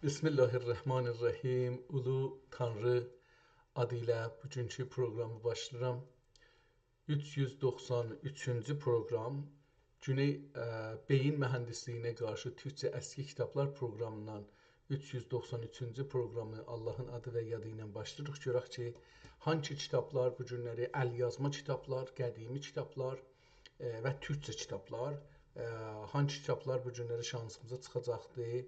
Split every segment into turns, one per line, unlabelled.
Bismillahirrahmanirrahim. Ulu Tanrı adı ilə bugünkü proqramı başlayıram. 393-cü proqram Güney Beyin Mühəndisliyinə qarşı Türkçə əski kitablar proqramından 393-cü proqramı Allahın adı və yadı ilə başlayırıq. Görək ki, hangi kitablar bu günləri əlyazma kitablar, qədimi kitablar və türkçə kitablar, hangi kitablar bu günləri şansımıza çıxacaqdır.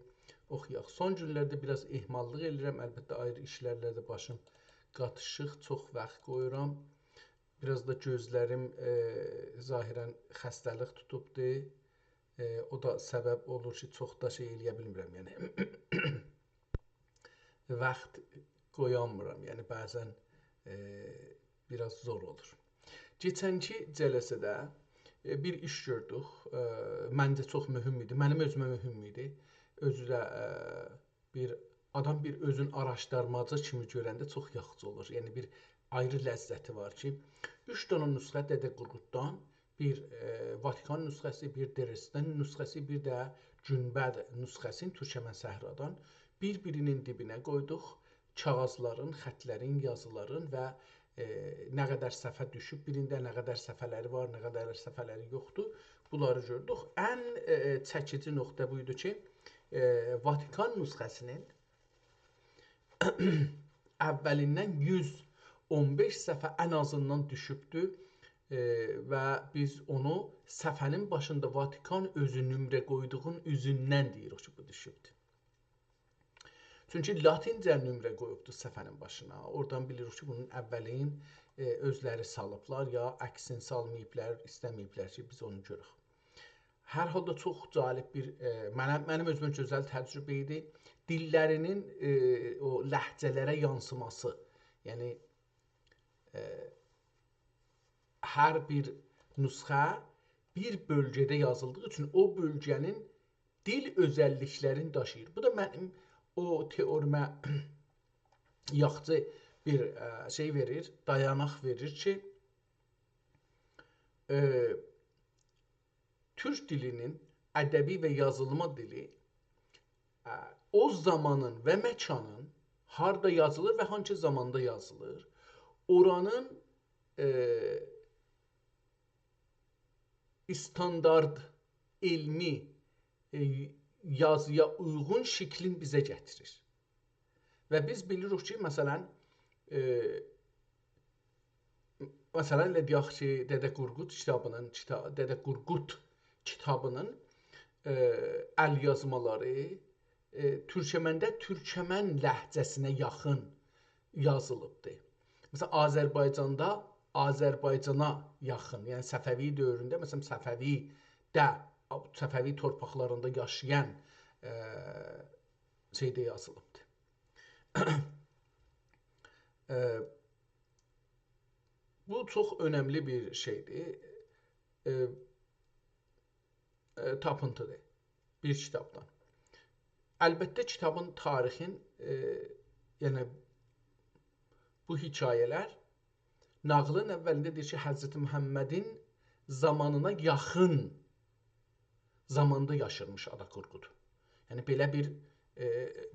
Oxuyaq. Son günlərdə biraz ehmallıq edirəm. Əlbəttə ayrı işlərlə də başım qatışıq, çox vaxt qoyuram. Biraz da gözlərim zahirən xəstəlik tutubdur. O da səbəb olur ki, çox da şey eləyə bilmirəm. Yəni vaxt qoyamıram. Yəni bəzən biraz zor olur. Keçənki cələsədə bir iş gördük. Məncə çox mühüm idi. Mənim özümə mühüm idi. Özü də bir adam bir özün araşdırmacı kimi görəndə çox yaxşı olur. Yəni bir ayrı ləzzəti var ki, 3 dənə nüsxə Dədə Qorquddan, bir Vatikan nüsxəsi, bir Dresden nüsxəsi, bir də Günbəd nüsxəsini Türkmən Səhradan bir-birinin dibinə qoyduq. Kağızların, xətlərin, yazıların və nə qədər səhvə düşüb, birində nə qədər səhvələri var, nə qədər səhvələri yoxdur. Bunları gördük. Ən çəkici nöqtə bu idi ki, Vatikan nüsxəsinin əvvəlindən 115 səhvə ən azından düşübdür və biz onu səhvənin başında Vatikan özü nömrə qoyduğun üzündən deyirik ki, bu düşübdür. Çünki latincə nömrə qoyubdur səhvənin başına. Oradan bilirik ki, bunun əvvəlin özləri salıblar, ya əksini salmayıblar, istəməyiblər ki, biz onu görək. Hər halda çox cəlib bir, mənim özümə gözəl təcrübə idi. Dillərinin o ləhcələrə yansıması. Yəni, hər bir nüsxə bir bölgədə yazıldığı üçün o bölgənin dil özəlliklərini daşıyır. Bu da mənim o teorimə yaxşı bir şey verir, dayanaq verir ki, Türk dilinin ədəbi və yazılma dili o zamanın və məkanın harda yazılır və hangi zamanda yazılır, oranın standart elmi yazıya uyğun şəklin bizə gətirir. Və biz bilirik ki, məsələn, elə deyək ki, Dədə Qorqud kitabının əlyazmaları Türkməndə Türkmən ləhcəsinə yaxın yazılıbdır. Məsələn, Azərbaycanda Azərbaycana yaxın, yəni Səfəvi dövründə, məsələn, Səfəvi torpaqlarında yaşayan şeydə yazılıbdır. Bu çox önəmli bir şeydir. Tapıntıdır bir kitabdan. Əlbəttə kitabın tarixin, yəni bu hekayələr nağılın əvvəlində deyir ki, Həzrəti Məhəmmədin zamanına yaxın zamanda yaşırmış Ada Qorqud. Yəni belə bir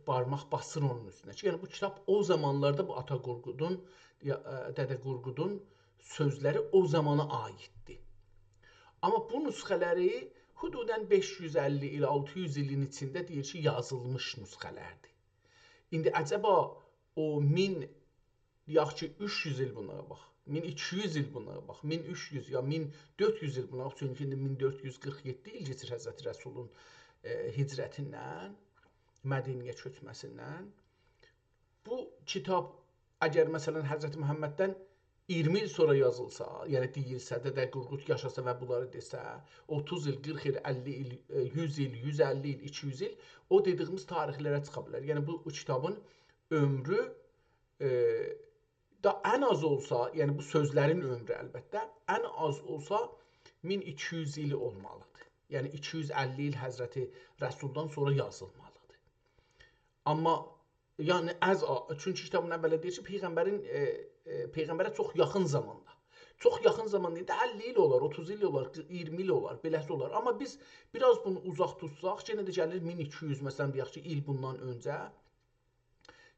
barmaq basır onun üstünə ki, yəni bu kitab o zamanlarda bu Ata Qorqudun, Dədə Qorqudun sözləri o zamana aiddir. Amma bu nüsxələri hududən 550 ilə 600 ilin içində deyir ki, yazılmış nüsxələrdir. İndi əcəba o 300 il bunlara bax, 1200 il bunlara bax, 1300 ya 1400 il bunlara bax, çünki indi 1447 il keçir Həzrəti Rəsulun hicrətindən, Mədiniyə köçməsindən. Bu kitab əgər məsələn Həzrəti Məhəmməddən 20 il sonra yazılsa, yəni deyilsə, Dədə Qorqud yaşasa və bunları desə, 30 il, 40 il, 50 il, 100 il, 150 il, 200 il, o dediyimiz tarixlərə çıxa bilər. Yəni bu kitabın ömrü da ən az olsa, yəni bu sözlərin ömrü əlbəttə, ən az olsa 1200 ili olmalıdır. Yəni 250 il Həzrəti Rəsuldan sonra yazılmalıdır. Amma yəni çünki kitabın əvvələ deyir ki, Peyğəmbərə çox yaxın zamanda. Çox yaxın zamanda indi 50 il olar, 30 il olar, 20 il olar, beləsi olar. Amma biz biraz bunu uzaq tutsaq, yenə də gəlir 1200 məsələn deyək ki, il bundan öncə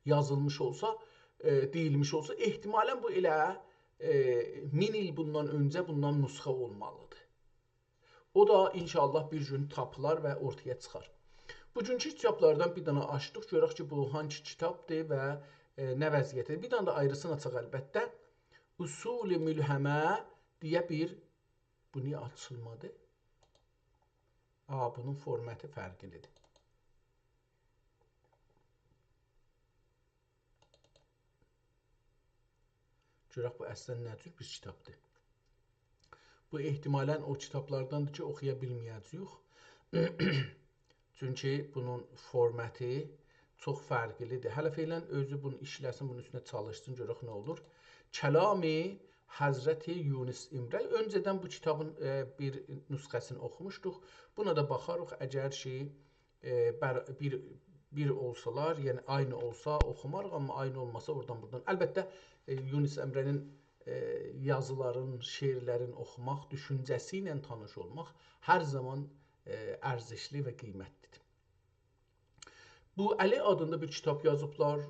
yazılmış olsa, deyilmiş olsa, ehtimalən bu elə 1000 il bundan öncə bundan nüsxə olmalıdır. O da inşallah bir gün tapılar və ortaya çıxar. Bugünkü kitablardan bir dənə açdıq, görək ki, bu hangi kitabdır və nə vəziyyətdir. Bir dənə də ayrısını açaq əlbəttə. Usul-i Mülhəmə deyə bir, bu niyə açılmadı? Bunun formatı fərqlidir. Görək bu əslən nə cür bir kitabdır. Bu ehtimalən o kitablardandır ki, oxuya bilməyəcəyik. Çünki bunun formatı çox fərqlidir. Hələ feylən özü bunu işləsin, bunun üstünə çalışsın, görək nə olur. Kəlami Həzrəti Yunus Emre. Öncədən bu kitabın bir nüsxəsini oxumuşduq. Buna da baxarıq, əgər ki, bir olsalar, yəni aynı olsa oxumarıq, amma aynı olmasa oradan buradan. Əlbəttə, Yunus Emre'nin yazıların, şeirlərin oxumaq, düşüncəsi ilə tanış olmaq hər zaman ərzişli və qiymətlidir. Bu Əli adında bir kitab yazıblar.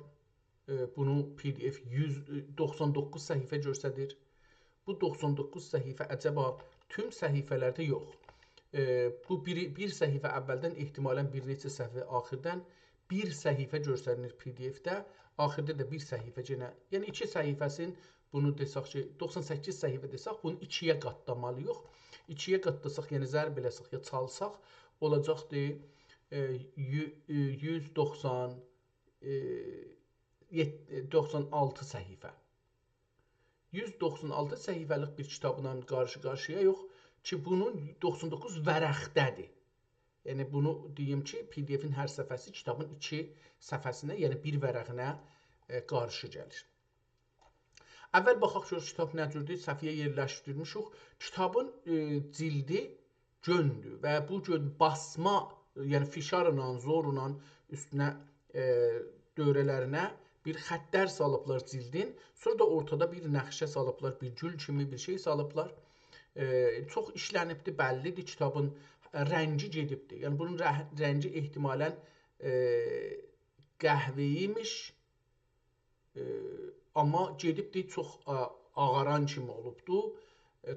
Bunu PDF 199 səhifə göstərir. Bu 99 səhifə əcəba tüm səhifələrdə yox. Bu bir səhifə əvvəldən ehtimalən bir neçə səhifə axirdən bir səhifə göstərilir PDF-də. Axirdə də bir səhifə yenə, yəni 2 səhifəsin bunu desək ki, 98 səhifə desək, bunu 2-yə qatlamalıyıq. 2-yə qatlasaq, yəni zərb eləsək ya çalsaq, olacaqdır 196 səhifə. 196 səhifəlik bir kitabla qarşı-qarşıya yox ki, bunun 99 vərəqdədir. Yəni bunu deyim ki, PDF-in hər səfəsi kitabın 2 səfəsinə, yəni bir vərəqinə qarşı gəlir. Əvvəl baxaq ki, kitab nə cürdür, səfiyyə yerləşdirmişik. Kitabın cildi göndür və bu gün basma, yəni fişarla, zorla üstünə dövrələrinə bir xəttər salıblar cildin. Sonra da ortada bir nəxşə salıblar, bir gül kimi bir şey salıblar. Çox işlənibdir, bəllidir, kitabın rəngi gedibdir. Yəni bunun rəngi ehtimalən qəhvəyi imiş, amma gedibdir, çox ağaran kimi olubdur.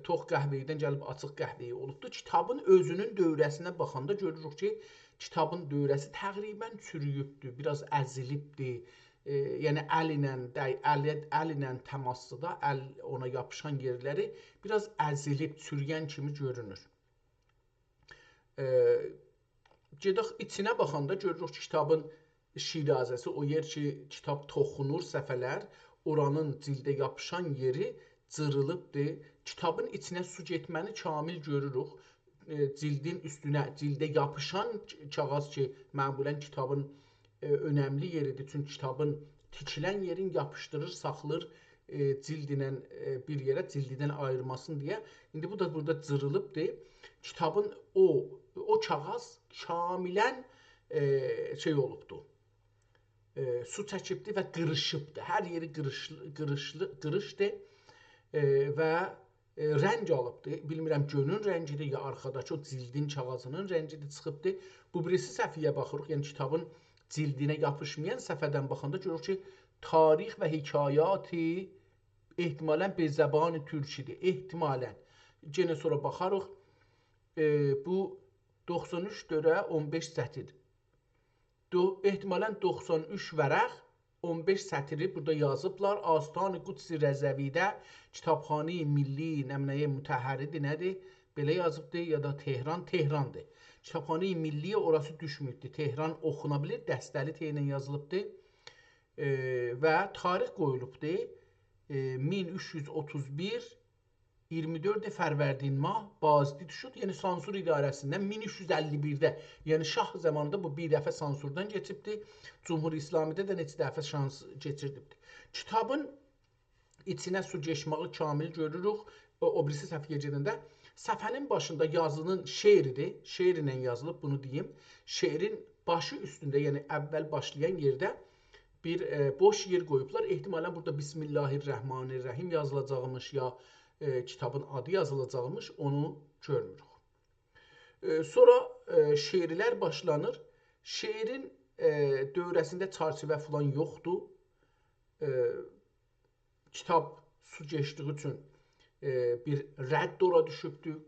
Tox qəhvəyidən gəlib açıq qəhvəyi olubdur. Kitabın özünün dövrəsinə baxanda görürük ki, kitabın dövrəsi təqribən çürüyübdür, biraz əzilibdir. Yəni əl ilə təmasda, əl ona yapışan yerləri biraz əzilib, çürüyən kimi görünür. Gedək içinə baxanda görürük ki, kitabın şirazəsi, o yer ki, kitab toxunur səfələr, oranın cildə yapışan yeri cırılıbdır. Kitabın içinə su getməni kamil görürük. Cildin üstünə, cildə yapışan kağız ki, məmulən kitabın önəmli yeridir. Çünki kitabın tikilən yerin yapışdırır, saxlır cildinə bir yerə, cildidən ayırmasın deyə. İndi bu da burada cırılıbdır. Kitabın o kağız kamilən şey olubdur. Su çəkibdir və qırışıbdır. Hər yeri qırışdır və rəng alıbdır. Bilmirəm, gönün rəngidir ya arxadakı o cildin kağızının rəngidir, çıxıbdır. Bu birisi səhifəyə baxırıq, yəni kitabın cildinə yapışmayan səhifədən baxanda görürük ki, tarix və hekayatı ehtimalən bir zəbani türkidir. Ehtimalən. Yenə sonra baxarıq. Bu 93 dörə 15 sətir. Ehtimalən 93 vərəq 15 sətiri burada yazıblar. Astan-ı Qudsi Rəzəvidə Kitabxane-i Milli Nəmnəyə Mütəhhəridir, nədir? Belə yazıbdır ya da Tehrandır. Kitabxane-i Milliyə orası düşmübdür. Tehran oxuna bilir, dəstəli T ilə yazılıbdır və tarix qoyulubdur. 1331 24 Fərvərdin mah Bazdi düşüb, yəni sansur idarəsindən 1351-də, yəni şah zamanında bu bir dəfə sansurdan keçibdir. Cumhur İslamidə də neçə dəfə şans keçirdibdir. Kitabın içinə su geçməyi kamil görürük. O birisi səhifəyə gedəndə səfənin başında yazının şeiridir. Şeir ilə yazılıb, bunu deyim. Şeirin başı üstündə, yəni əvvəl başlayan yerdə bir boş yer qoyublar. Ehtimalən burada Bismillahirrahmanirrahim yazılacaqmış ya kitabın adı yazılacaqmış, onu görmürük. Sonra şeirlər başlanır. Şeirin dövrəsində çərçivə falan yoxdur. Kitab su keçdiyi üçün bir rədd ora düşübdür.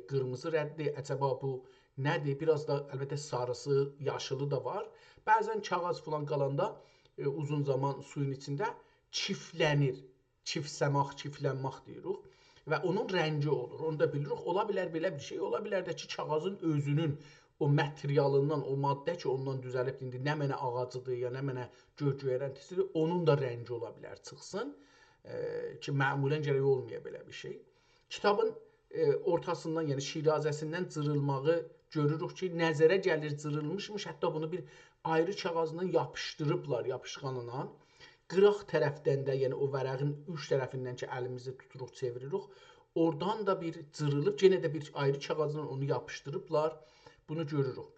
Qırmızı rəddir. Əcəba bu nədir? Biraz da əlbəttə sarısı, yaşılı da var. Bəzən kağız falan qalanda uzun zaman suyun içində çiflənir. Çifsəmaq, çiflənmək deyirik. Və onun rəngi olur. Onu da bilirik. Ola bilər belə bir şey. Ola bilər də ki, kağızın özünün o materialından, o maddə ki, ondan düzəlib indi nə mənə ağacıdır, ya nə mənə göy-göyərəntisidir, onun da rəngi ola bilər, çıxsın. Ki, məmulən gərək olmaya belə bir şey. Kitabın ortasından, yəni şirazəsindən cırılmağı görürük ki, nəzərə gəlir cırılmışmış, hətta bunu bir ayrı kağızdan yapışdırıblar, yapışqanla. Qıraq tərəfdən də, yəni o vərəqin üç tərəfindən ki, əlimizi tuturuq, çeviririk, oradan da bir cırılıb, yenə də bir ayrı kağızla onu yapışdırıblar. Bunu görürük.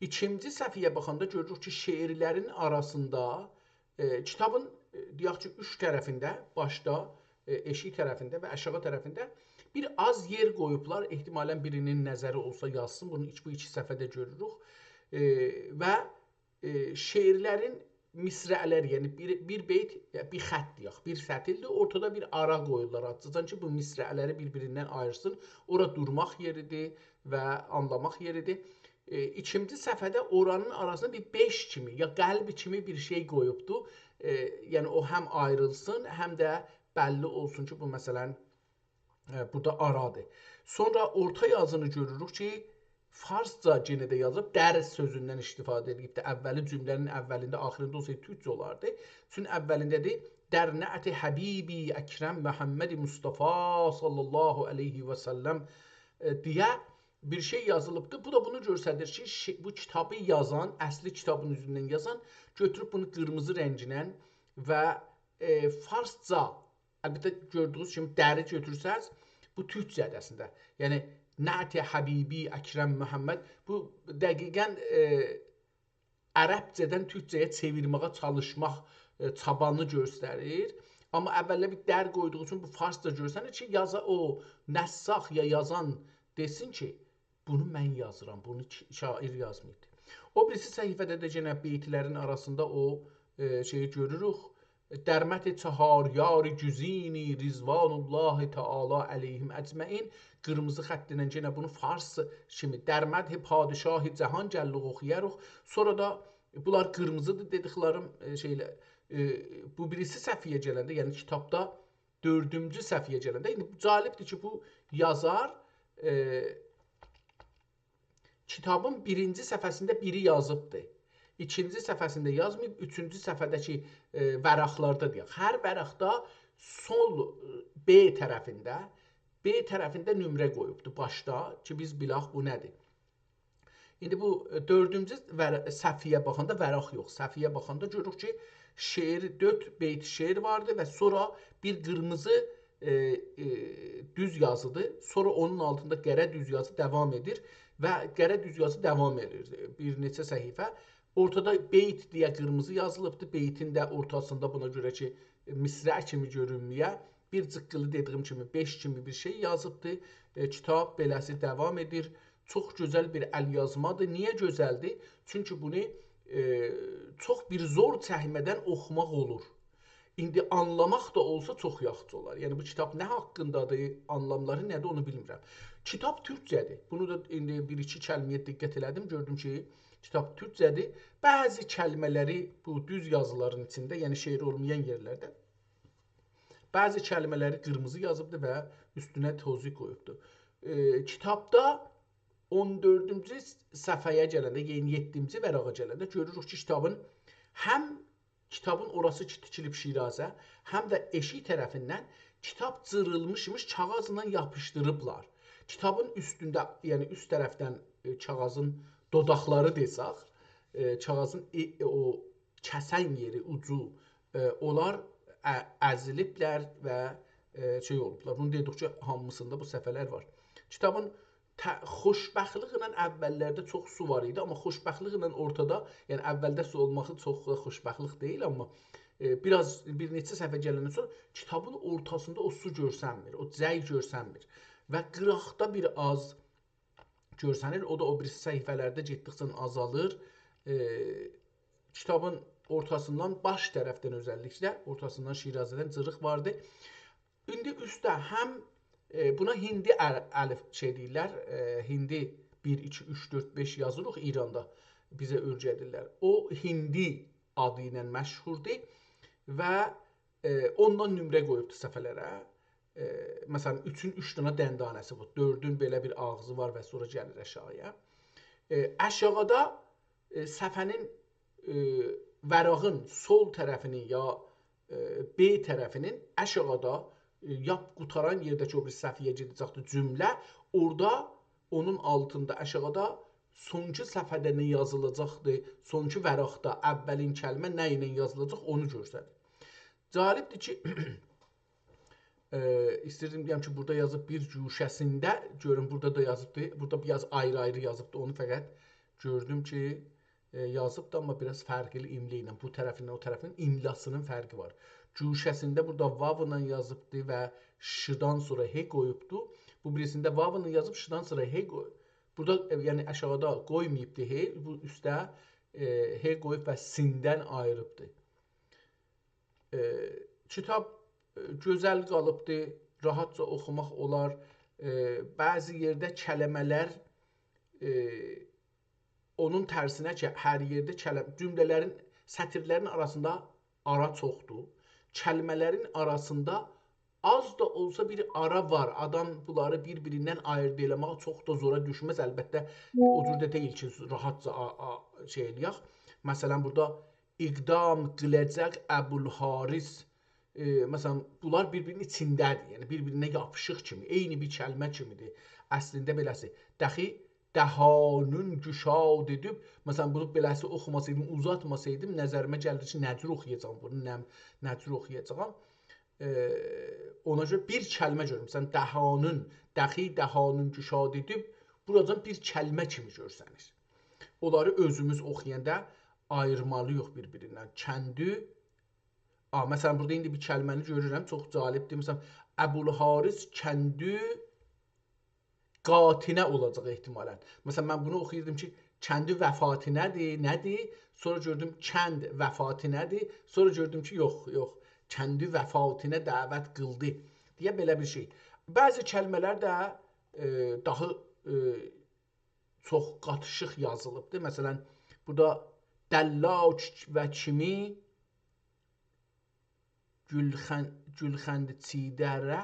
İkinci səhifəyə baxanda görürük ki, şeirlərin arasında kitabın deyək ki, üç tərəfində, başda, eşik tərəfində və aşağı tərəfində bir az yer qoyublar. Ehtimalən birinin nəzəri olsa yazsın. Bunu bu iki səhifədə görürük. Və şeirlərin misrələr, yəni bir beyt, bir xətt deyək, bir sətildir. Ortada bir ara qoyurlar açıqcan ki, bu misrələri bir-birindən ayırsın. Ora durmaq yeridir və anlamaq yeridir. İkinci səhifədə oranın arasında bir 5 kimi, ya qəlb kimi bir şey qoyubdur. Yəni o həm ayrılsın, həm də bəlli olsun ki, bu məsələn burada aradır. Sonra orta yazını görürük ki, farsca yenə də yazıb, dərs sözündən istifadə edib də əvvəli cümlənin əvvəlində, axırında olsaydı türkcə olardı. Çünki əvvəlindədir, dərnəti Həbibi Əkrəm Məhəmməd Mustafa sallallahu aleyhi və səlləm deyə bir şey yazılıbdır. Bu da bunu göstərir ki, bu kitabı yazan, əsli kitabın üzündən yazan, götürüb bunu qırmızı rənginlə və farsca, əlbəttə gördüyünüz kimi dəri götürsəz, bu türkcədir əslində. Yəni, Nəti Həbibi Əkrəm Məhəmməd, bu dəqiqən ərəbcədən türkcəyə çevirməyə çalışmaq çabanı göstərir. Amma əvvəllə bir dər qoyduğu üçün bu farsca görsənir ki, o nəssaq ya yazan desin ki, bunu mən yazıram, bunu şair yazmayıb. O birisi səhifədə də yenə beytlərin arasında o şeyi görürük. Dərməti çahar yari güzini rizvanullahi teala aleyhim əcməin. Qırmızı xəttinə yenə bunu fars kimi dərməti padişahı cahan gəlluq oxuyarıq. Sonra da bunlar qırmızıdır dediklərim şeylə. Bu birisi səhifəyə gələndə, yəni kitabda 4-cü səhifəyə gələndə, indi cəlibdir ki, bu yazar kitabın birinci səhifəsində biri yazıbdır. İkinci səhifəsində yazmayıb, üçüncü səhifədəki vərəqlarda deyək. Hər vərəqda sol B tərəfində nömrə qoyubdur başda ki, biz bilək bu nədir. İndi bu 4-cü səhifəyə baxanda vərəq yox. Səhifəyə baxanda görürük ki, 4 beyt şeir vardır və sonra bir qırmızı düz yazıdır. Sonra onun altında qərə düz yazı davam edir və qərə düz yazı davam edir. Bir neçə səhifə. Ortada beyt deyə qırmızı yazılıbdır. Beytin də ortasında buna görə ki, misrə kimi görünməyə bir cıqqılı dediyim kimi 5 kimi bir şey yazıbdır. Kitab beləsi davam edir. Çox gözəl bir əl yazmadır. Niyə gözəldir? Çünki bunu çox bir zor çəkmədən oxumaq olur. İndi anlamaq da olsa çox yaxşı olar. Yəni bu kitab nə haqqındadır, anlamları nədir onu bilmirəm. Kitab türkcədir. Bunu da indi bir-iki kəlməyə diqqət elədim, gördüm ki, kitab türkcədir. Bəzi kəlmələri bu düz yazıların içində, yəni şeir olmayan yerlərdə bəzi kəlmələri qırmızı yazıbdır və üstünə tozu qoyubdur. Kitabda 14-cü səhifəyə gələndə, yəni 7-ci vərəqə gələndə görürük ki, kitabın orası ki, tikilib şirazə, həm də eşik tərəfindən kitab cırılmışmış, kağızla yapışdırıblar. Kitabın üstündə, yəni üst tərəfdən kağızın dodaqları desək, kağızın o kəsən yeri, ucu, onlar əziliblər və şey olublar. Bunu dedikcə hamısında bu səhifələr var. Kitabın xoşbəxtliklə əvvəllərdə çox su var idi, amma xoşbəxtliklə ortada, yəni əvvəldə su olması çox xoşbəxtlik deyil, amma bir neçə səhifə gələndən sonra kitabın ortasında o su görsənmir, o cəy görsənmir və qıraqda bir az görsənir. O da o birisi səhifələrdə getdikcə azalır. Kitabın ortasından, baş tərəfdən özəlliklə, ortasından Şirazədən cırıq vardı. İndi üstdə həm buna hindi əlif şey deyirlər, hindi 1, 2, 3, 4, 5 yazırıq İranda bizə öyrədirlər. O hindi adı ilə məşhurdur və ondan nömrə qoyubdu səhifələrə. Məsələn 3-ün 3 dənə dəndanəsi var, 4-ün belə bir ağzı var və sonra gəlir aşağıya. Aşağıda səhifənin vərağın sol tərəfinin ya B tərəfinin aşağıda qutaran yerdəki o bir səhifəyə gedəcəkdir cümlə. Orada onun altında aşağıda sonki səhifədə nə yazılacaqdır, sonki vəraqda əvvəlin kəlmə nə ilə yazılacaq onu göstərir. Cəlibdir ki, istəyirdim deyəm ki, burada yazıb bir güşəsində, görün burada da yazıbdır, burada biraz ayrı-ayrı yazıbdır, onu fəqət gördüm ki, yazıbdır, amma biraz fərqli imlə ilə, bu tərəfindən o tərəfinin imlasının fərqi var. Güşəsində burada vavla yazıbdır və şıdan sonra he qoyubdur. Bu birisində vavla yazıb şıdan sonra he qoyub. Burada yəni aşağıda qoymayıbdır he, bu üstə he qoyub və sindən ayırıbdır. Kitab gözəl qalıbdır, rahatca oxumaq olar. Bəzi yerdə kəlmələr onun tərsinə ki, hər yerdə cümlələrin, sətirlərin arasında ara çoxdur. Kəlmələrin arasında az da olsa bir ara var. Adam bunları bir-birindən ayırd eləmək çox da zora düşməz. Əlbəttə, o cür də deyil ki, rahatca şey eləyək. Məsələn, burada iqdam qiləcək Əbulharis. Məsələn, bunlar bir-birinin içindədir. Yəni, bir-birinə yapışıq kimi, eyni bir kəlmə kimidir. Əslində beləsi. Dəxi dəhanın güşad edib, məsələn, bunu beləsi oxumasaydım, uzatmasaydım, nəzərimə gəldi ki, nəcür oxuyacağım bunu, nəcür oxuyacağım. Ona görə bir kəlmə görürüm. Məsələn, dəhanın, dəxi dəhanın güşad edib, buradan bir kəlmə kimi görsənir. Onları özümüz oxuyanda ayırmalıyıq bir-birindən. Kəndi, məsələn, burada indi bir kəlməni görürəm, çox cəlibdir. Məsələn, Əbulharis kəndi qatinə olacaq ehtimalən. Məsələn, mən bunu oxuyurdum ki, kəndi vəfatinədir, nədir? Sonra gördüm, kənd vəfatinədir. Sonra gördüm ki, yox, kəndi vəfatinə dəvət qıldı deyə belə bir şey. Bəzi kəlmələr də daha çox qatışıq yazılıbdır. Məsələn, burada dəllac və kimi gülxənd çidərə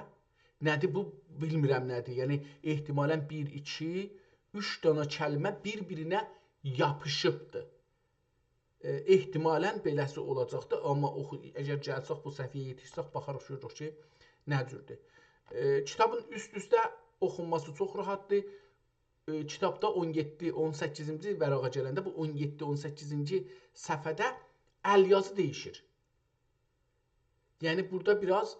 nədir bu? Bilmirəm nədir. Yəni, ehtimalən 1, 2, 3 dana kəlmə bir-birinə yapışıbdır. Ehtimalən beləsi olacaqdır. Amma əgər gəlsək bu səhifəyə yetişsək, baxarıq görürük ki, nə cürdür. Kitabın üst-üstə oxunması çox rahatdır. Kitabda 17-18-ci vərağa gələndə bu 17-18-ci səhifədə əl yazı dəyişir. Yəni, burada biraz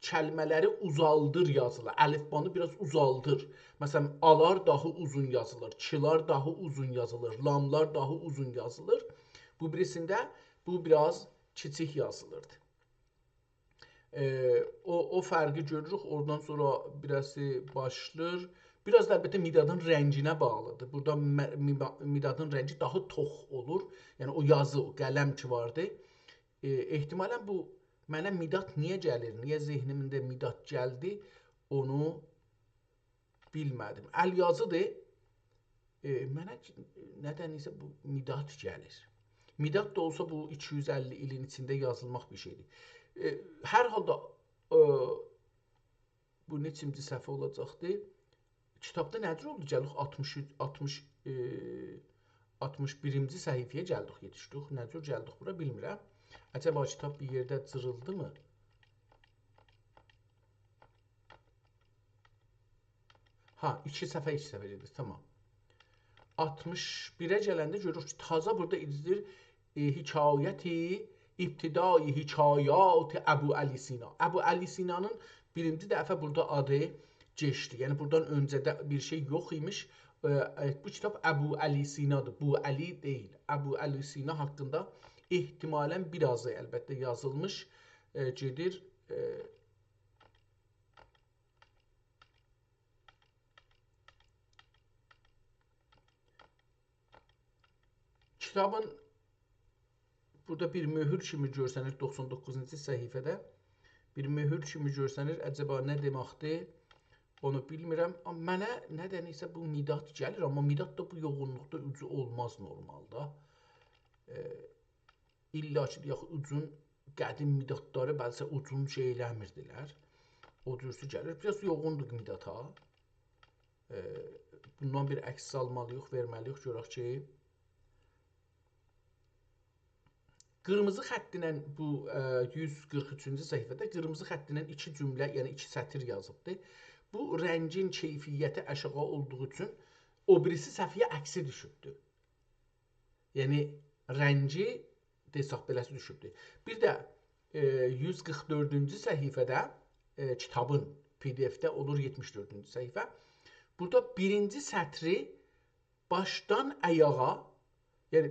kəlmələri uzaldır yazılır. Əlifbanı biraz uzaldır. Məsələn, alar daha uzun yazılır, çılar daha uzun yazılır, lamlar daha uzun yazılır. Bu birisində bu biraz kiçik yazılırdı. O fərqi görürük. Oradan sonra birisi başlayır. Biraz da əlbəttə Midadın rənginə bağlıdır. Burada Midadın rəngi daha tox olur. Yəni, o yazı, o qələm ki vardı. Ehtimalən bu mənə Midad niyə gəlir, niyə zehnimdə Midad gəldi, onu bilmədim. Əl yazıdır, mənə nədənsə bu Midad gəlir. Midad da olsa bu 250 ilin içində yazılmaq bir şeydir. Hər halda bu neçimci səhifə olacaqdır? Kitabda nədir oldu? Gəliq 61-ci səhifəyə gəldik, yetişdik. Nədir gəldik bura bilmirəm. Acaba kitab bir yerdə cırıldı mı? Ha, 2 səhifə gedir, tamam. 61-ə gələndə görürük ki, taza burada izdir hikayəti, ibtidai hikayat Əbu Əli Sina. Əbu Əli Sinanın birinci dəfə burada adı geçdi. Yəni, buradan öncədə bir şey yox imiş. Bu kitab Əbu Əli Sinadır. Bu Əli deyil. Əbu Əli Sina haqqında ehtimalən birazı əlbəttə yazılmış gedir. Kitabın burada bir möhür kimi görsənir 99-cu səhifədə. Bir möhür kimi görsənir. Əcəba nə deməkdir? Onu bilmirəm. Amma mənə nədənsə bu midat gəlir, amma midat da bu yoğunluqda ucu olmaz normalda. İlla ki, deyək, ucun qədim midatları bəlkə ucun şey eləmirdilər. O cürsü gəlir. Biraz yoğundur midata. Bundan bir əks almalıyıq, verməliyik. Görək ki, qırmızı xəttinə bu 143-cü səhifədə qırmızı xəttinə 2 cümlə, yəni 2 sətir yazıbdır. Bu rəngin keyfiyyəti aşağı olduğu üçün o birisi səhifəyə əksi düşübdür. Yəni rəngi desaq beləsi düşübdür. Bir də 144-cü səhifədə kitabın PDF-də olur 74-cü səhifə. Burada birinci sətri başdan ayağa, yəni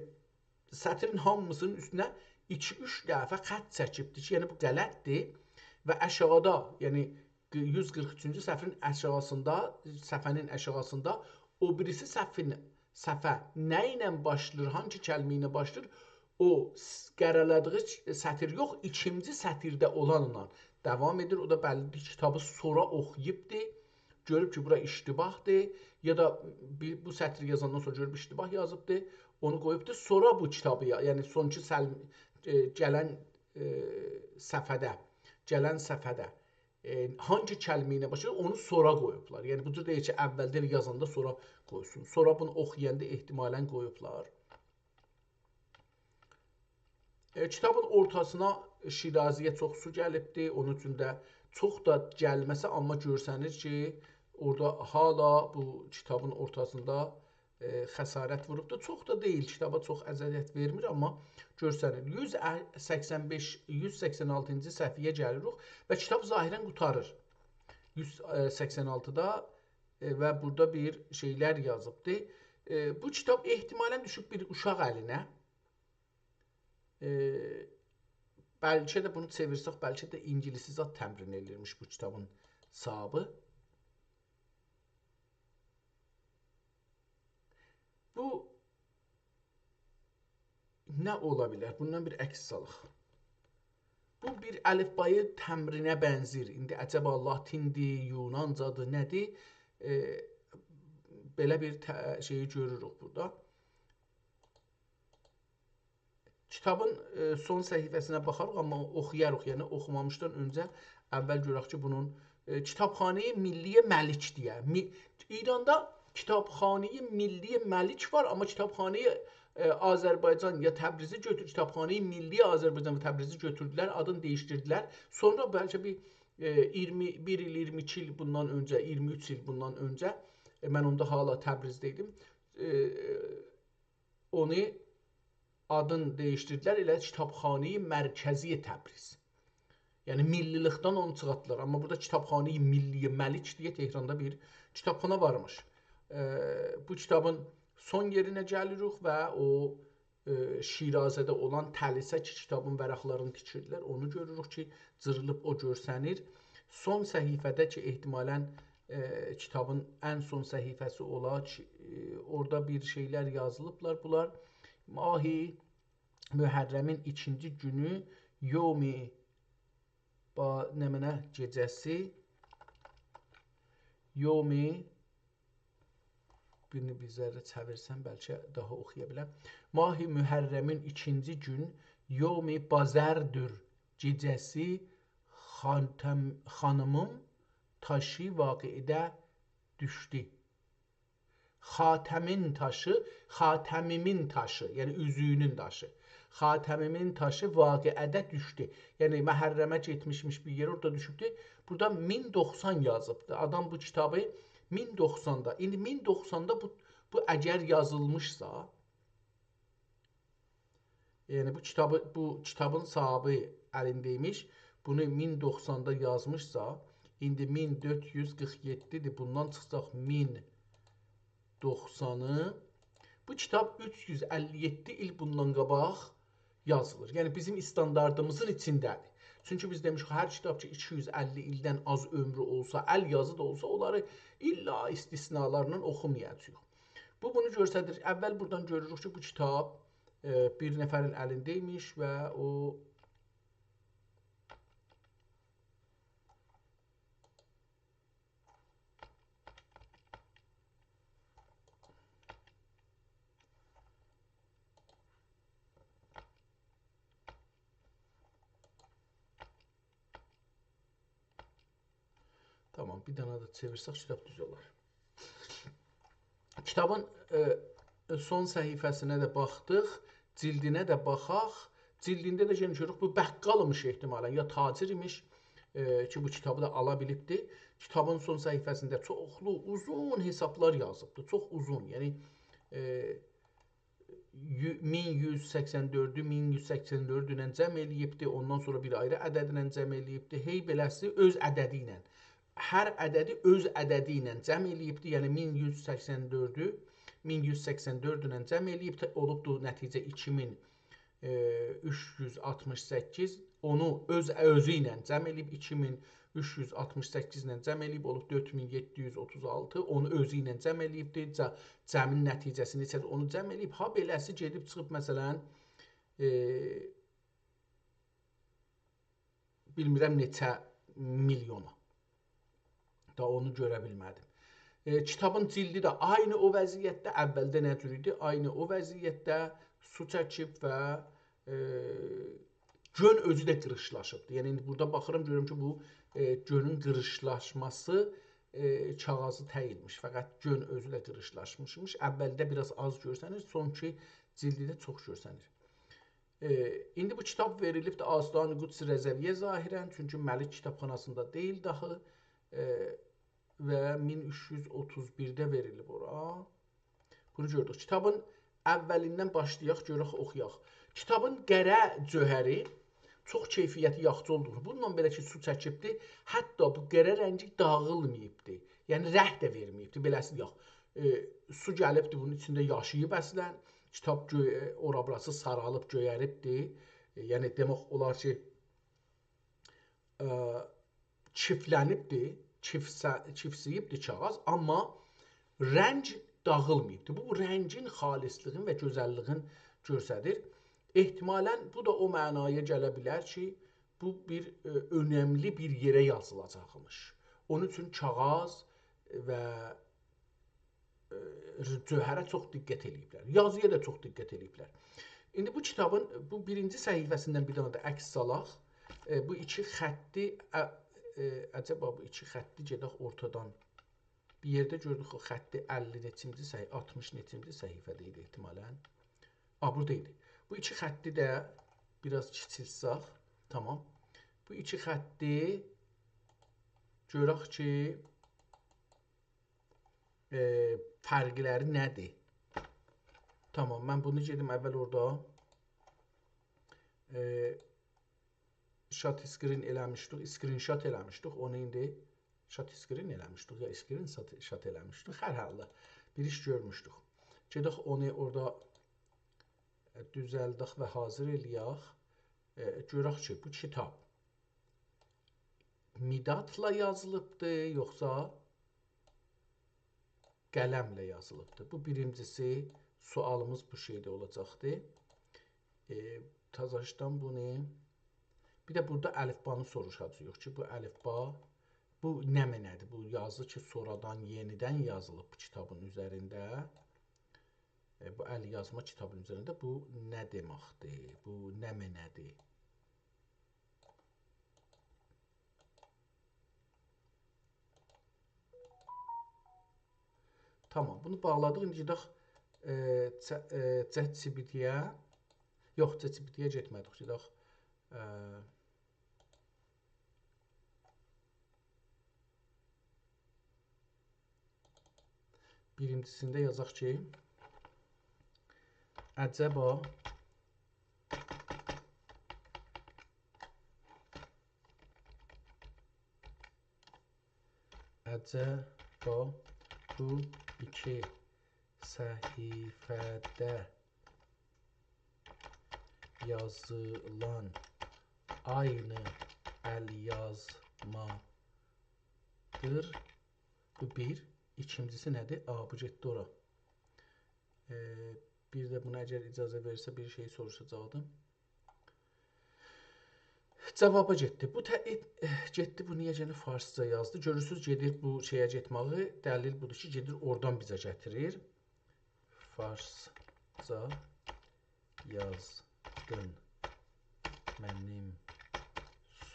sətrin hamısının üstünə 2-3 dəfə xətt çəkibdir ki, yəni bu qələtdir və aşağıda, yəni 143-cü səhifənin aşağısında o birisi səhifə nə ilə başlayır, hangi kəlmə ilə başlayır, o qərələdiyi sətir yox, ikinci sətirdə olanla davam edir. O da bəllidir, kitabı sonra oxuyubdur, görüb ki, bura iştibahdır, ya da bu sətri yazandan sonra görüb iştibah yazıbdır, onu qoyubdur. Sonra bu kitabı, yəni sonki gələn səfədə hangi kəlmə ilə başlayır, onu sonra qoyublar. Yəni bu cür deyir ki, əvvəldə yazanda sonra qoysun. Sonra bunu oxuyanda ehtimalən qoyublar. Kitabın ortasına Şiraziyə çox su gəlibdir. Onun üçün də çox da gəlməsə, amma görsənir ki, orada hala bu kitabın ortasında xəsarət vurubdur. Çox da deyil, kitaba çox əziyyət vermir, amma görsənir. 186-cı səhifəyə gəlirik və kitab zahirən qutarır. 186-da və burada bir şeylər yazıbdır. Bu kitab ehtimalən düşüb bir uşaq əlinə. Bəlkə də bunu çevirsək, bəlkə də ingilisi zat təmrin edilmiş bu kitabın sahibi. Bu nə ola bilər? Bundan bir əks salıq. Bu bir əlifbayı təmrinə bənzir. İndi əcəba latindir, yunancadır, nədir? Belə bir şeyi görürük burada. Kitabın son səhifəsinə baxarıq, amma oxuyarıq. Yəni oxumamışdan öncə əvvəl görək ki, bunun Kitabxanə-i Milliyə Məlik deyə. İranda Kitabxanə-i Milliyə Məlik var, amma Kitabxanə-i Azərbaycan ya Təbrizi götür, Kitabxanə-i Milliyə Azərbaycan və Təbrizi götürdülər, adını dəyişdirdilər. Sonra bəlkə bir 21 il, 22 il bundan öncə, 23 il bundan öncə, mən onda hala Təbrizdə idim, onu adını dəyişdirdilər, elə Kitabxanə-i Mərkəzi Təbriz. Yəni millilikdən onu çıxartdılar. Amma burada Kitabxanə-i Milliyə Məlik deyə Tehranda bir kitabxana varmış. Bu kitabın son yerinə gəlirik və o Şirazədə olan Təlisə ki, kitabın vərəqlarını tikirdilər. Onu görürük ki, cırılıb o görsənir. Son səhifədə ki, ehtimalən kitabın ən son səhifəsi olar ki, orada bir şeylər yazılıblar. Bunlar Mahi Mühərrəmin 2-ci günü Yomi nəmənə gecəsi Yomi birini bir zərrə çevirsəm bəlkə daha oxuya biləm. Mahi Mühərrəmin 2-ci gün Yomi Bazərdür gecəsi xanımım taşı vaqiədə düşdü. Xatəmin taşı, xatəmimin taşı, yəni üzüyünün taşı. Xatəmimin taşı vaqiədə düşdü. Yəni Məhərrəmə getmişmiş bir yer orada düşübdü. Burada 1090 yazıbdı. Adam bu kitabı 1090-da. İndi 1090-da bu əgər yazılmışsa, yəni bu kitabın sahibi əlindəymiş, bunu 1090-da yazmışsa, indi 1447-dir. Bundan çıxsaq 1090-ı. Bu kitab 357 il bundan qabaq yazılır. Yəni bizim standartımızın içindədir. Çünki biz demişik hər kitab ki 250 ildən az ömrü olsa, əl yazı da olsa, onları illa istisnalarla oxumayacağıq. Bu bunu göstərir. Əvvəl buradan görürük ki, bu kitab bir nəfərin əlindəymiş və o tamam, bir dənə də çevirsək kitab düz olar. Kitabın son səhifəsinə də baxdıq, cildinə də baxaq. Cildində də görürük bu bəqqal imiş ehtimalən, ya tacir imiş ki, bu kitabı da ala bilibdi. Kitabın son səhifəsində çoxlu, uzun hesablar yazıbdı. Çox uzun, yəni 1184-ü 1184 ilə cəm eləyibdi. Ondan sonra bir ayrı ədədlə cəm eləyibdi. Hey beləsi öz ədədi ilə. Hər ədədi öz ədədi ilə cəm eləyibdi. Yəni 1184-ü 1184 ilə cəm eləyib, olubdu nəticə 2368. Onu özü ilə cəm eləyib 2368 ilə cəm eləyib, olub 4736. Onu özü ilə cəm eləyibdi. Cəmin nəticəsini isə onu cəm eləyib. Ha beləsi gedib çıxıb məsələn bilmirəm neçə milyona. Da onu görə bilmədim. Kitabın cildi də aynı o vəziyyətdə, əvvəldə nə cür idi? Aynı o vəziyyətdə su çəkib və gön özü də qırışlaşıbdı. Yəni burada baxıram, görürüm ki, bu gönün qırışlaşması kağızı təyilmiş. Fəqət gön özü də qırışlaşmışmış. Əvvəldə biraz az görsənir, sonki cildi də çox görsənir. İndi bu kitab verilibdir Aslan-ı Quds Rəzəviyyə zahirən, çünki Məlik kitabxanasında deyil daxı və 1331-də verilib ora. Bunu gördük. Kitabın əvvəlindən başlayaq, görək, oxuyaq. Kitabın qərə cöhəri çox keyfiyyəti yaxşı olduğu. Bununla belə ki, su çəkibdi, hətta bu qərə rəngi dağılmayıbdı. Yəni rəh də verməyibdi, beləsi yox. Su gəlibdi, bunun içində yaşayıb əslən. Kitab ora-burası saralıb, göyəribdi. Yəni demək olar ki, çiftlənibdi, çiftsiyibdi kağız, amma rəng dağılmayıbdı. Bu rəngin xalislığın və gözəlliğin göstərir. Ehtimalən bu da o mənaya gələ bilər ki, bu bir önəmli bir yerə yazılacaqmış. Onun üçün kağız və cöhərə çox diqqət eləyiblər. Yazıya da çox diqqət eləyiblər. İndi bu kitabın bu birinci səhifəsindən bir dənə də əks salaq. Bu iki xətti, əcəba bu iki xətti gedək ortadan. Bir yerdə gördük o xətti 50 neçinci səhifə, 60 neçinci səhifədə idi ehtimalən. Burada idi. Bu iki xətti də biraz kiçilsək, tamam. Bu iki xətti görək ki, fərqləri nədir? Tamam, mən bunu gedim əvvəl orada shot screen eləmişdik, screenshot eləmişdik, onu indi shot screen eləmişdik, ya screenshot eləmişdik, hər halda bir iş görmüşdük. Gedək onu orada düzəldək və hazır eləyək. Görək ki, bu kitab midatla yazılıbdır, yoxsa qələmlə yazılıbdır. Bu birincisi, sualımız bu şeydə olacaqdır. Tazaşdan bunu, bir də burada əlifbanı soruşacağıq ki, bu əlifba, bu nə mənədir? Bu yazı ki, sonradan yenidən yazılıb bu kitabın üzərində. Bu əl yazma kitabın üzərində bu nə deməkdir? Bu nə mənədir? Tamam, bunu bağladıq. İndi gedək ChatGPT-yə. Yox, ChatGPT-yə getmədik. Gedək birincisində yazaq ki, əcəba bu iki səhifədə yazılan aynı el yazmadır. Bu bir. İkincisi nədir? Bu getdi ora. Bir də buna əgər icazə verirsə bir şey soruşacaqdım. Cavaba getdi. Bu getdi, bu niyə gəlir farsça yazdı? Görürsüz gedir bu şeyə getməyi. Dəlil budur ki, gedir oradan bizə gətirir. Farsça yazdın. Mənim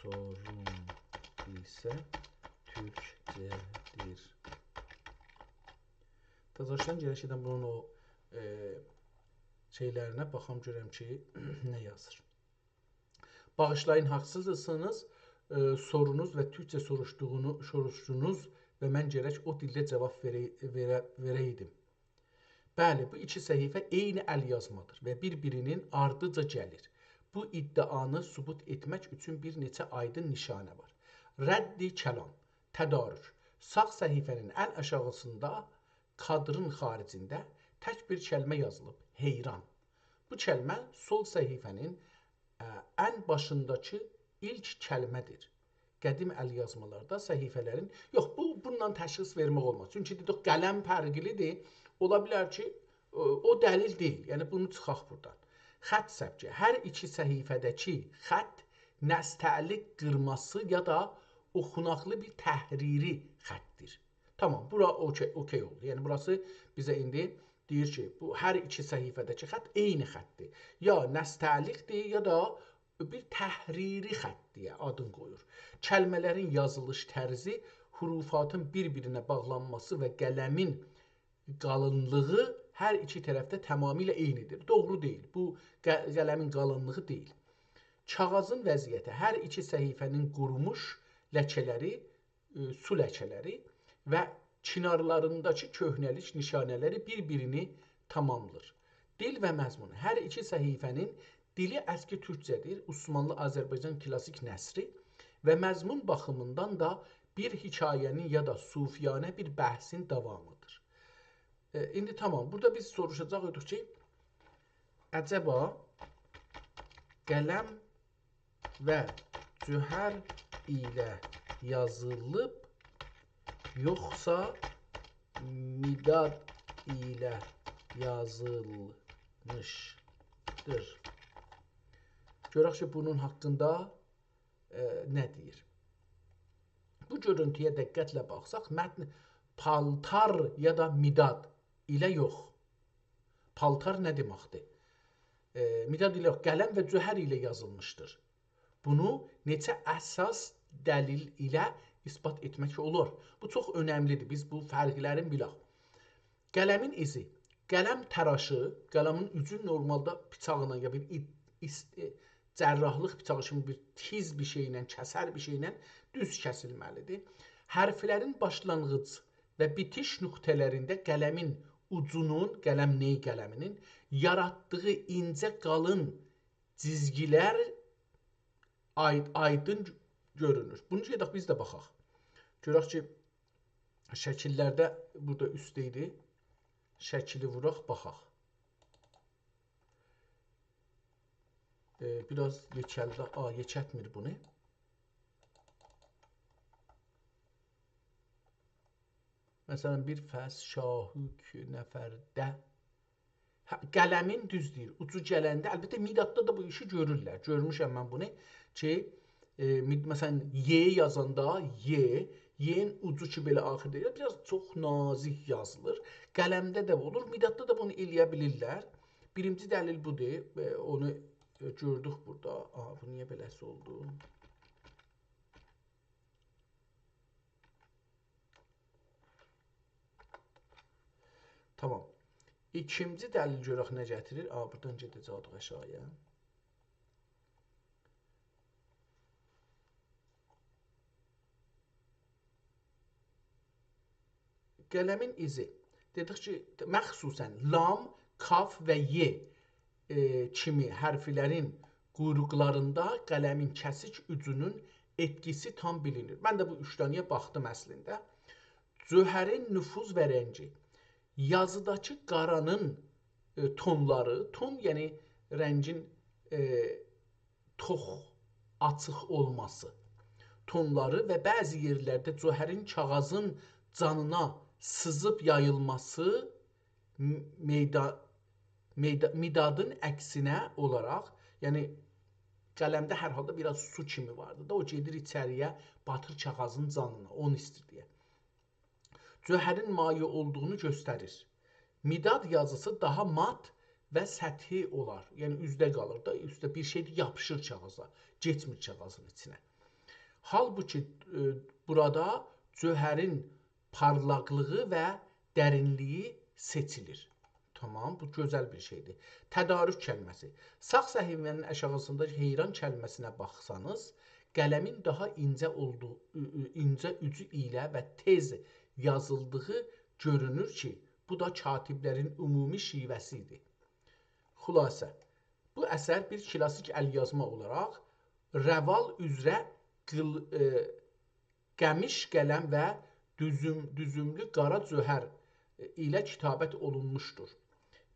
sorum isə türkçədir. Tazarşdan gəlişdən bunun o şeylərinə baxam görəm ki, nə yazır. Bağışlayın, haqsızsınız. Sorunuz və türkçə soruşdunuz və mən gərək o dildə cavab verəydim. Bəli, bu iki səhifə eyni əl yazmadır və bir-birinin ardıca gəlir. Bu iddianı sübut etmək üçün bir neçə aydın nişanə var. Rəddi kəlam, tədarük. Sağ səhifənin ən aşağısında kadrın xaricində tək bir kəlmə yazılıb, heyran. Bu kəlmə sol səhifənin ən başındakı ilk kəlmədir. Qədim əl yazmalarda səhifələrin, yox, bundan təşxis vermək olmaz. Çünki dedik, qələm fərqlidir. Ola bilər ki, o dəlil deyil. Yəni, bunu çıxaq buradan. Xətt səbki. Hər iki səhifədəki xətt nəstəlik qırması ya da oxunaqlı bir təhriri xəttdir. Tamam, bura okey oldu. Yəni, burası bizə indi deyir ki, bu hər iki səhifədəki xətt eyni xəttdir. Ya nəstəlikdir, ya da bir təhriri xəttdir, adın qoyur. Kəlmələrin yazılış tərzi, hurufatın bir-birinə bağlanması və qələmin qalınlığı hər iki tərəfdə tamamilə eynidir. Doğru deyil. Bu qələmin qalınlığı deyil. Kağızın vəziyyəti, hər iki səhifənin qurumuş ləkələri, su ləkələri və çinarlarındakı köhnəlik nişanələri bir-birini tamamlayır. Dil və məzmun. Hər iki səhifənin dili əski türkcədir, Osmanlı Azərbaycan klassik nəsri və məzmun baxımından da bir hekayənin ya da sufiyanə bir bəhsin davamıdır. İndi tamam, burada biz soruşacağıq ki, əcəba qələm və cühər ilə yazılıb, yoxsa midad ilə yazılmışdır. Görək ki, bunun haqqında nə deyir? Bu görüntüyə diqqətlə baxsaq, mətn paltar ya da midad ilə yox. Paltar nə deməkdir? Midad ilə yox, qələm və cühər ilə yazılmışdır. Bunu neçə əsas dəlil ilə isbat etmək olur. Bu çox önəmlidir. Biz bu fərqlərin bilək. Qələmin izi. Qələm təraşı, qələmin ucu normalda bıçaqla ya bir cərrahlıq bıçağı kimi bir tiz bir şeylə, kəsər bir şeylə düz kəsilməlidir. Hərflərin başlanğıc və bitiş nöqtələrində qələmin ucunun, qələm ney qələminin yaratdığı incə qalın cizgilər aydın görünür. Bunu gedək biz də baxaq. Görək ki, şəkillərdə burada üstdə idi. Şəkili vuraq, baxaq. Biraz yekəldə, yekətmir bunu. Məsələn, bir fəs, şahük, nəfərdə. Qələmin düz deyir, ucu gələndə, əlbəttə midadda da bu işi görürlər. Görmüşəm mən bunu ki, məsələn, Y yazanda, Y-nin ucu ki, belə axırda biraz çox nazik yazılır. Qələmdə də olur, midadda da bunu eləyə bilirlər. Birinci dəlil budur, onu gördük burada. Bu niyə beləsi oldu? Tamam. İkinci dəlil görək nə gətirir? Buradan gedəcəyik aşağıya. Qələmin izi. Dedik ki, məxsusən lam, kaf və Y kimi hərflərin quyruqlarında qələmin kəsik ucunun etkisi tam bilinir. Mən də bu üçdaniyə baxdım əslində. Cöhərin nüfuz və rəngi. Yazıdakı qaranın tonları, ton yəni rəngin tox, açıq olması, tonları və bəzi yerlərdə cöhərin kağızın canına sızıb yayılması midadın əksinə olaraq, yəni qələmdə hər halda biraz su kimi vardı da, o gedir içəriyə, batır kağızın canına, onu istir deyə. Cöhərin maye olduğunu göstərir. Midad yazısı daha mat və səthi olar. Yəni üzdə qalır da, üstdə bir şey yapışır kağıza, getmir kağızın içinə. Halbuki burada cöhərin parlaqlığı və dərinliyi seçilir. Tamam, bu gözəl bir şeydir. Tədarük kəlməsi. Sağ səhifənin aşağısında heyran kəlməsinə baxsanız, qələmin daha incə ucu ilə və tez yazıldığı görünür ki, bu da katiblərin ümumi şivəsidir. Xülasə, bu əsər bir klassik əlyazma olaraq rəval üzrə qəmiş qələm və düzümlü qara cöhər ilə kitabət olunmuşdur.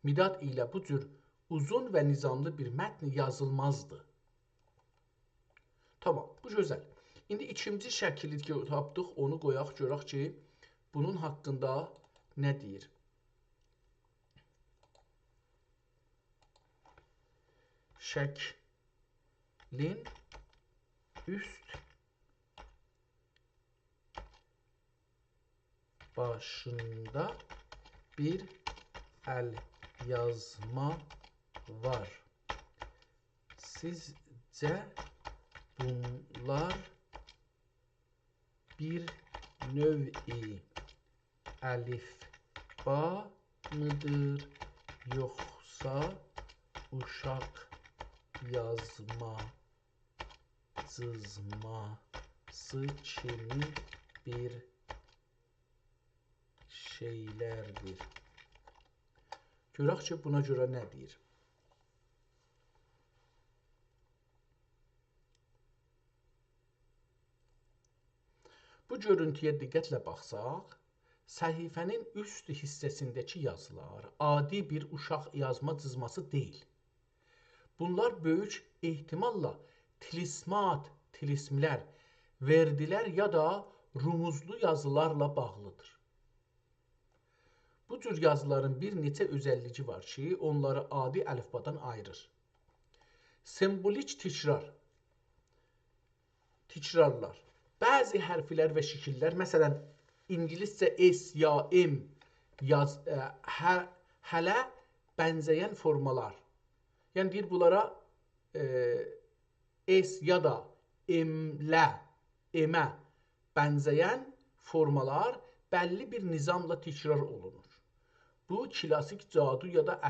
Midad ilə bu cür uzun və nizamlı bir mətn yazılmazdı. Tamam, bu gözəl. İndi ikinci şəkili tapdıq, onu qoyaq, görək ki, bunun haqqında nə deyir? Şəklin üst başında bir əl yazma var. Sizcə bunlar bir növ-i əlifba mıdır, yoxsa uşaq yazma-cızması kimi bir şeylərdir? Görək ki, buna görə nə deyir? Bu görüntüyə diqqətlə baxsaq, səhifənin üst hissəsindəki yazılar adi bir uşaq yazma cızması deyil. Bunlar böyük ehtimalla tilismlər, verdilər ya da rumuzlu yazılarla bağlıdır. Bu cür yazıların bir neçə özəlliyi var ki, onları adi əlifbadan ayırır. Sembolik tikrarlar. Bəzi hərflər və şəkillər, məsələn, İngiliscə S ya M hələ bənzəyən formalar. Yəni deyir, bunlara S ya da M-ə bənzəyən formalar bəlli bir nizamla təkrar olunur. Bu, klasik cadu ya da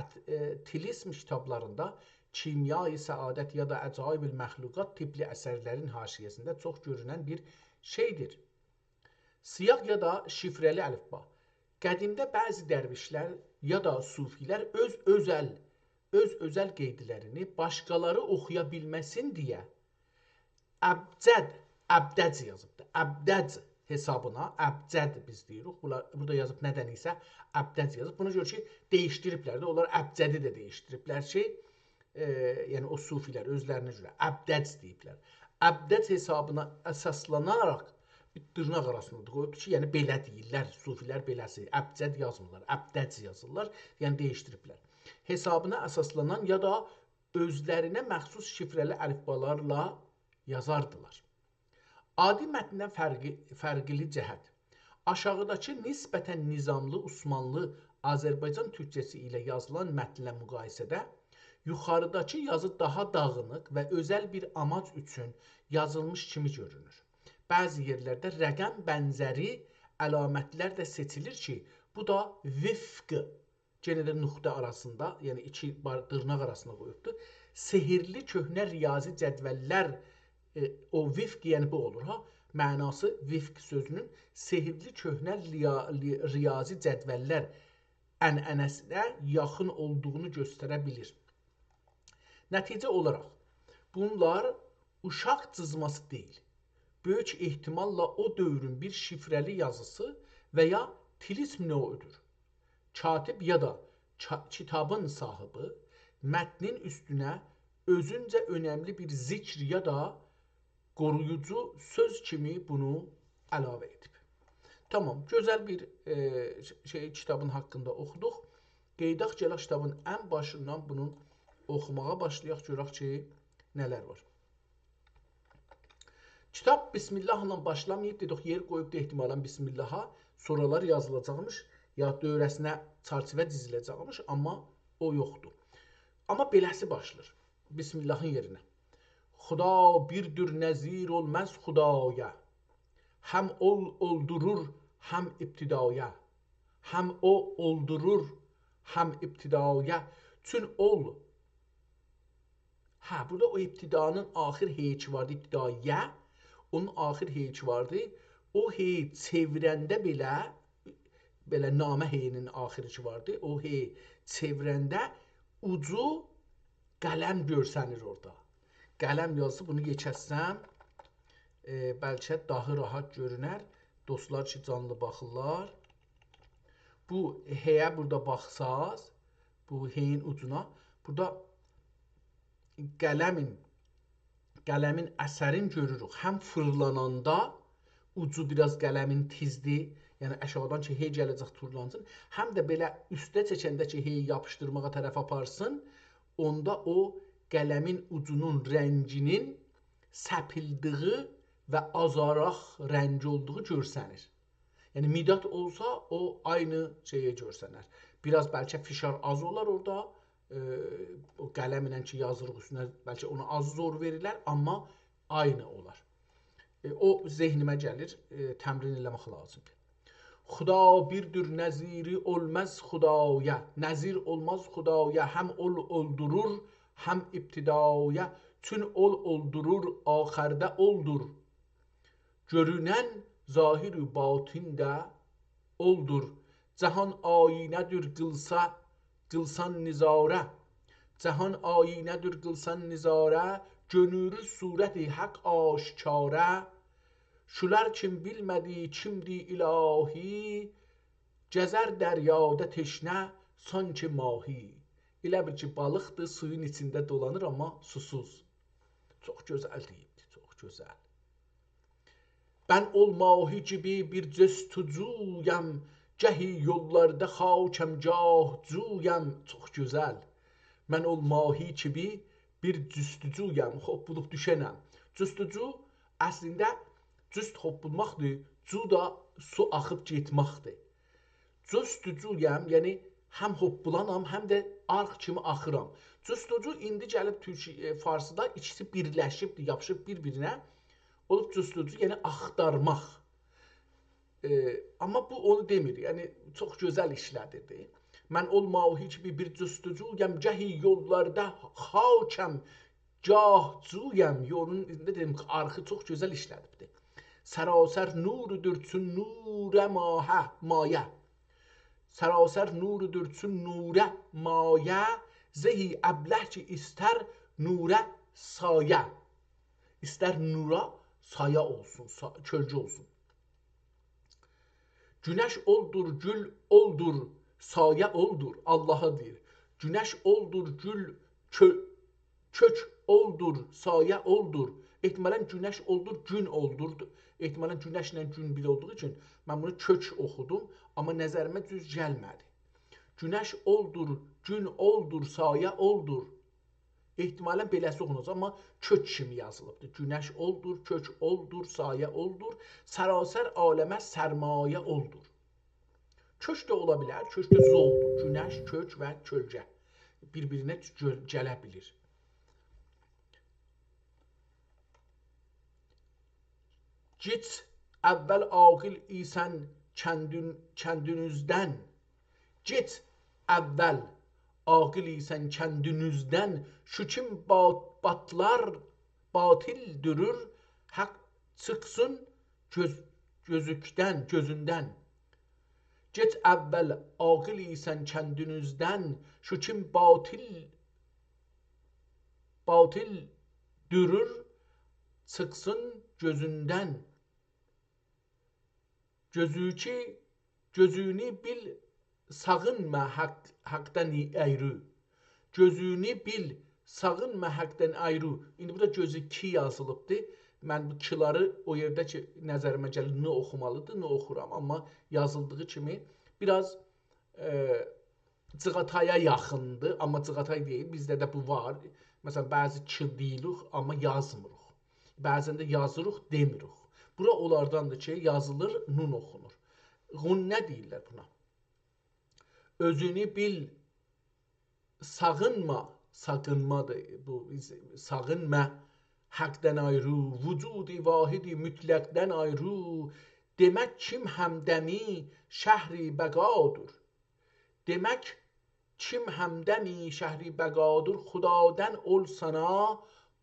tilism kitablarında Kimya-i Səadət ya da Əcaib-ül Məxluqat tipli əsərlərin haşiyəsində çox görünən bir şeydir. Siyaq ya da şifrəli əlifba. Qədimdə bəzi dərvişlər ya da sufilər öz özəl qeydlərini başqaları oxuya bilməsin deyə əbdəc yazıbdır. Əbdəc hesabına, əbcəd biz deyirik. Burada yazıb nədən isə əbdəc yazıb. Buna görə ki, dəyişdiriblər də. Onlar əbcədi də dəyişdiriblər ki, yəni o sufilər özlərinə görə əbdəc deyiblər. Əbdəc hesabına əsaslanaraq bir dırnaq arasında qoyubdur ki, yəni belə deyirlər, sufilər beləsi, əbcəd yazmırlar, əbdəc yazırlar, yəni dəyişdiriblər. Hesabına əsaslanan ya da özlərinə məxsus şifrəli əlifbalarla yazardılar. Adi mətndən fərqli cəhət. Aşağıdakı nisbətən nizamlı Osmanlı Azərbaycan türkçəsi ilə yazılan mətnlə müqayisədə yuxarıdakı yazı daha dağınıq və özəl bir amac üçün yazılmış kimi görünür. Bəzi yerlərdə rəqəm bənzəri əlamətlər də seçilir ki, bu da vifq, yenə də nöqtə arasında, yəni iki dırnaq arasında qoyubdur. Sehirli köhnə riyazi cədvəllər, o vifq yəni bu olur ha, mənası vifq sözünün sehirli köhnə riyazi cədvəllər ənənəsinə yaxın olduğunu göstərə bilir. Nəticə olaraq, bunlar uşaq cızması deyil. Böyük ehtimalla o dövrün bir şifrəli yazısı və ya tilism növüdür. Katib ya da kitabın sahibi mətnin üstünə özüncə önəmli bir zikr ya da qoruyucu söz kimi bunu əlavə edib. Tamam, gözəl bir kitabın haqqında oxuduq. Qeydaq gələk kitabın ən başından bunun oxumağa başlayaq, görək ki, nələr var. Kitab Bismillahla başlamayıb, dedik, yer qoyub da ehtimalən Bismillaha soralar yazılacaqmış, ya dövrəsinə çarçivə diziləcəkmiş, amma o yoxdur. Amma beləsi başlayır, Bismillahın yerinə. Xuda birdir, nəzir olmaz xudaya. Həm oldurur, həm ibtidaya. Həm o oldurur, həm ibtidaya. Çün ol. Burada o ibtidanın axir heyki vardı, ibtidaya. Onun axir heyki vardı. O hey çevirəndə belə namə heyinin axiriki vardı. O hey çevirəndə ucu qələm görsənir orada. Qələm yazısı, bunu geçərsəm, bəlkə daha rahat görünər. Dostlar ki, canlı baxırlar. Bu heyə burada baxsaz, bu heyin ucuna, burada qələmin əsərin görürük. Həm fırlananda ucu biraz qələmin tizdir, yəni aşağıdan ki, hey gələcək turlansın. Həm də belə üstə çəkəndə ki, heyi yapışdırmağa tərəf aparsın, onda o qələmin ucunun rənginin səpildiyi və azaraq rəngi olduğu görsənir. Yəni midat olsa o aynı şeyə görsənər. Biraz bəlkə fişar az olar orada, o qələm ilə ki yazırıq üstünə, bəlkə ona az zor verirlər, amma aynı olar. O zehnimə gəlir, təmrin eləmək lazımdır. Xuda birdir, nəziri olmaz xudaya. Nəzir olmaz xudaya, həm oldurur, həm ibtidaya. Çün oldurur, axərdə oldur. Görünən zahir-i batində oldur. Cahan ayinədir qılsan nizarə. Cahan ayinədir qılsan nizarə. Gönürü surəti haqq aşkarə. Şular kim bilmədi, kimdi ilahi. Gəzər dəryada teşnə, sanki mahi. Elə bir ki, balıqdır, suyun içində dolanır, amma susuz. Çox gözəl deyibdir, çox gözəl. Mən ol mahi gibi bir cəstucuyam, gəhi yollarda xakəm cahcuyam. Çox gözəl. Mən ol mahi kimi bir cüstücuyam, hoppulup düşənəm. Cüstücu əslində cüst hoppulmaqdır, cu da su axıb getməkdir. Cüstücuyam, yəni həm hoppulanam, həm də arx kimi axıram. Cüstücu indi gəlib farsıda ikisi birləşibdir, yapışıb bir-birinə. Olub cüstücü, yəni axtarmaq. Amma bu onu demir, yəni çox gözəl işlədirdi. Mən ol mahi kimi bir cüstücuyam, gəhi yollarda xakəm cahcuyam. Yolun içində dedim ki, arxı çox gözəl işlədibdir. Sərasər nurudur çün nurə mayə. Sərasər nurudur çün nurə mayə. Zehi əbləh ki istər nurə sayə. İstər nura saya olsun, kölgə olsun. Günəş oldur, gül oldur, sayə oldur. Allah'a deyir. Günəş oldur, gül kök oldur, sayə oldur. Ehtimalən günəş oldur, gün oldurdu. Ehtimalən günəşlə gün bir olduğu üçün mən bunu kök oxudum, amma nəzərimə düz gəlmədi. Günəş oldur, gün oldur, sayə oldur. Ehtimalən beləsi oxunacaq, amma kök kimi yazılıbdır. Günəş oldur, kök oldur, sayə oldur. Sərasər aləmə sərmayə oldur. Kök də ola bilər, kök də zoldur. Günəş, kök və kölgə bir-birinə gələ bilir. Git əvvəl aqil isən kəndinizdən. Git əvvəl aqil isən kəndinizdən. Şu kim batlar batil dürür, haqq çıxsın gözündən. Get əvvəl aqil isən kəndinizdən. Şu kim batil dürür, çıxsın gözündən. Gözünü bil, sağınma haqdan əyrü. Gözünü bil, Sağınma həqdən ayrı. İndi burada gözü ki yazılıbdır. Mən bu kiları o yerdə ki, nəzərimə gəlir, nə oxumalıdır, nə oxuram. Amma yazıldığı kimi biraz cığataya yaxındır. Amma cığatay deyil. Bizdə də bu var. Məsələn, bəzi ki deyirik, amma yazmırıq. Bəzən də yazırıq, demirik. Bura onlardandır ki, yazılır, nun oxunur.Ğunnə deyirlər buna. Özünü bil, sağınma, saqınmadır. Bu sağınma, həqdən ayrı, vücudi vahidi mütləqdən ayrı. Demək kim həmdəmi şəhri bəqadır. Demək kim həmdəmi şəhri bəqadır. Xudadən ol sana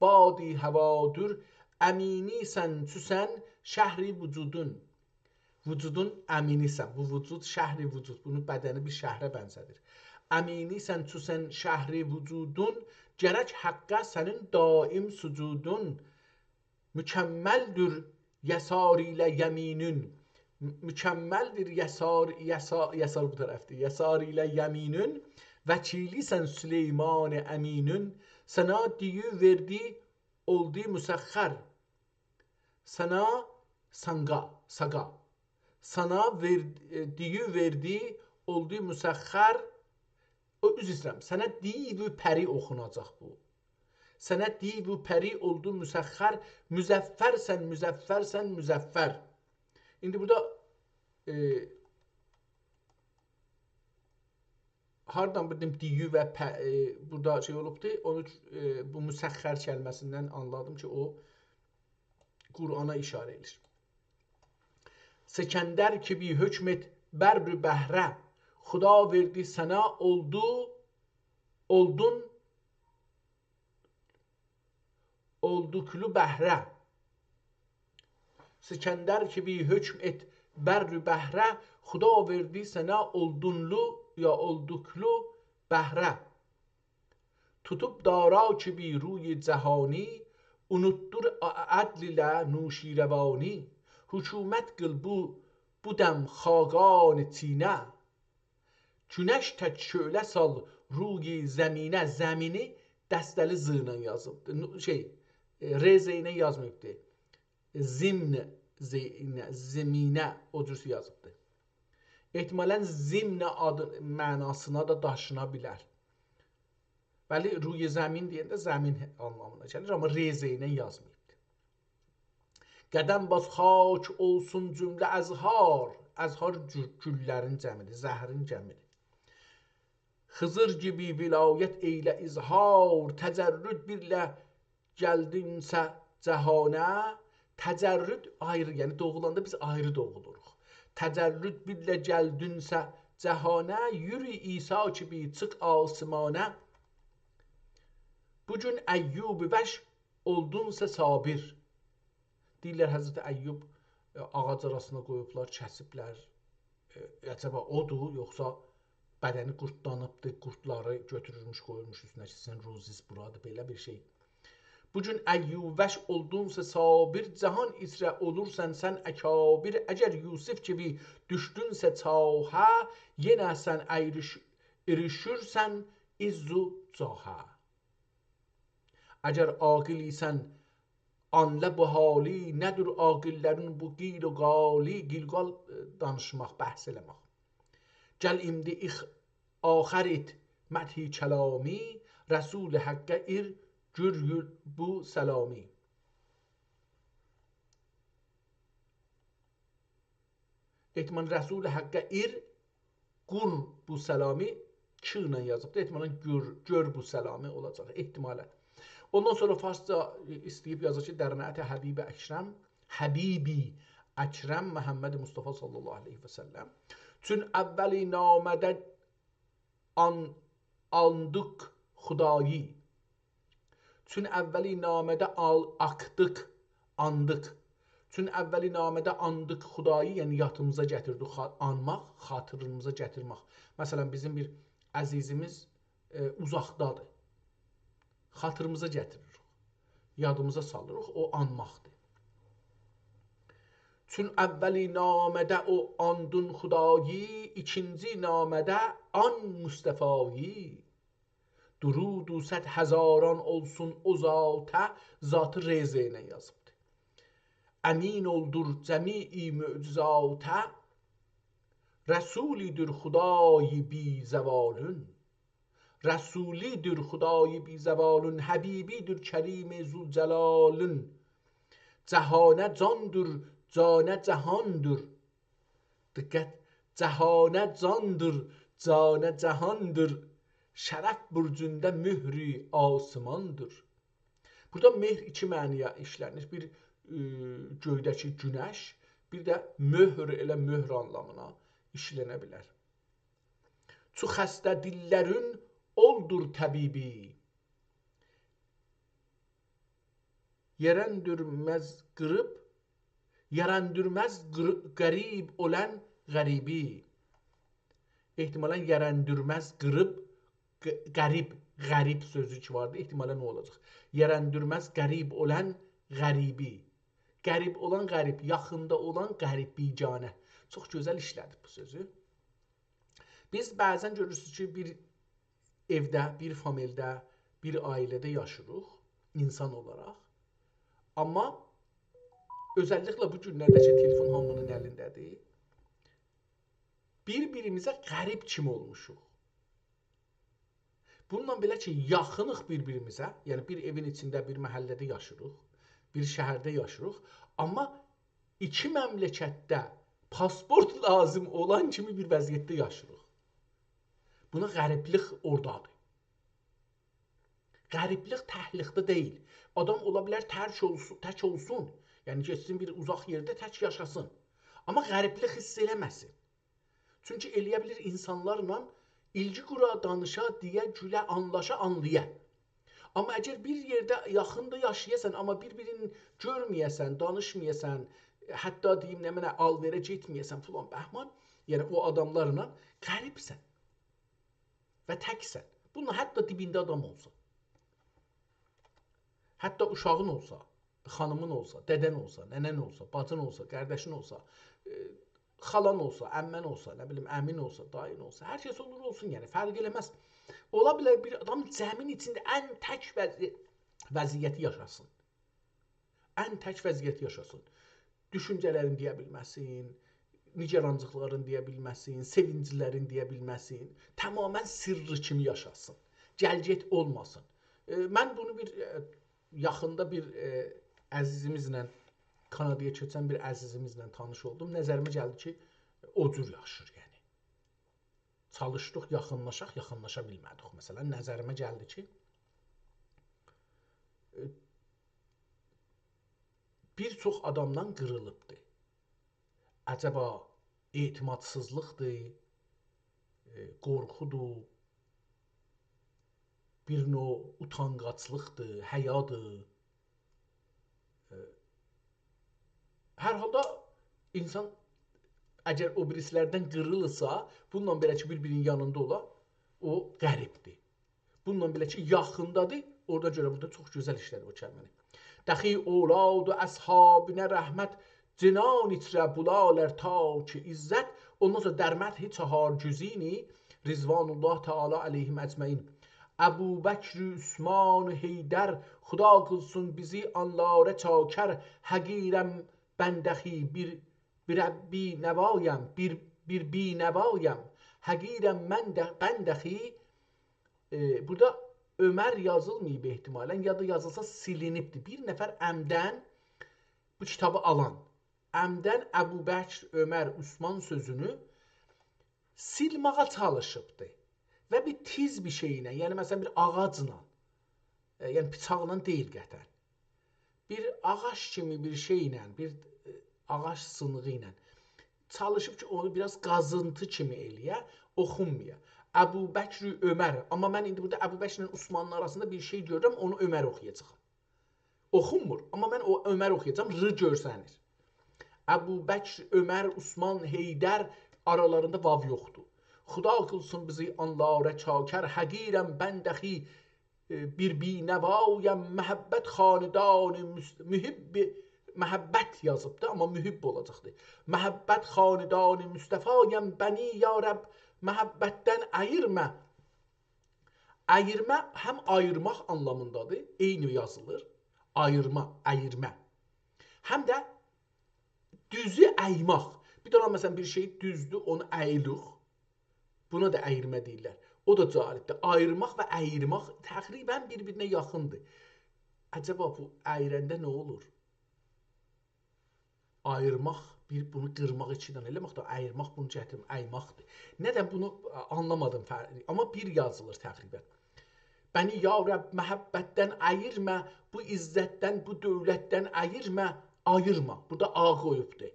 badi həvadır. Əminisən çüsən şəhri vücudun. Vücudun əminisən. Bu vücud şəhri vücud. Bunun bədəni bir şəhrə bənzədir. Əminisən çüsən şəhri vücudun. Gərək həqqə sənin daim sucudun. Mükəmməldir yəsar ilə yəminün. Mükəmməldir yəsar bu tərəfdir. Yəsar ilə yəminün. Vəkilisən Süleyman əminün. Sənə diyu verdi oldu müsəxxər. Sənə saqa. Sana diyu verdi oldu müsəxxər. Üzr istəyirəm. Sənə div-ü pəri oxunacaq bu. Sənə div-ü pəri oldu müsəxxər. Müzəffərsən, müzəffər. İndi burada hardan bildim diyu və burada şey olubdur. Onu bu müsəxxər kəlməsindən anladım ki, o Qur'ana işarə edir. Sekəndər ki bir hökm et bər-i bəhrə. Xuda verdi sənə oldun olduklu bəhrə. Sekəndər ki bir hökm et bər-i bəhrə. Xuda verdi sənə oldunlu ya olduklu bəhrə. Tutub dara ki bir ruy cəhani. Unutdur ədl ilə nuşirəvani. Hükümət qıl bu dəm xaqan çinə. Günəş tək şölə sal ruy zəminə. Zəmini dəstəli z ilə yazıbdır. Rezeynə yazmayıbdır. Zeminə o cürsə yazıbdır. Ehtimalən zimnə adı mənasına da daşına bilər. Bəli, ruy zəmin deyəndə zəmin anlamına gəlir, amma rezeynə yazmayıbdır. Qədəm bas xaç olsun cümlə əzhar. Əzhar güllərin cəmidir, zəhrin cəmidir. Xızır gibi vilayət eylə izhar. Təcərrüd birlə gəldinsə cəhanə. Təcərrüd ayrı, yəni doğulanda biz ayrı doğuluruq. Təcərrüd birlə gəldinsə cəhanə. Yürü İsa kimi çıx asmanə. Bugün Əyyub vəş oldunsa sabir. Deyirlər Həzrəti Əyyub ağac arasına qoyublar, kəsiblər. Əcəba odur, yoxsa bədəni qurtlanıbdır, qurtları götürülmüş, qoyulmuş üstünə ki, sizin ruziz buradır, belə bir şey. Bugün əyyuvəş oldunsa sabir, cahan isrə olursan sən əkabir. Əgər Yusuf kimi düşdünsə çahə, yenə sən irişürsən izzu cahə. Əgər aqil isən anlə bu hali, nədir aqillərin bu qil o qali, qilqal danışmaq, bəhs eləmək. Gəl indi axər et məthi kəlami, rəsul həqqə gür bu səlami. Ehtimal rəsul həqqə qur bu səlami ki ilə yazıbdır. Ehtimalən gör bu səlami olacaq, ehtimalən. Ondan sonra farsça istəyib yazır ki, dərnəti Həbibi Əkrəm, Həbibi Əkrəm Məhəmməd Mustafa sallallahu aleyhi və səlləm. Çün əvvəli namədə andıq xudayı. Çün əvvəli namədə aqdıq, andıq. Çün əvvəli namədə andıq xudayı, yəni yadımıza gətirdik, anmaq, xatırımıza gətirmək. Məsələn, bizim bir əzizimiz uzaqdadır. Xatırımıza gətiririk, yadımıza salırıq, o anmaqdır. Çün əvvəli namədə o andun xudayı, ikinci namədə an Mustafayı. Durudu sət həzaran olsun o zatə, zatı reze ilə yazıbdır. Əmin oldur cəmi-i möcüzatə, Rəsulidir xudayi bi zəvalün. Rəsulidir xudayi bi zəvalün, Həbibidir kərimi zülcəlalün. Cəhanə candır, canə cəhandır. Diqqət, cəhanə candır, canə cəhandır. Şərəf burcunda mühri asmandır. Burada mehr iki məniyə işlənir. Bir göydəki günəş, bir də möhr elə möhr anlamına işlənə bilər. Çu xəstə dillərin oldur təbibi. Yerəndürməz qırıb, yerəndürməz qərib olan qəribi. Ehtimalən yerəndürməz qırıb, qərib sözü ki vardı, ehtimalən o olacaq. Yerəndürməz qərib olan qəribi. Qərib olan qərib, yaxında olan qərib, bicanə. Çox gözəl işlədir bu sözü. Biz bəzən görürsünüz ki, bir evdə, bir famildə, bir ailədə yaşırıq, insan olaraq. Amma özəlliklə bu günlərdəki telefon hamının əlindədir. Bir-birimizə qərib kimi olmuşuq. Bununla belə ki, yaxınıq bir-birimizə, yəni bir evin içində, bir məhəllədə yaşırıq, bir şəhərdə yaşırıq, amma iki məmləkətdə pasport lazım olan kimi bir vəziyyətdə yaşırıq. Buna qəriblik oradadır. Qəriblik təhliqdə deyil. Adam ola bilər tək olsun, yəni geçsin bir uzaq yerdə tək yaşasın. Amma qəriblik hiss eləməsin. Çünki eləyə bilir insanlarla ilgi qura, danışa, deyə, gülə, anlaşa, anlaya. Amma əgər bir yerdə yaxında yaşayasan, amma bir-birini görməyəsən, danışmayasan, hətta deyim nə mənə alverə getməyəsən filan bəhman, yəni o adamlarla qəribsən və təksən. Bununla hətta dibində adam olsa, hətta uşağın olsa, xanımın olsa, dədən olsa, nənən olsa, bacın olsa, qardaşın olsa, xalan olsa, əmmən olsa, nə bilim, əmin olsa, dayın olsa, hər kəs olur olsun, yəni fərq eləməz. Ola bilər bir adam cəmin içində ən tək vəziyyəti yaşasın. Ən tək vəziyyəti yaşasın. Düşüncələrini deyə bilməsin, nigarançılıqlarını deyə bilməsin, sevincilərini deyə bilməsin. Tamamən sirri kimi yaşasın. Gəlgət olmasın. Mən bunu bir yaxında bir əzizimizlə, Kanadaya keçən bir əzizimizlə tanış oldum. Nəzərimə gəldi ki, o cür yaşır yəni. Çalışdıq, yaxınlaşa bilmədik. Məsələn, nəzərimə gəldi ki, bir çox adamdan qırılıbdır. Əcəba etimadsızlıqdır, qorxudur, bir növ utanqaçlıqdır, həyadır. Hər halda insan əgər o birislərdən qırılırsa, bununla belə ki, bir-birinin yanında ola, o qəribdir. Bununla belə ki, yaxındadır, orada görə burada çox gözəl işlədir o kəlməni. Dəxi oladı əshabinə rəhmət, cinan içrə bulalər ta ki izzət, ondan sonra dərməthi çahar cüzini, Rizvanullah Teala aleyhim əcməin. Əbu Bəkr Üsman Heydər, xuda qılsın bizi anlarə çakər, həqirəm bəndəxi bir binəvayəm, bir binəvayəm, həqirəm bəndəxi. Burada Ömər yazılmayıb ehtimalən, ya da yazılsa silinibdir. Bir nəfər əmdən bu kitabı alan, əmdən Əbu Bəkr, Ömər, Üsman sözünü silmağa çalışıbdır. Və bir tiz bir şeylə, yəni məsələn bir ağacla, yəni bıçaqla deyil qətən. Bir ağac kimi bir şeylə, bir ağac sınığı ilə çalışıb ki, onu biraz qazıntı kimi eləyə, oxunmaya. Əbu Bəkr Ömər, amma mən indi burada Əbu Bəkr ilə Osmanın arasında bir şey görürəm, onu Ömər oxuyacağam. Oxunmur, amma mən o Ömər oxuyacağam, r görsənir. Əbu Bəkr, Ömər, Osman, Heydər aralarında vav yoxdur. Xuda qılsın bizi anlarə çakər, həqirəm bəndəxi bir binəvayəm, məhəbbət xanidanı mühibbi, məhəbbət yazıbdır, amma mühibb olacaqdır. Məhəbbət xanidanı müstəfayəm bəni ya Rəbb, məhəbbətdən əyirmə. Əyirmə həm ayırmaq anlamındadır, eyni yazılır. Ayırma, əyirmə. Həm də düzü əymaq. Bir də məsələn bir şey düzdür, onu əyirik. Buna da əyirmə deyirlər. O da caribdir. Ayırmaq və əyirmaq təqribən bir-birinə yaxındır. Əcəba bu əyirəndə nə olur? Ayırmaq, bunu qırmaq içindən eləmək də, əyirmaq bunu cəhətəm, əymaqdır. Nədən bunu anlamadım fərqli. Amma bir yazılır təqribən. Bəni ya Rəbb məhəbbətdən əyirmə, bu izzətdən, bu dövlətdən əyirmə, ayırma. Burada A qoyubdur.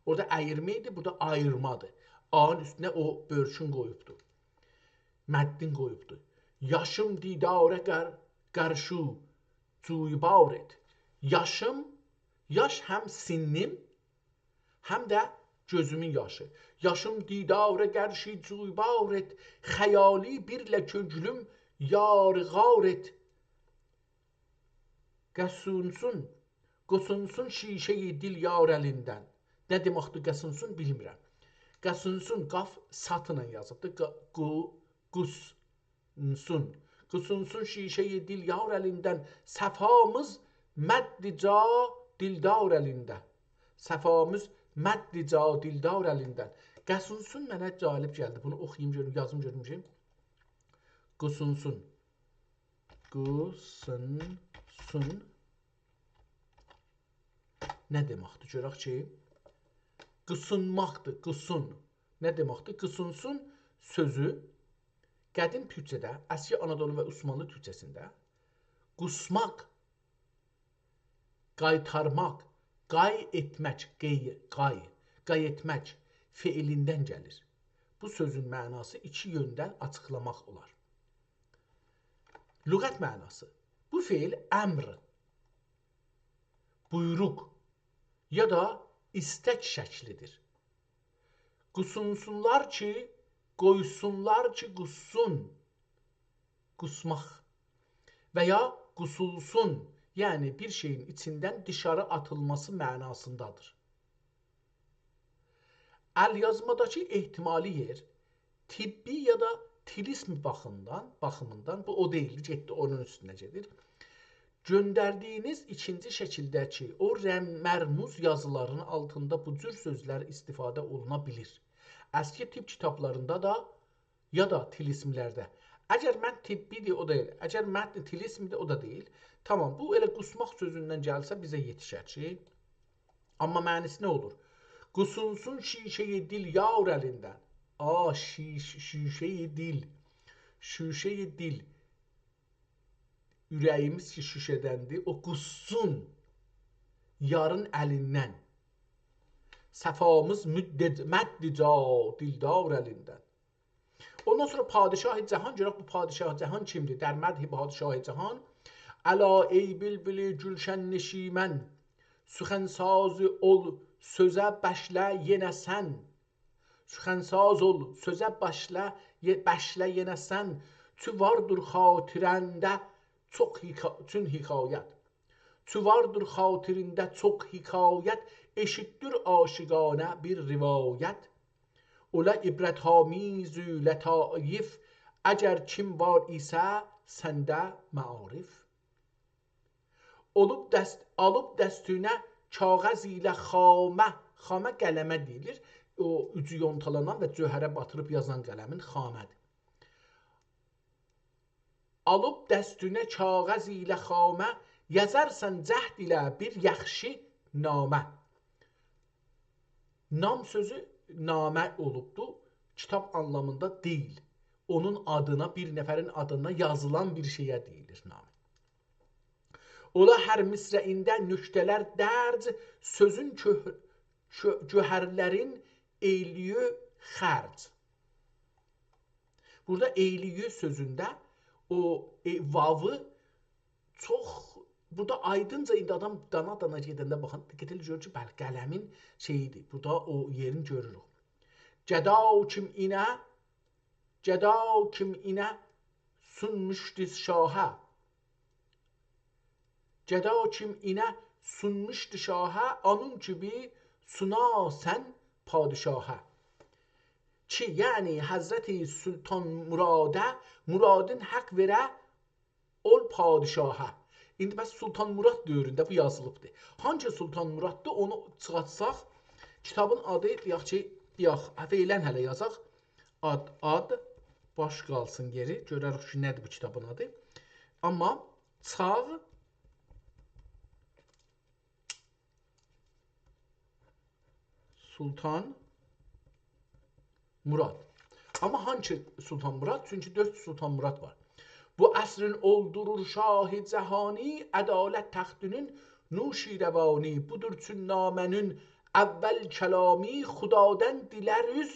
Orada əyirmə idi, burada ayırmadır. A-nın üstünə o börkün qoyubdur. Məddin qoyubdur. Yaşım didarə qarşı cuybar et. Yaşım, yaş həm sinnim, həm də gözümün yaşı. Yaşım didarə qarşı cuybar et. Xəyali birlə köglüm yarğar et. Qosunsun şişəyi dil yar əlindən. Nə deməkdir qəsunsun bilmirəm. Qəsunsun qaf satla yazıbdır. Qüsunsun şişəyi dil yar əlindən. Səfamız məddica dildar əlində. Səfamız məddica dildar əlindən. Qəsunsun mənə cəlib gəldi. Bunu oxuyayım görüm, yazım görmüşəm. Qüsunsun. Qüsunsun. Nə deməkdir? Görək ki, qısunmaqdır, qısun. Nə deməkdir? Qısunsun sözü qədim türkçədə, əski Anadolu və Osmanlı türkçəsində qusmaq, qaytarmaq, qay etmək, qay etmək feilindən gəlir. Bu sözün mənası iki yöndən açıqlamaq olar. Lüğət mənası. Bu feil əmr, buyruq ya da istək şəklidir. Qusunsunlar ki, qoysunlar ki, qussun, qusmaq və ya qusulsun, yəni bir şeyin içindən dışarı atılması mənasındadır. Əlyazmadakı ehtimali yer tibbi ya da tilism baxımından bu o deyil, getdi onun üstünə gedir. Göndərdiyiniz ikinci şəkildəki o mərmuz yazıların altında bu cür sözlər istifadə oluna bilir. Əski tip kitablarında da ya da tilismlərdə. Əgər mətn tibbidir, o deyil. Əgər mətn tilismdir, o da deyil. Tamam, bu elə qusmaq sözündən gəlsə bizə yetişər ki, amma mənisi nə olur? Qusunsun şişəyi dil yar əlindən. Şişəyi dil. Şişəyi dil. Ürəyimiz ki şüşədəndir, o qussun yarın əlindən. Səfamız məddica dildar əlindən. Ondan sonra padişah-ı cahan, görək bu padişah-ı cahan kimdir? Dər mədhi padişah-ı cahan. Əla ey bülbülü gülşən neşimən, süxənsazı ol, sözə bəşlə yenə sən. Süxənsaz ol, sözə bəşlə yenə sən. Çü vardır xatirəndə çox hikayət. Çü vardır xatirində çox hikayət, eşitdir aşiqanə bir rivayət. Ola ibrətamiz lətayif, əgər kim var isə səndə məarif. Alıb dəstünə kağəz ilə xamə, xamə qələmə deyilir, o ucu yontalanan və cöhərə batırıb yazan qələmin xamədir. Alıb dəstünə kağəz ilə xamə, yazarsan cəhd ilə bir yaxşı namə. Nam sözü namə olubdur, kitab anlamında deyil. Onun adına, bir nəfərin adına yazılan bir şeyə deyilir namə. Ola hər misrəində nöqtələr dərc, sözün cöhərlərin eyliyi xərc. Burada eyliyi sözündə o vavı çox, burada aydınca indi adam dana gedəndə baxan, diqqət elə görür ki, bəli, qələmin şeyidir. Burada o yerini görürük. Gəda kim inə sunmuşdiz şahə. Gəda kim inə sunmuşdu şahə, onun kimi suna sən padişahə. ki, yəni Həzrəti Sultan Muradə muradın haqq verə ol padişaha. İndi bəs Sultan Murad dövründə bu yazılıbdır. Hansı Sultan Muraddır onu çıxartsaq, kitabın adı deyək ki, feylən hələ yazaq. Ad baş qalsın geri. Görərik ki, nədir bu kitabın adı. Amma çağ Sultan Murad. Amma hansı Sultan Murad? Çünki 4 Sultan Murad var. Bu əsrin oldurur şahı cəhani, ədalət təxtinin nuşirəvani. Budur çün namənin əvvəl kəlami, xudadən dilərüz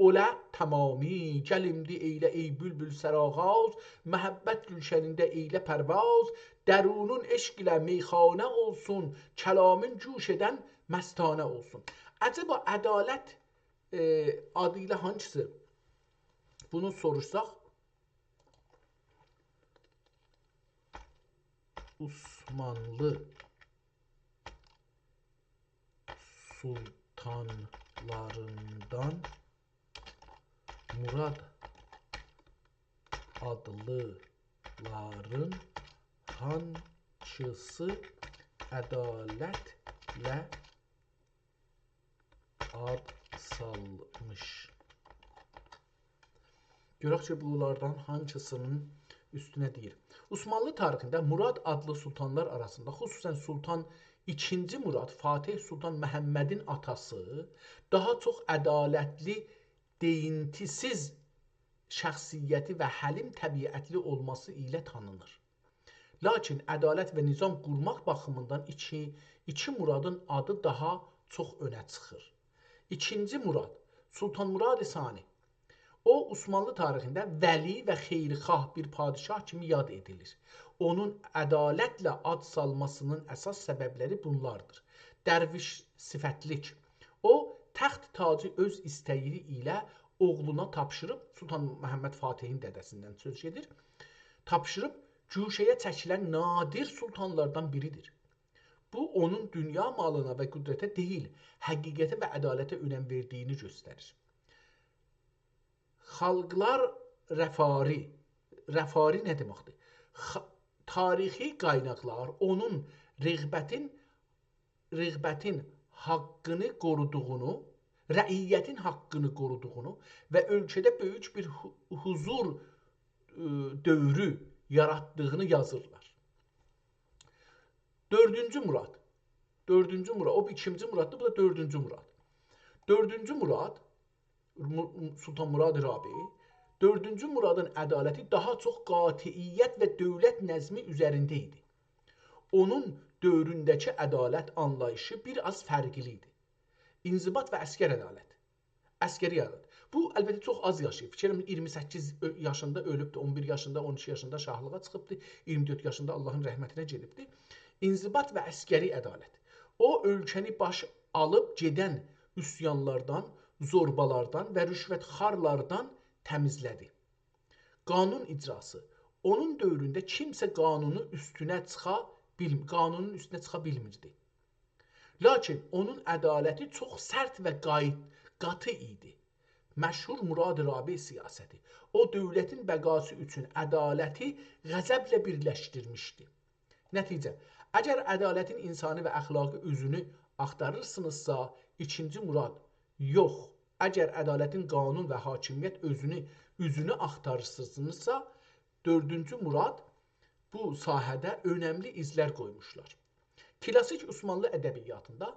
olə tamami. Gəlimdi eylə ey bülbül sərağaz, məhəbbət gülşənində eylə pərvaz, dərunun eşq ilə meyxanə olsun, kəlamın cüş edən məstanə olsun. Əcəba ədalət adı ilə hansısı? Bunu soruşsaq, Osmanlı sultanlarından Murad adlıların hançısı ədalətlə ad salmış? Görək ki, bunlardan hansısının üstünə deyir. Osmanlı tarixində Murad adlı sultanlar arasında, xüsusən Sultan II. Murad, Fatih Sultan Məhəmmədin atası, daha çox ədalətli, deyintisiz şəxsiyyəti və həlim təbiətli olması ilə tanınır. Lakin ədalət və nizam qurmaq baxımından iki Muradın adı daha çox önə çıxır. İkinci Murad, Sultan Murad-ı Sani. O, Osmanlı tarixində vəli və xeyrixah bir padişah kimi yad edilir. Onun ədalətlə ad salmasının əsas səbəbləri bunlardır. Dərviş sifətlik. O, təxt tacı öz istəyi ilə oğluna tapşırıb, Sultan Məhəmməd Fatihin dədəsindən söz gedir, tapşırıb cüşəyə çəkilən nadir sultanlardan biridir. Bu, onun dünya malına və qüdrətə deyil, həqiqətə və ədalətə önəm verdiyini göstərir. Xalqlar rəfari nə deməkdir? Tarixi qaynaqlar onun rəğbətin haqqını qoruduğunu, rəiyyətin haqqını qoruduğunu və ölkədə böyük bir huzur dövrü yaratdığını yazırlar. Dördüncü Murad, o ikinci Muraddır, bu da dördüncü Murad. Dördüncü Murad, Sultan Murad Rabi, 4-cü Muradın ədaləti daha çox qatiiyyət və dövlət nəzmi üzərində idi. Onun dövründəki ədalət anlayışı biraz fərqli idi. İnzibat və əskər ədalət. Əskəri ədalət. Bu, əlbəttə, çox az yaşayıb. Fikirəm, 28 yaşında ölübdür, 11 yaşında, 12 yaşında şahlığa çıxıbdır, 24 yaşında Allahın rəhmətinə gedibdir. İnzibat və əskəri ədalət. O, ölkəni baş alıb gedən üsyanlardan, zorbalardan və rüşvətxarlardan təmizlədi. Qanun icrası. Onun dövründə kimsə qanunun üstünə çıxa bilmirdi. Lakin onun ədaləti çox sərt və qatı idi. Məşhur Murad Rabi siyasəti. O, dövlətin bəqası üçün ədaləti qəzəblə birləşdirmişdi. Nəticə, əgər ədalətin insani və əxlaqi üzünü axtarırsınızsa, 2-ci Murad yox. Əgər ədalətin qanun və hakimiyyət üzünü axtarırsınızsa, 4-cü Murad bu sahədə önəmli izlər qoymuşlar. Klasik Osmanlı ədəbiyyatında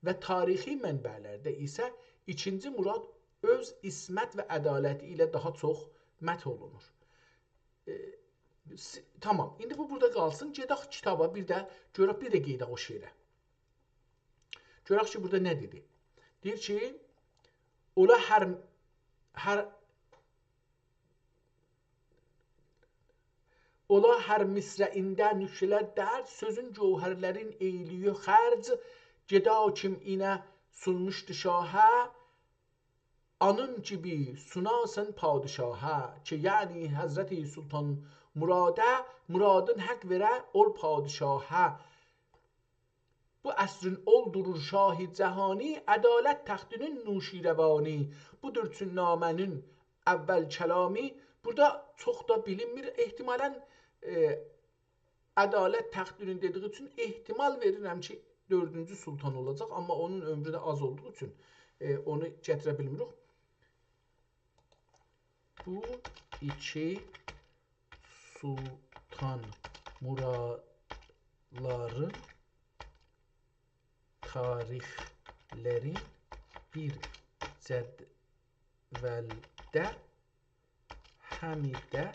və tarixi mənbələrdə isə 2-ci Murad öz ismət və ədaləti ilə daha çox məth olunur. Tamam, indi bu burada qalsın. Gedək kitaba bir də qeydək o şeirə. Görək ki, burada nə dedi? Deyir ki, ola hər misrəində nüşlər dərd, sözün cövhərlərin eyliyi xərc, geda kim inə sunmuşdu şahə, anın gibi sunasın padişahə, ki yəni Həzrəti Sultan Muradə, muradın haqq verə ol padişahə. Bu əsrin oldurur şahi cəhani, ədalət təxtinin nuşirəvani. Budur üçün namənin əvvəl kəlami. Burada çox da bilinmir. Ehtimalən ədalət təxtinin dediği üçün ehtimal verirəm ki, 4-cü sultan olacaq. Amma onun ömrü də az olduğu üçün onu gətirə bilmirik. Bu iki sultan muradların tarixlərin bir cədvəldə həmidə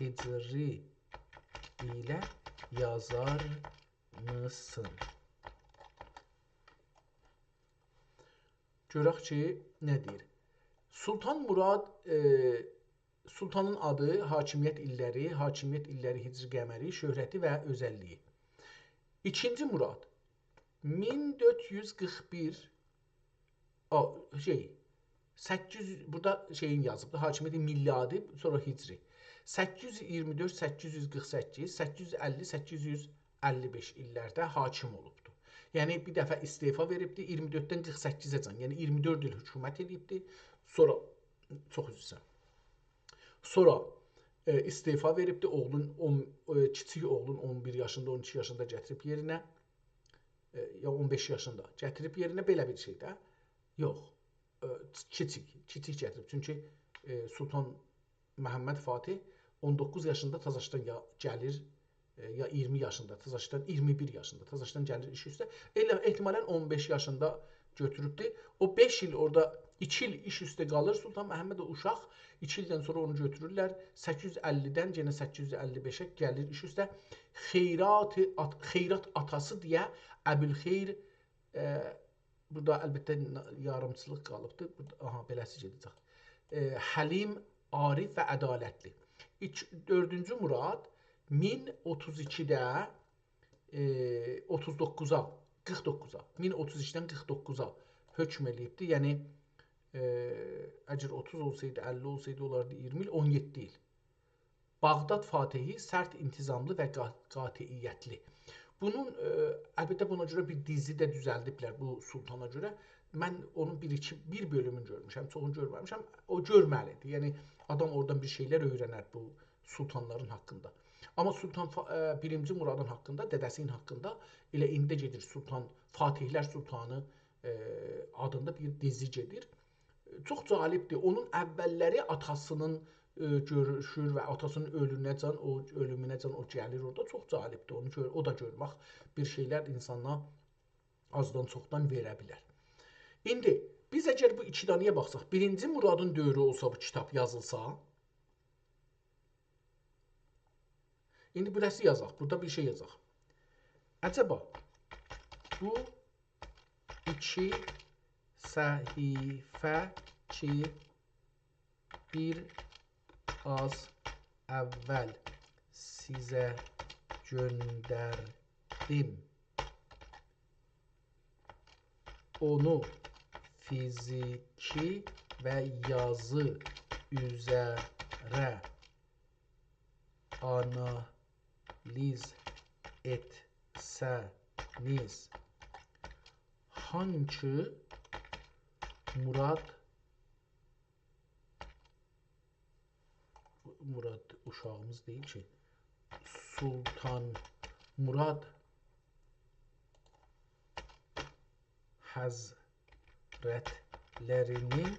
hicri ilə yazar mısın? Görək ki, nə deyir? Sultan Murad, sultanın adı, hakimiyyət illəri hicri qəməri, şöhrəti və özəlliyi. İkinci Murad 1441 burada şeyin yazıbdı, hakimiyyəti milladi, sonra hicri. 824, 848, 850, 855 illərdə hakim olubdu. Yəni bir dəfə istefa veribdi, 24-dən 48-ə can, yəni 24 il hökumət edibdi. Sonra istefa veribdi, kiçik oğlun 11 yaşında, 12 yaşında gətirib yerinə, ya 15 yaşında gətirib yerinə belə bir şey də. Yox, kiçik gətirib. Çünki Sultan Məhəmməd Fatih 19 yaşında Tazaşdan gəlir, ya 20 yaşında Tazaşdan, 21 yaşında Tazaşdan gəlir iş üstə. Ehtimalən 15 yaşında götürübdü. O 5 il orada 2 il iş üstə qalır. Sultan Məhəmməd uşaq 2 ildən sonra onu götürürlər. 850-dən yenə 855-ə gəlir iş üstə. Xeyrat atası deyə Əbülxeyr, burada əlbəttə yarımçılıq qalıbdır. Aha, beləsi gedəcək. Həlim, arif və ədalətli. 4-cü Murad 1032-də 39-a, 49-a, 1032-dən 49-a hökm eləyibdi. Yəni, əgər 30 olsaydı, 50 olsaydı, olardı 20 il, 17 il. Bağdad Fatihi sərt intizamlı və qatiiyyətli. Bunun, əlbəttə buna görə bir dizi də düzəldiblər bu sultana görə. Mən onun bir bölümünü görmüşəm, çoxunu görməmişəm. O görməlidir. Yəni, adam oradan bir şeylər öyrənər bu sultanların haqqında. Amma Sultan 1-ci Muradın haqqında, dədəsinin haqqında elə indi gedir Sultan, Fatihlər Sultanı adında bir dizi gedir. Çox cəlibdir. Onun əvvəlləri atasının görüşür və atasının ölümünəcən o gəlir orada. Çox cəlibdir. O da görmək bir şeylər insana azdan çoxdan verə bilər. İndi biz əgər bu iki danıya baxsaq, 1-ci Muradın dövrü olsa bu kitab yazılsa, indi burası yazaq, burada bir şey yazaq. Əcəba, bu iki səhifə ki, bir az əvvəl sizə göndərdim. Onu fiziki və yazı üzərə analiz etsəniz, hangi Murad uşağımız deyil ki, Sultan Murad Həzrətlərinin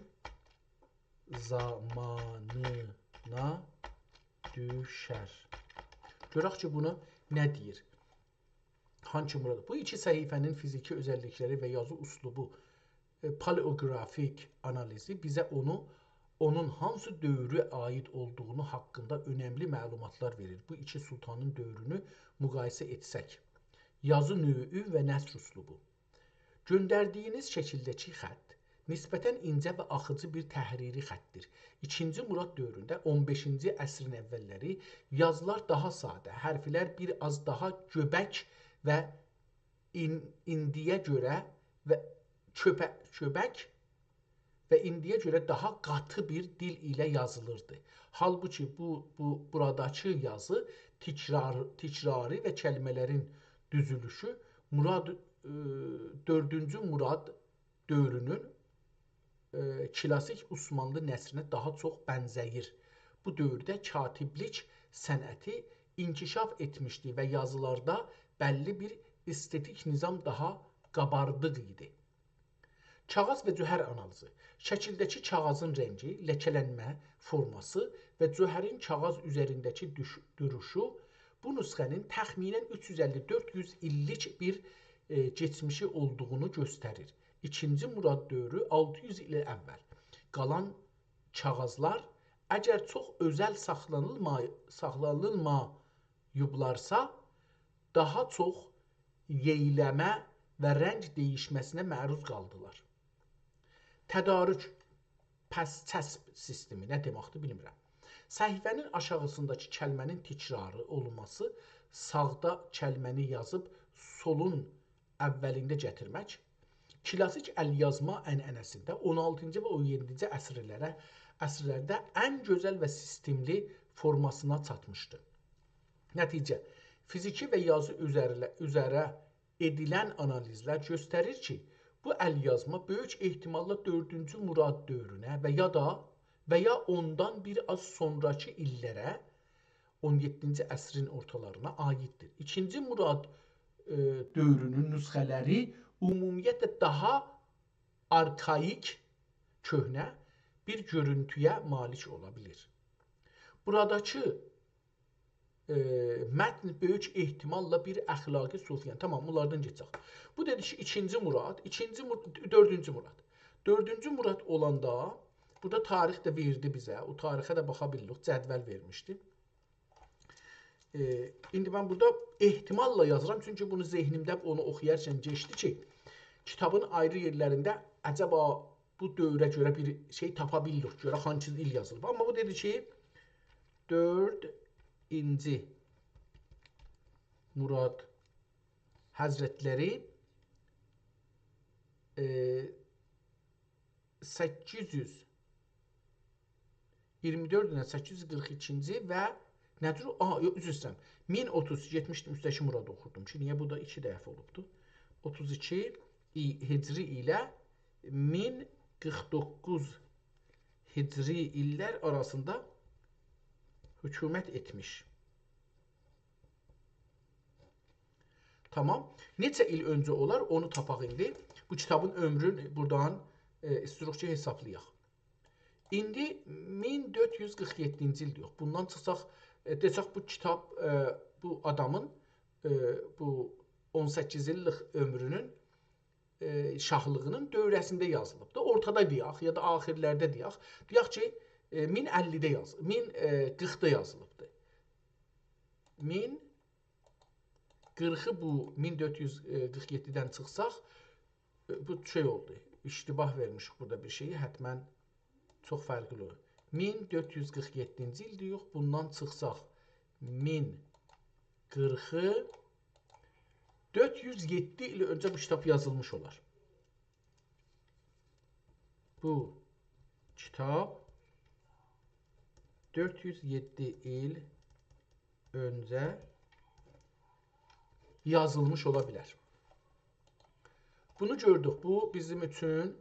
zamanına düşər. Görək ki, bunu nə deyir? Hangi Murad? Bu iki səhifənin fiziki özəllikləri və yazı üslubu, paleografik analizi bizə onun hansı dövrə aid olduğunu haqqında önəmli məlumatlar verir. Bu iki sultanın dövrünü müqayisə etsək. Yazı növü və nəsr üslubu. Göndərdiyiniz şəkildəki xətt nisbətən incə və axıcı bir təhriri xəttdir. 2-ci Murad dövründə 15-ci əsrin əvvəlləri yazılar daha sadə, hərflər bir az daha göbək və indiyə görə daha qatı bir dil ilə yazılırdı. Halbuki buradakı yazı tikrari və kəlimələrin düzülüşü 4-cü Murad dövrünün klasik Osmanlı nəsrinə daha çox bənzəyir. Bu dövrdə katiblik sənəti inkişaf etmişdi və yazılarda bəlli bir estetik nizam daha qabardıq idi. Kağız və cöhər analizi. Şəkildəki kağızın rəngi, ləkələnmə forması və cöhərin kağız üzərindəki duruşu bu nüsxənin təxminən 350-400 illik bir geçmişi olduğunu göstərir. İkinci Murad dövrü 600 il əvvəl. Qalan kağızlar əgər çox özəl saxlanılmayıblarsa, daha çox yeyiləmə və rəng dəyişməsinə məruz qaldılar. Tədarük, pəs-çəsb sistemi nə deməkdir bilmirəm. Səhifənin aşağısındakı kəlmənin təkrarı olması, sağda kəlməni yazıb solun əvvəlində gətirmək, klasik əlyazma ənənəsində 16-cı və 17-ci əsrlərdə ən gözəl və sistemli formasına çatmışdı. Nəticə, fiziki və yazı üzərə edilən analizlər göstərir ki, bu əlyazma böyük ehtimalla 4-cü Murad dövrünə və ya ondan bir az sonraki illərə 17-ci əsrin ortalarına aiddir. 2-ci Murad dövrünün nüsxələri ümumiyyətlə daha arkaik, köhnə bir görüntüyə malik ola bilir. Buradakı mətn böyük ehtimalla bir əxlaqi sufiyyən. Tamam, bunlardan geçək. Bu dedi ki, 2-ci Murad, 4-cü Murad. 4-cü Murad olanda, burada tarix də verdi bizə, o tarixə də baxa bilirik, cədvəl vermişdi. İndi mən burada ehtimalla yazıram, çünki bunu zehnimdə onu oxuyarkən geçdi ki, kitabın ayrı yerlərində əcəba bu dövrə görə bir şey tapa bilirik, görə hansı il yazılıb. Amma bu dedi ki, 4-ci Murad Həzrətləri 842-ci və nədir o? Üzr istəyirəm. 1030, 70-ci Murad oxurdum ki, niyə bu da 2 dəfə olubdu? 32 Hicri ilə 1049 Hicri illər arasında hökumət etmiş. Tamam. Neçə il öncə olar, onu tapaq indi. Bu kitabın ömrünü buradan istiruq ki, hesablayaq. İndi 1447-ci il yox. Bundan çıxsaq, desək bu kitab, bu adamın bu 18 illik ömrünün şahlığının dövrəsində yazılıbdır. Ortada deyək, ya da axirlərdə deyək. Deyək ki, 1050-də yazılıb, 1040-da yazılıbdır. 1040-ı bu 1447-dən çıxsaq, bu şey oldu, iştibah vermişik burada bir şeyi, hətmən çox fərqli olur. 1447-ci il deyək, bundan çıxsaq 1040-ı 407 il öncə bu kitab yazılmış olar. Bu kitab 407 il öncə yazılmış ola bilər. Bunu gördük. Bu bizim üçün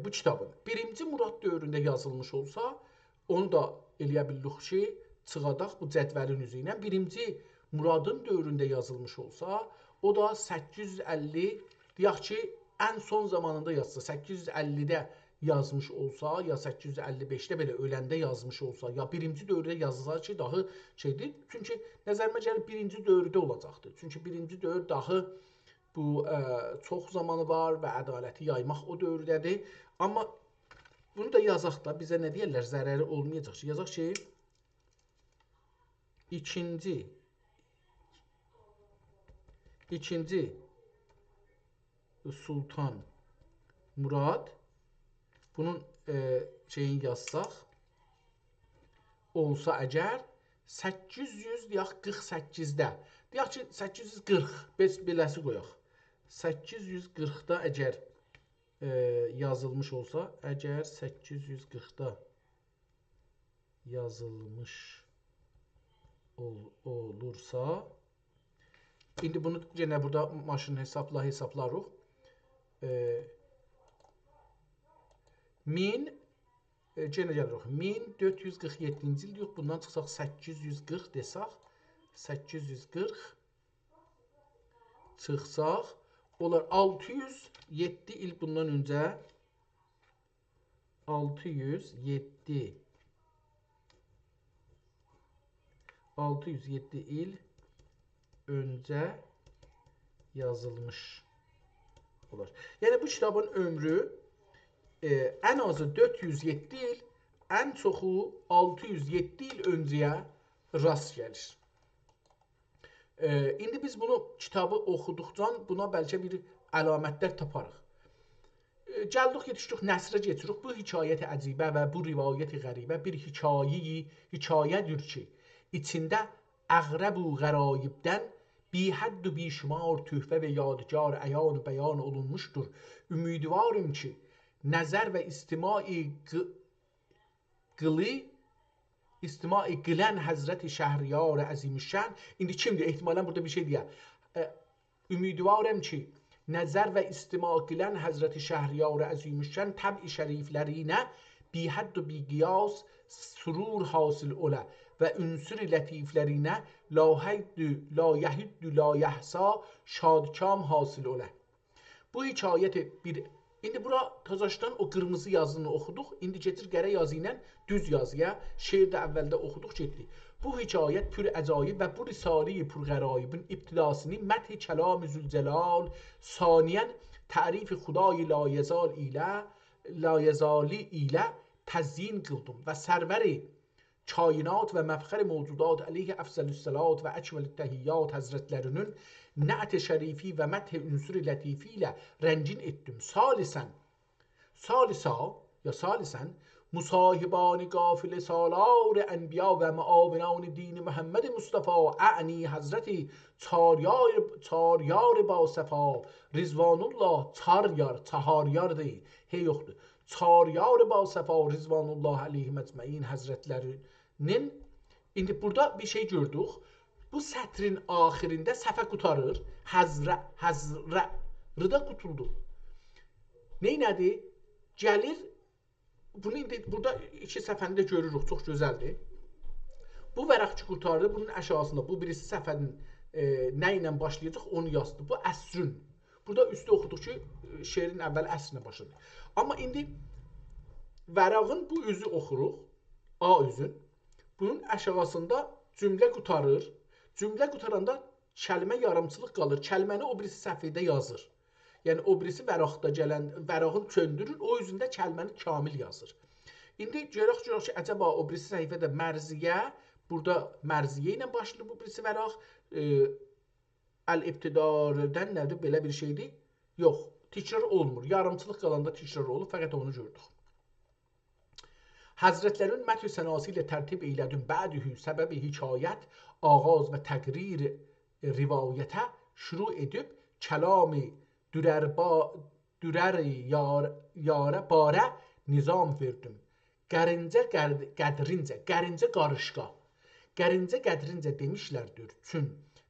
bu kitabın 1-ci Murad dövründə yazılmış olsa, onu da eləyə bildik ki, çıxadaq bu cədvəlin üzü ilə. 1-ci Muradın dövründə yazılmış olsa, o da 850, deyək ki, ən son zamanında yazsa, 850-də yazmış olsa, ya 855-də belə öləndə yazmış olsa, ya 1-ci dövrdə yazılsa ki, daha şeydir. Çünki nəzərimə gəlir 1-ci dövrdə olacaqdır. Çünki 1-ci dövr daha bu çox zamanı var və ədaləti yaymaq o dövrdədir. Amma bunu da yazaq da, bizə nə deyirlər, zərəri olmayacaq ki, yazaq ki, 2-ci Sultan Murad, bunun şeyini yazsaq, olsa əgər 848-də, deyək ki, 840, beləsi qoyaq, 840-da əgər yazılmış olsa, əgər 840-da yazılmış olursa, İndi bunu yenə burada maşın hesablarıq. 1000 yenə gəlirik. 1447-ci il yox, bundan çıxsaq 840 desaq, 840 çıxsaq, olar 607 il bundan öncə 607 il öncə yazılmış olar. Yəni bu kitabın ömrü ən azı 407 il, ən çoxu 607 il öncəyə rast gəlir. İndi biz bunu kitabı oxuduqca buna bəlkə bir əlamətlər taparıq. Gəldik, yetişdik, nəsrə getiririk. Bu hikayət əcibə və bu rivayət qəribə bir hikayədir ki, içində əğrəb-u qəraibdən bihədd و بیشمار tühfə və yadigar əyan bəyan olunmuşdur. Ümidvarım ki, nəzər və istimai qilən Həzrəti Şəhriyar Əzimüşşən. İndi kimdir? Ehtimalən burada bir şey deyə. Ümidvarım ki, nəzər və istima qilən Həzrəti Şəhriyar Əzimüşşən təb-i şəriflərinə bihədd و بیqiyas surur hasıl olə və ünsür lətiflərinə la yəhiddu la yəhsa şadkam hasıl olə. Bu hikayəti bir... İndi bura tazaşdan o qırmızı yazını oxuduq. İndi getir qərə yazı ilə düz yazıya. Şeirdə əvvəldə oxuduq, getdik. Bu hikayət pür əcaib və bu risali pür qəraibin ibtidasını məthi kəlam zülcəlal, saniyən tərif xudayı layezali ilə təzyin qıldım və sərvəri kainat və məfxər mövcudat əleyhə əfzəlüssalat və əkməl təhiyyat həzrətlərinin nəət şərifi və məth ünsür lətifi ilə rəncin etdim. Salisən musahibani qafil salar ənbiya və müavinən din Muhammed Mustafa a'ni Həzrəti çaryar ba səfa Rizvanullah çaharyar deyil, hey yoxdur. Çaryar ba səfa Rizvanullah əleyhi məcməin həzrətlərinin. İndi burada bir şey gördük. Bu sətrin axirində səfə qutarır. Rıda qutuldu. Neynədir? Gəlir, bunu indi burada iki səfəndə görürük, çox gözəldir. Bu vərəqçi qurtardı, bunun əşasında, bu birisi səfənin nə ilə başlayacaq, onu yazdı. Bu əsrün. Burada üstü oxuduq ki, şeirin əvvəl əsrinə başladı. Amma indi vərəqin bu üzü oxuruq, A üzün. Bunun əşasında cümlə qutarır. Cümlə qutaranda kəlmə yarımçılıq qalır. Kəlməni o birisi səhifədə yazır. Yəni o birisi vəraqda gələn, vərağın söndürür, o üzündə kəlməni kamil yazır. İndi görək ki, əcəba o birisi səhifədə mərziyə, burada mərziyə ilə başlayır bu birisi vəraq. Əl-ibtidardən nədir? Belə bir şeydir. Yox, təkrar olmur. Yarımçılıq qalanda təkrar olur, fəqət onu gördük. Həzrətlərin mətü sənası ilə tərtib eylədin bədühü səbəbi hikayət, ağaz və təqrir rivayətə şuru edib kəlami dürər yarə barə nizam verdim. Qərincə qarışqa. Qərincə qədrincə demişlərdir. Çün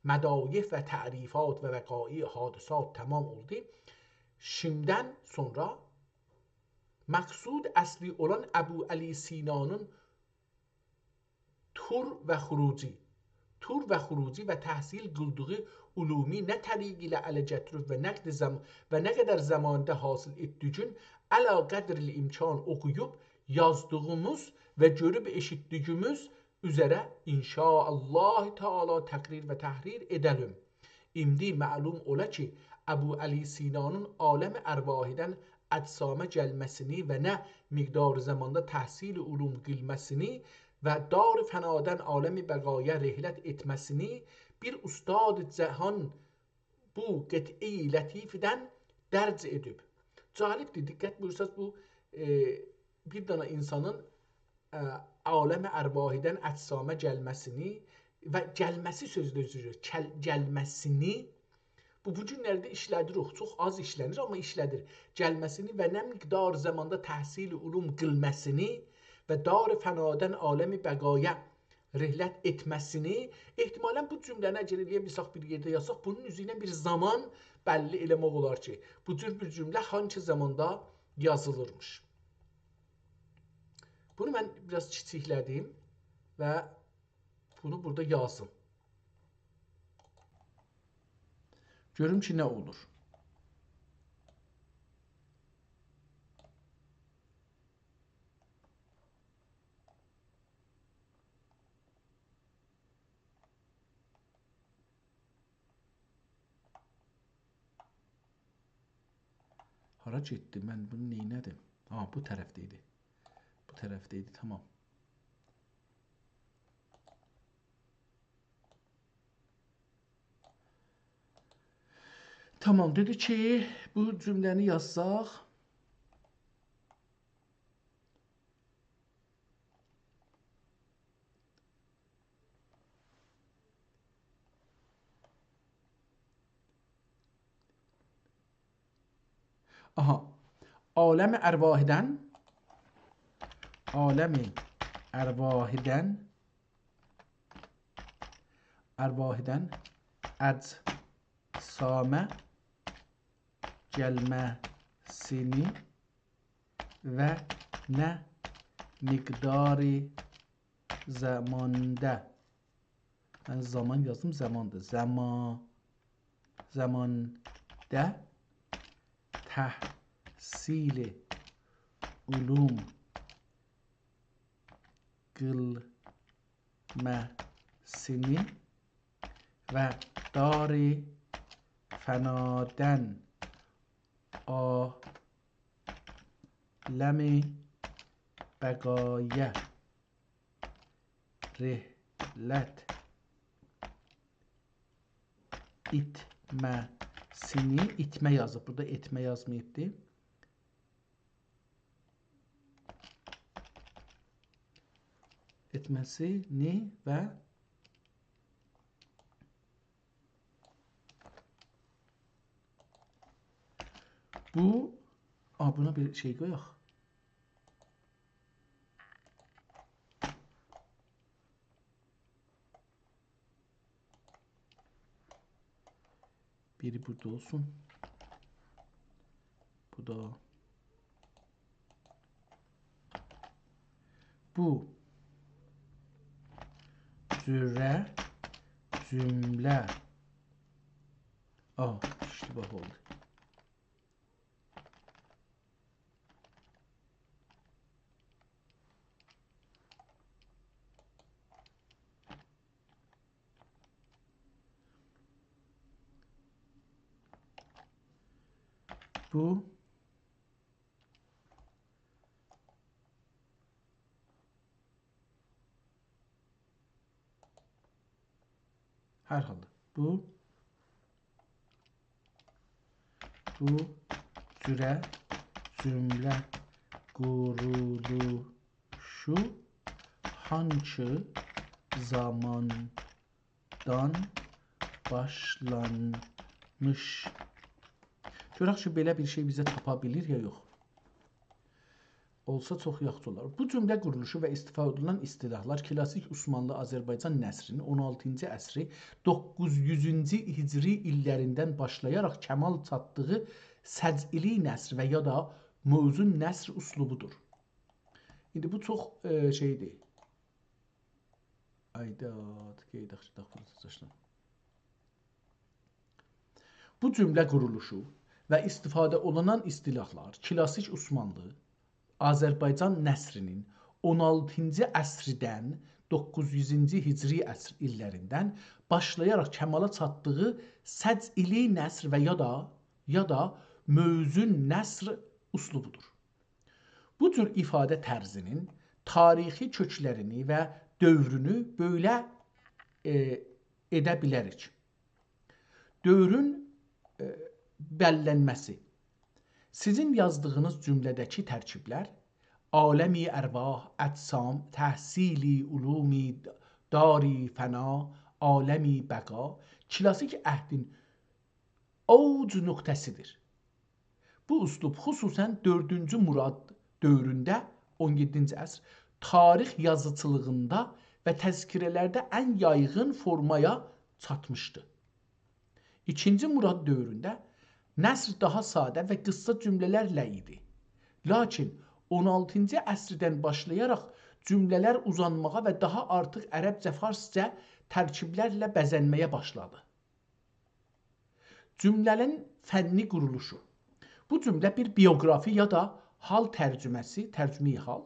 mədayif və tərifat və vəqai hadisat tamam oldu. Şimdən sonra məqsud əsli olan Əbu Əli Sinanın tur və xuruci və təhsil qıldığı ulumi nə təriq ilə ələ gətirib və nə qədər zamanda hasil etdiyün əla qədrli imkan oxuyub yazdığımız və görüb eşitdiyimiz üzərə inşaallah Teala təqrir və təhrir edəlim. İmdi məlum ola ki, Əbu Əli Sinanın aləm ərvahidən əcsamə gəlməsini və nə miqdar zamanda təhsil ulum qilməsini və dar fənadən aləmi bəqaya rehlət etməsini bir ustad cəhan bu qət'i lətifdən dərc edib. Cəlibdir, diqqət buyursaq bu bir dana insanın aləm ərvahidən əcsamə gəlməsini və gəlməsi sözlüdür, gəlməsini bu günlərdə işlədirik, çox az işlənir, amma işlədir. Gəlməsini və nə miqdar zamanda təhsil ulum qilməsini və dar fənadən aləmi bəqaya rihlət etməsini ehtimalən bu cümləni əgər eləyə bilsək bir yerdə yazsaq, bunun üzü ilə bir zaman bəlli eləmək olar ki, bu cür bir cümlə hansı zamanda yazılırmış. Bunu mən biraz kiçiklədim və bunu burada yazdım. Görüm ki, nə olur. Hara getdi? Mən bunu neynədim? Ha, bu tərəfdə idi. Bu tərəfdə idi, tamam. Tamam, dedi ki, bu cümləni yazsaq. Aha, aləm-i ərvahidən əcsamə gəlməsini və nə miqdari zamanda, mən zaman yazdım, zamandır, zamanda təhsil ulum qılməsini və dari fənadən aləm-i bəqaya rihlət itməsini, itmə yazıb, burada etmə yazmayıbdı. Etməsini və buna bir şey qoyaq. Biri burada olsun. Bu da. Bu cümlə. İştibah oldu. Bu hər halda bu cürə cümlə quruluşu hansı zamandan başlanmış? Görək ki, belə bir şey bizə tapa bilir ya yox. Olsa çox yaxşı olar. Bu cümlə quruluşu və istifadə olunan istilahlar klassik Osmanlı Azərbaycan nəsrinin 16-cı əsri 900-cü hicri illərindən başlayaraq kəmal çatdığı səcili nəsr və ya da mövzun nəsr üslubudur. İndi bu çox şeydir. Bu cümlə quruluşu və istifadə olunan istilahlar klassik Osmanlı Azərbaycan nəsrinin 16-cı əsrdən 900-cü hicri əsr illərindən başlayaraq kəmala çatdığı səcili nəsr və ya da mövzun nəsr üslubudur. Bu cür ifadə tərzinin tarixi köklərini və dövrünü belə edə bilərik. Dövrün bəllənməsi. Sizin yazdığınız cümlədəki tərkiblər aləmi ərvah, əcsam, təhsili, ulumi, dari, fəna, aləmi bəqa klasik əhdin avc nöqtəsidir. Bu üslub xüsusən 4-cü Murad dövründə 17-ci əsr tarix yazıçılığında və təzkirələrdə ən yaygın formaya çatmışdı. İkinci Murad dövründə nəsr daha sadə və qısa cümlələrlə idi. Lakin 16-cı əsrdən başlayaraq cümlələr uzanmağa və daha artıq ərəbcə, farsca tərkiblərlə bəzənməyə başladı. Cümlənin fənni quruluşu. Bu cümlə bir bioqrafi ya da hal tərcüməsi, tərcümeyi hal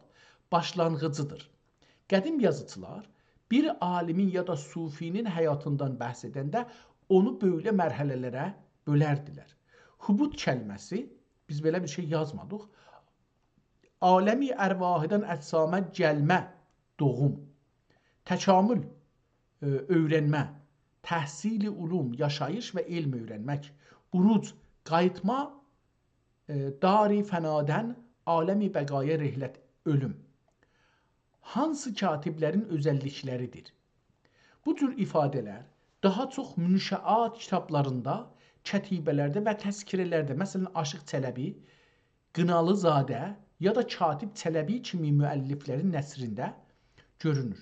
başlanğıcıdır. Qədim yazıçılar bir alimin ya da sufinin həyatından bəhs edəndə onu böyle mərhələlərə bölərdilər. Hubud kəlməsi, biz belə bir şey yazmadıq. Aləmi ərvahıdan əcsama gəlmə, doğum, təkamül, öyrənmə, təhsil-i ulum, yaşayış və elm öyrənmək, uruc, qayıtma, dari fənadən, aləmi bəqaya rehlət, ölüm. Hansı katiblərin özəllikləridir? Bu cür ifadələr daha çox münşəat kitablarında, kətibələrdə və təzkirələrdə, məsələn, Aşıq Çələbi, Qınalızadə ya da Katib Çələbi kimi müəlliflərin nəsrində görünür.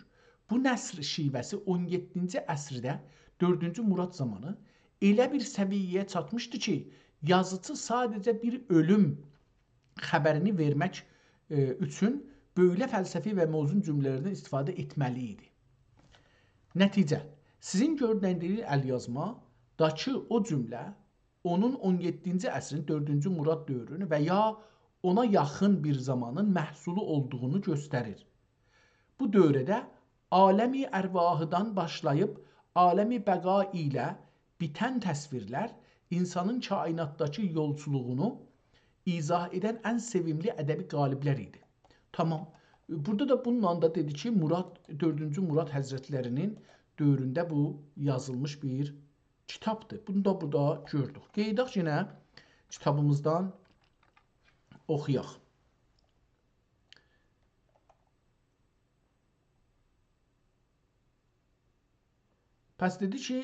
Bu nəsr şivəsi 17-ci əsrdə 4-cü Murad zamanı elə bir səviyyəyə çatmışdı ki, yazıcı sadəcə bir ölüm xəbərini vermək üçün böyle fəlsəfi və mövzun cümlələrdən istifadə etməli idi. Nəticə, sizin gördüyünüz əlyazmadakı o cümlə onun 17-ci əsrin 4-cü Murad dövrünü və ya ona yaxın bir zamanın məhsulu olduğunu göstərir. Bu dövrdə aləmi ərvahıdan başlayıb aləmi bəqa ilə bitən təsvirlər insanın kainatdakı yolculuğunu izah edən ən sevimli ədəbi qaliblər idi. Tamam. Burada da bununla da dedi ki, 4-cü Murad Həzrətlərinin dövründə bu yazılmış bir kitabdır. Bunu da burada gördük. Qeydaq yenə kitabımızdan oxuyaq. Pəs dedi ki,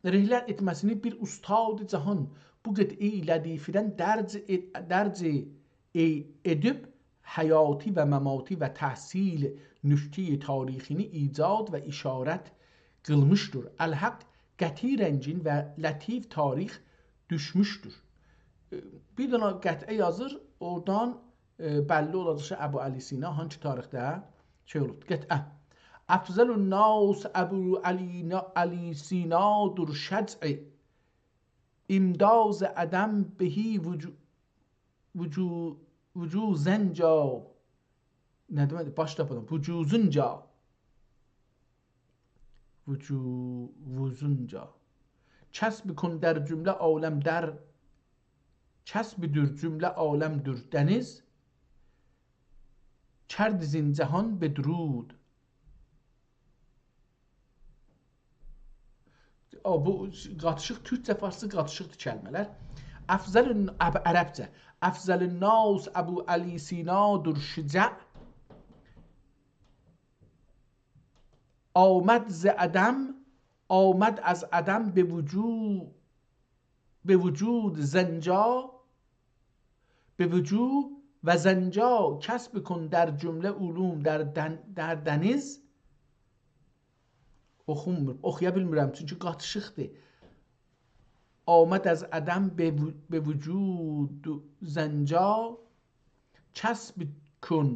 rehlər etməsini bir ustad-ı cahan bu qıt'i lədifədən dərc edib həyati və məmati və təhsil nüşti tarixini icad və işarət qılmışdır. Əl-Haq qəti rəngin və lətif tarix düşmüşdür. Bir dənə qət'ə yazır, oradan bəlli olacaq ki, Əbu Əli Sina hangi tarixdə şey olub. Qət'ə. Əfzəlun nas Əbu Əli Sinadur şəc'i imdaz ədəm bihi vücuzənca nə demədi? Baş tapadan. Vücuzunca kəsb kün der cümlə aləm der kəsbdür cümlə aləmdür dəniz kərd zincahan bedrud. Bu qatışıq türkcə farsça qatışıqdır kəlmələr. Əfzəlün ərəbcə. Əfzəlün nas Əbu Əli Sinadur şicə آمد ز عدم آمد از عدم به وجود زنجا به وجود و زنجا کسب کن در جمله علوم در dəniz oxuya bilmirəm çünki qatışıqdır. آمد از عدم به وجود زنجا کسب کن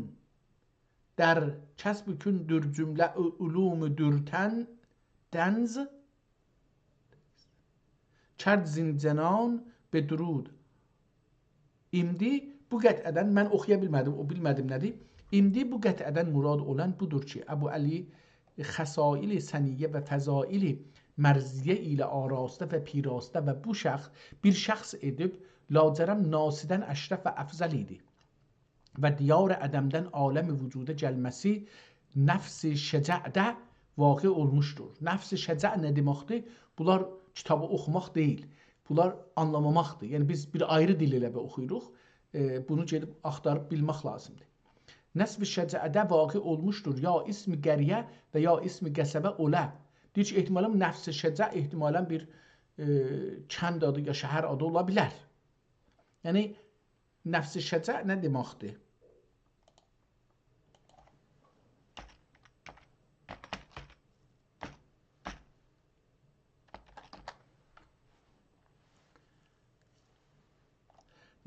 در کسب کن در cümlə ulum dürtən dənz kərd zincanan bedrud. İndi bu qət'ədən mən oxuya bilmədim, o bilmədim nədir? İndi bu qət'ədən murad olan budur ki, Əbu Əli xəsail səniyyə və fəzail mərziyə ilə arastə və pirastə və bu şəxs bir şəxs edib lacərəm nasidən əşrəf və əfzəl idi. Və diyar ədəmdən aləmi vücuda gəlməsi nəfs-i şəcədə vaqe olmuşdur. Nəfs-i şəcə nə deməkdir? Bunlar kitabı oxumaq deyil. Bunlar anlamamaqdır. Yəni biz bir ayrı dil ilə oxuyuruq. Bunu gedib axtarıb bilmək lazımdır. Nəsb-i şəcədə vaqe olmuşdur. Ya ismi qəriyə və ya ismi qəsəbə olə. Deyir ki, ehtimalən nəfs-i şəcə ehtimalən bir kənd adı ya şəhər adı ola bilər. Yəni nəfs-i şəcə nə deməkdir?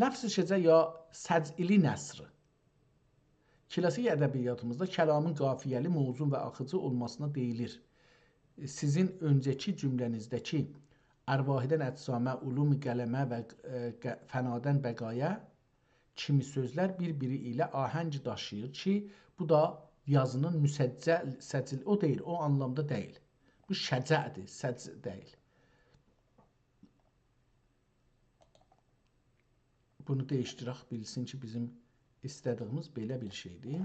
Nəfs-i şəcə ya səcili nəsr. Klasik ədəbiyyatımızda kəlamın qafiyəli, mövzun və axıcı olmasına deyilir. Sizin öncəki cümlənizdəki ərvahidən əcsamə, ulum qələmə və fənadən bəqaya kimi sözlər bir-biri ilə ahəng daşıyır ki, bu da yazının müsəccəl, o deyil, o anlamda deyil. Bu şəcədir, səcc deyil. Bunu değiştirək, bilsin ki, bizim istədiyimiz belə bir şeydir.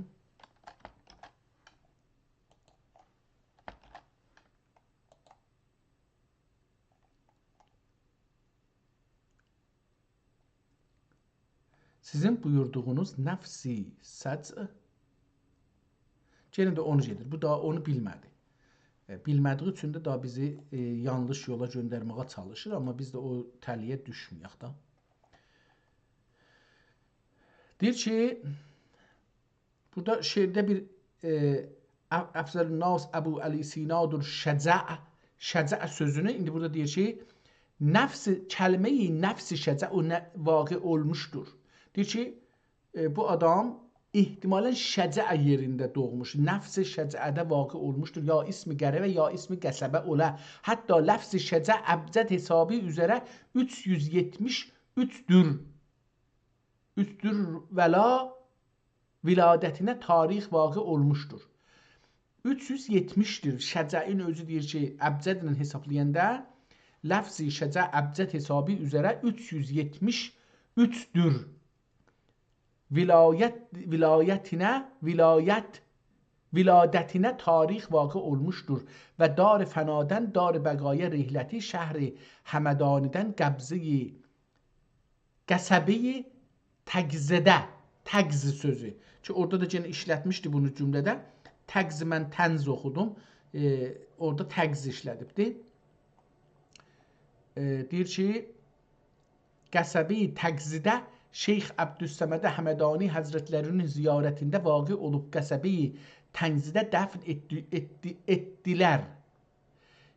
Sizin buyurduğunuz nəfsi səcc yenə də onu gedir. Bu da onu bilmədi. Bilmədiyi üçün də daha bizi yanlış yola göndərməyə çalışır, amma biz də o təliyə düşməyək da. Deyir ki, burada şeirdə bir Əfzəlün-Nas Əbu Əli Sinadur şəcə sözünü indi burada deyir ki, kəlmə-i nəfs-i şəcə o vaqe olmuşdur. Deyir ki, bu adam ihtimalən şəcə yerində doğmuş, nəfs-i şəcədə vaqe olmuşdur. Ya ismi qərəbə ya ismi qəsəbə olə. Hətta ləfz-i şəcə əbcəd hesabı üzərə 373-dür. Vəla viladətinə tarix vaqe olmuşdur. 370-dir. Şəcəin özü deyir ki, əbcədlə hesablayanda ləfz-i şəcə əbcəd hesabı üzərə 373-dür. Viladətinə tarix vaqe olmuşdur və dar fənadən dar bəqaya rihləti şəhri Həmədanidən qəsəbəyi təqzədə, təqz sözü ki, orada da yenə işlətmişdi bunu cümlədə. Təqzi mən tənz oxudum, orada təqz işlədibdi. Deyir ki, qəsəbəyi təqzidə Şeyx Əbdüssəmədə Həmədani Həzrətlərinin ziyarətində vaqe olub qəsəbəyi tənzidə dəfn etdilər.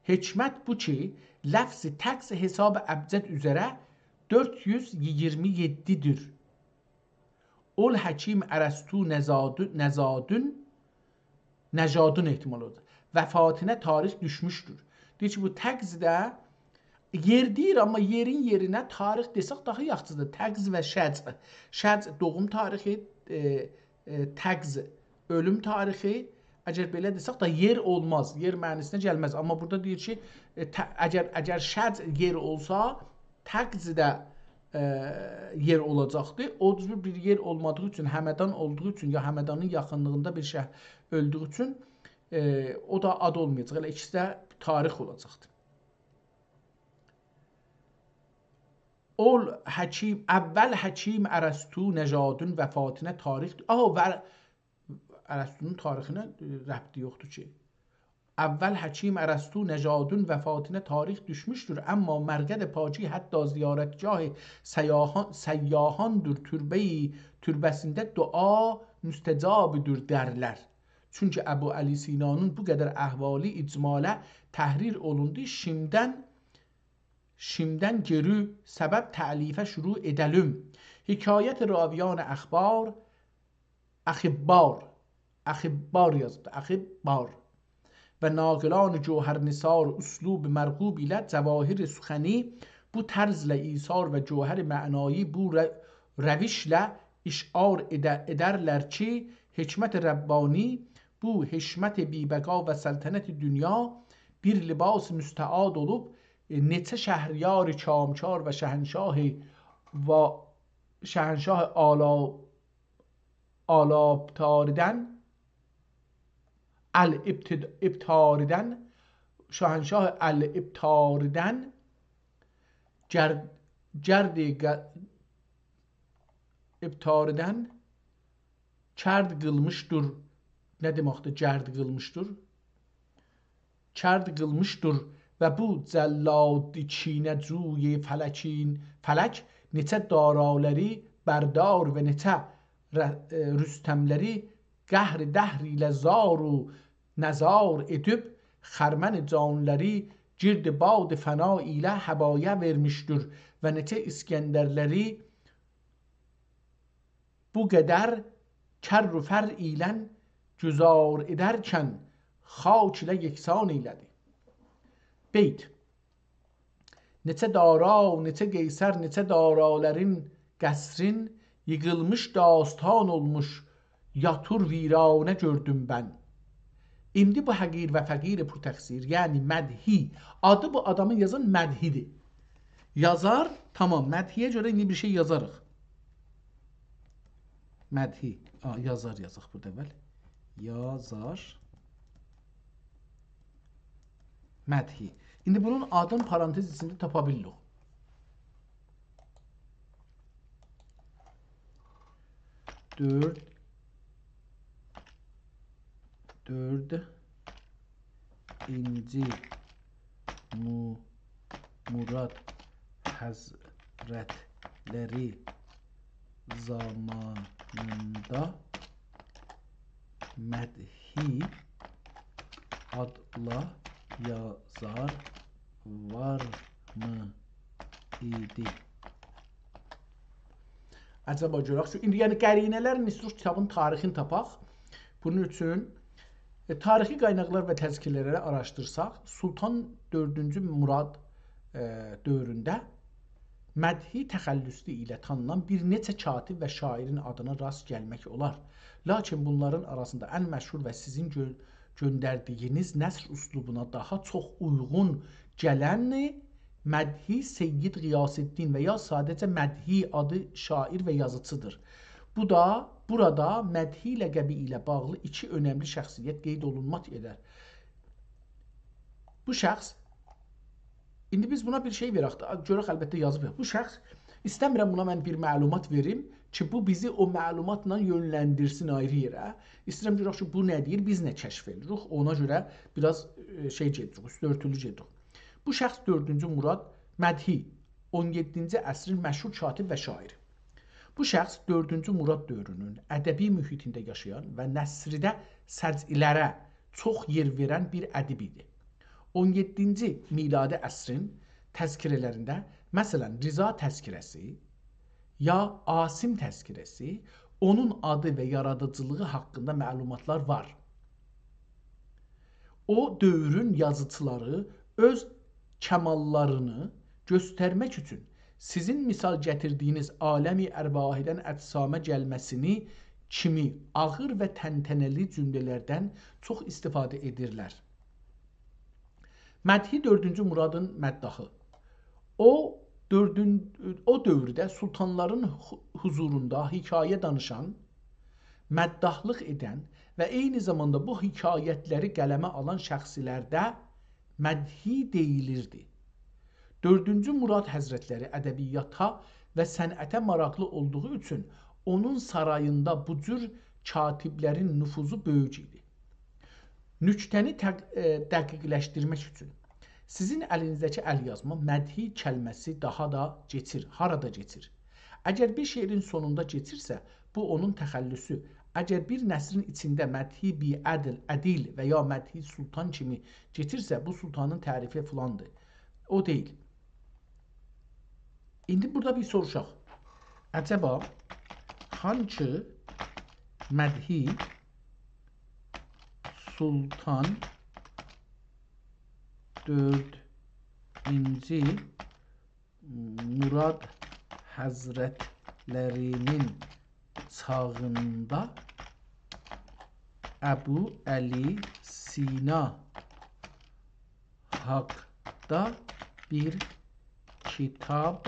Hikmət bu ki, ləfz-i təqz hesab əbcəd üzərə 427-dir. Ol həkim ərəstü nəcadun ehtimal odur. Vəfatına tarix düşmüşdür. Deyir ki, bu təqzdə yer deyir, amma yerin yerinə tarix desək daha yaxşıdır. Təqz və şəcc. Şəcc doğum tarixi, təqz ölüm tarixi. Əgər belə desək da yer olmaz, yer mənisinə gəlməz. Amma burada deyir ki, əgər şəcc yer olsa, təqz də yer olacaqdır. O bir yer olmadığı üçün, Həmədan olduğu üçün, ya Həmədanın yaxınlığında bir şəhər öldüyü üçün o da ad olmayacaq. Elə ikisi də tarix olacaqdır. Ol həkim, əvvəl həkim ərəstü nəcadun vəfatına tarix. Ərəstünün tarixinə rəbti yoxdur ki. Əvvəl həkim ərəstü nəcadun vəfatına tarix düşmüşdür. Amma mərqəd paki hətta ziyarətgah səyyahandır. Türbəsində dua müstəcabıdır dərlər. Çünki Əbu Əli Sinanın bu qədər əhvali icmalə təhrir olundu. Şimdən geri səbəb təlifə şuru edəlüm. Hikayət raviyan əxibbar yazdı. Əxibbar və naqilان جوهر نثار اسلوب مرغوب ilə cəvahir suxəni bu tərzlə isar və cövhər mənایی bu rəvişlə işar edərlər ki, hikmət Rəbbani bu hikmət bibəqa və səltənət dünya bir libas müstəad olub neçə şəhriyar kamkar və şəhənşah alabtaridən şahنشاه الابتاریدن کرد qılmışdır. Nə deməkdir? Cərd qılmışdır. Kərd qılmışdır və bu cəlladi çinəcuy fələk neçə daraləri bərdar və neçə rüstəmləri qəhr dəhr ilə zaru nəzar edib xərmən canləri gird bad fəna ilə həbaya vermişdir və neçə İskəndərləri bu qədər kərr-ü fər ilə güzar edərkən xaç ilə yeksan eylədi. Beyt. Neçə dara, neçə qeysər, neçə daraların qəsrin yıkılmış dastan olmuş yatur viranə gördüm ben. İndi bu həqir və fəqir pur təqsir, yəni mədhi, adı bu adamın yazan mədhidir. Yazar, tamam, mədhiyə görə indi bir şey yazarıq. Mədhi, yazar yazıq burada əvvəl. Yazar. Mədhi. İndi bunun adın parantez içində tapa bilirik. Dördüncü Murad Həzrətləri zamanında mədhi adla yazar var mı idi? Əcəba görək. İndi yəni qərinələr Nisruş kitabın tarixini tapaq. Bunun üçün tarixi qaynaqlar və təzkirələri araşdırsaq, Sultan 4-cü Murad dövründə mədhi təxəllüsü ilə tanınan bir neçə katib və şairin adına rast gəlmək olar. Lakin bunların arasında ən məşhur və sizin göndərdiyiniz nəsr üslubuna daha çox uyğun gələn Mədhi Seyyid Qiyasəddin və ya sadəcə Mədhi adı şair və yazıcıdır. Bu da burada Mədhi ləqəbi ilə bağlı iki önəmli şəxsiyyət qeyd olunmaq edər. Bu şəxs, indi biz buna bir şey verək, görək əlbəttə yazıb. Bu şəxs, istəmirəm buna mən bir məlumat verim ki, bu bizi o məlumatla yönləndirsin ayrı yerə. İstəyirəm görək ki, bu nə deyir, biz nə kəşf edirik, ona görə biraz şey gedirik, üstü örtülü gedirik. Bu şəxs 4-cü Murad Mədhi, 17-ci əsrin məşhur katib və şairi. Bu şəxs 4-cü Murad dövrünün ədəbi mühitində yaşayan və nəsridə səc'ilərə çox yer verən bir ədib idi. 17-ci miladi əsrin təzkirələrində, məsələn, Riza təzkirəsi ya Asim təzkirəsi, onun adı və yaradıcılığı haqqında məlumatlar var. O dövrün yazıçıları öz kəmallarını göstərmək üçün sizin misal gətirdiyiniz aləmi ərvahidən əcsamə gəlməsini kimi ağır və təntənəli cümlələrdən çox istifadə edirlər. Mədhi 4-cü Muradın məddahı. O dövrdə sultanların huzurunda hikayə danışan, məddahlıq edən və eyni zamanda bu hekayətləri qələmə alan şəxslərdə mədhi deyilirdi. 4-cü Murad Həzrətləri ədəbiyyata və sənətə maraqlı olduğu üçün onun sarayında bu cür katiblərin nüfuzu böyük idi. Nüktəni dəqiqləşdirmək üçün sizin əlinizdəki əlyazma mədhi kəlməsi daha da keçir, harada keçir? Əgər bir şeirin sonunda keçirsə, bu onun təxəllüsü. Əgər bir nəsrin içində mədhi bi-ədl, ədil və ya mədhi sultan kimi keçirsə, bu sultanın tərifi filandır. O deyil. İndi burada bir soruşaq. Əcəba, hansı mədhi sultan 4-cü Murad Həzrətlərinin çağında Əbu Əli Sina haqda bir kitab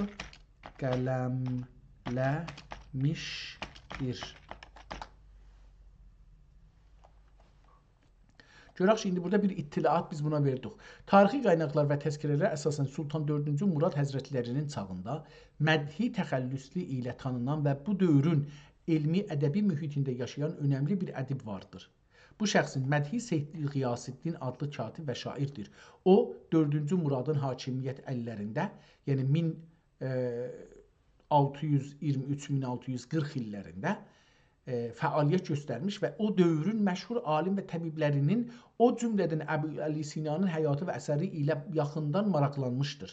qələmləmişdir. Görək ki, indi burada bir ittilaat biz buna verdik. Tarixi qaynaqlar və təzkirələr əsasən Sultan 4-cü Murad Həzrətlərinin çağında mədhi təxəllüsü ilə tanınan və bu dövrün elmi ədəbi mühitində yaşayan önəmli bir ədib vardır. Bu şəxsin Mədhi Seyyid Qiyasəddin adlı katib və şairdir. O, 4-cü Muradın hakimiyyət əllərində, yəni 1623-1640 illərində fəaliyyət göstərmiş və o dövrün məşhur alim və təbiblərinin, o cümlədən Əbu Əli Sinanın həyatı və əsəri ilə yaxından maraqlanmışdır.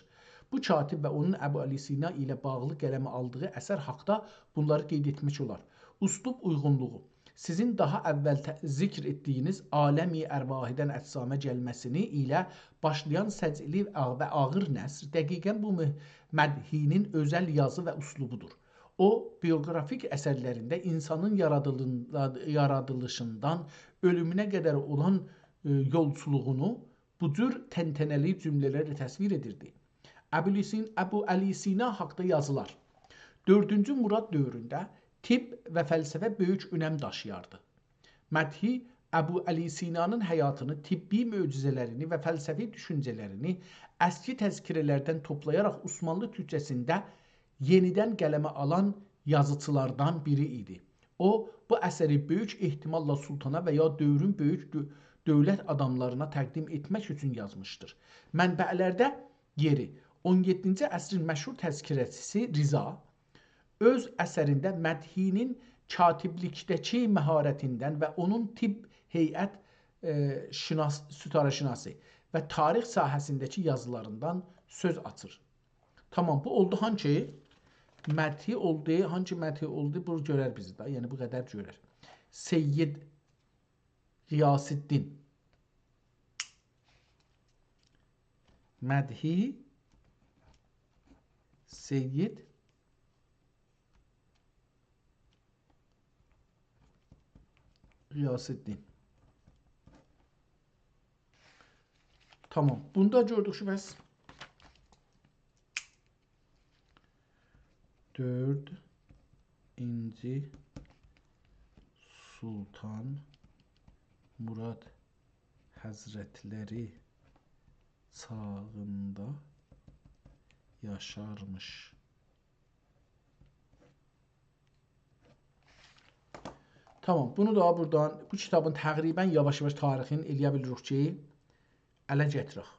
Bu katib və onun Əbu Əli Sina ilə bağlı qələmə aldığı əsər haqda bunları qeyd etmək olar.
Uslub uyğunluğu. Sizin daha əvvəl zikr etdiyiniz aləmi ərvahidən əcsamə gəlməsini ilə başlayan səcili və ağır nəsr dəqiqən bu mədhinin özəl yazı və uslubudur. O, bioqrafik əsərlərində insanın yaradılışından ölümünə qədər olan yolçuluğunu bu cür təntənəli cümlələrlə təsvir edirdi. Əbu Əli Sina haqda yazılar. 4-cü Murad dövründə tibb və fəlsəfə böyük önəm daşıyardı. Mədhi Əbu Əli Sinanın həyatını, tibbi möcüzələrini və fəlsəfi düşüncələrini əski təzkirələrdən toplayaraq Osmanlı türkcəsində yenidən qələmə alan yazıçılardan biri idi. O, bu əsəri böyük ehtimalla sultana və ya dövrün böyük dövlət adamlarına təqdim etmək üçün yazmışdır. Mənbələrdə yeri 17-ci əsrin məşhur təzkirəçisi Riza öz əsərində mədhinin katiblikdəki məharətindən və onun tibb heyət sütarəşinası və tarix sahəsindəki yazılarından söz açır. Tamam, bu oldu hangi məthi oldu, hangi məthi oldu, bu görər bizi da, yəni bu qədər görər. Seyyid Qiyasiddin mədhi Seyyid Qiyasiddin. Tamam. Bunda gördük şu bəs. 4-ci Sultan Murad Həzrətləri çağında yaşarmış. Tamam, bunu da buradan, bu kitabın təqribən yavaş-yavaş tarixini eləyə bilirik ki, ələ gətirək.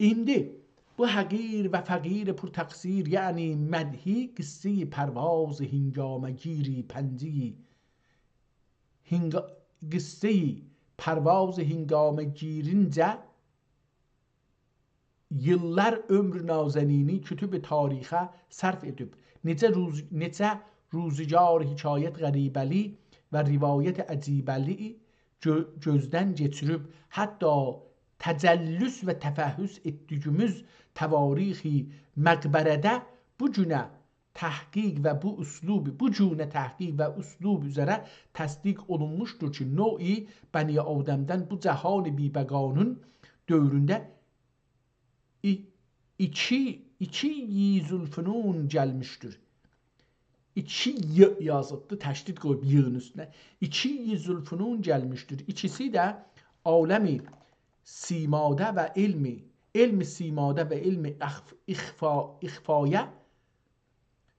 İndi bu həqir və fəqir pur təqsir, yəni mədhi qıssi pərvaz hingamegiri pənci qıssi pərvaz hingamegirincə yıllar ömrü nazənini kütüb tarixə sərf edib. Necə ruzigar hikayət qəribəli və rivayət əcibəli gözdən geçirib, hətta təcəllüs və təfəhhüs etdiyimiz təvarixi məqbərədə bu cünə təhqiq və bu üslub üzərə təsdiq olunmuşdur ki, növ-i Bəni Adəmdən bu cəhan-ı bibəqanun dövründə iki yizülfünun gəlmişdir. 2 yazıbdı, təşdid qoyub yığın üstünə. 2 yizülfünun gəlmişdir. İkisi də aləmi simadə və elmi simadə və elmi ixfaya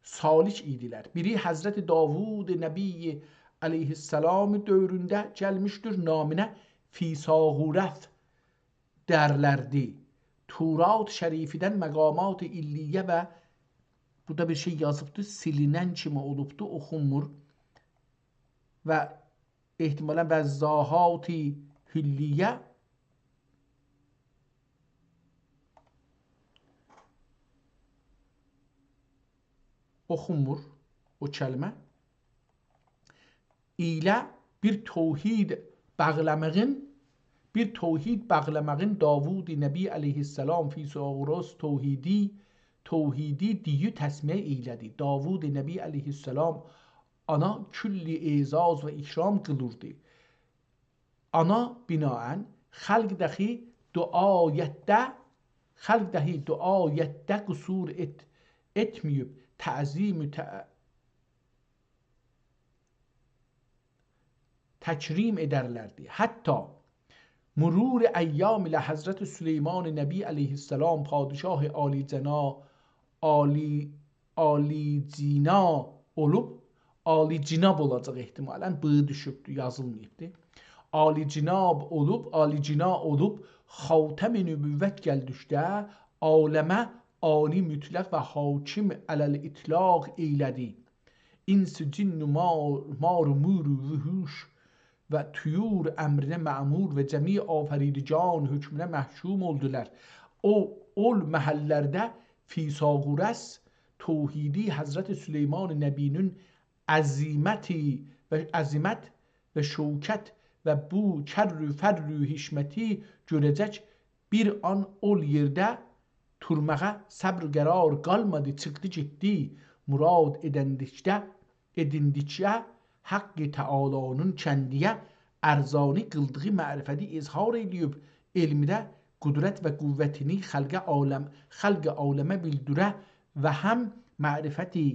salik idilər. Biri Həzrəti Davud Nəbi əleyhissalam dövründə gəlmişdir. Naminə Fisağurət dərlərdi. Turat şərifidən məqamat illiyə və burada bir şey yazıbdır, silinən kimi olubdur, oxunmur və ehtimalən vəzzahati hülliyə oxunmur o kəlmə ilə bir tövhid bəğləməğin Davud Nəbi əleyhissalam Fisağurət tövhidi diyi təsmiyə eylədi. Davud Nəbi əleyhissalam ana külli ezaz və ikram qılırdı. Ana binaən xalq dəxi duayətdə qüsur etməyib, təzim təkrim edərlərdi. Hətta murur əyyam ilə Həzrət Süleyman Nəbi əleyhissalam padişah Alicina olacaq ehtimalən, bığı düşübdür, yazılmayıbdır. Alicina olub xatəm-i nübüvvət gəldikdə aləmə ani mütləq və hakim ələl-itlaq eylədi. İns-i cinn marumur vuhuş və tüyur əmrinə məmur və cəmi afəridcan hökmünə məhkum oldular. O məhəllərdə Fisağurət tövhidi Həzrət Süleyman Nəbinin əzimət və şəvkət və bu kərrü fərrü hişməti görəcək bir an ol yerdə turmağa səbr qərar qalmadı, çıxdı getdi murad edindikcə haqqı təalanın kəndiyə ərzani qıldığı mərifəti izhar edib elmidə qudrət və qüvvətini xalq aləmə bildirə və həm mərifəti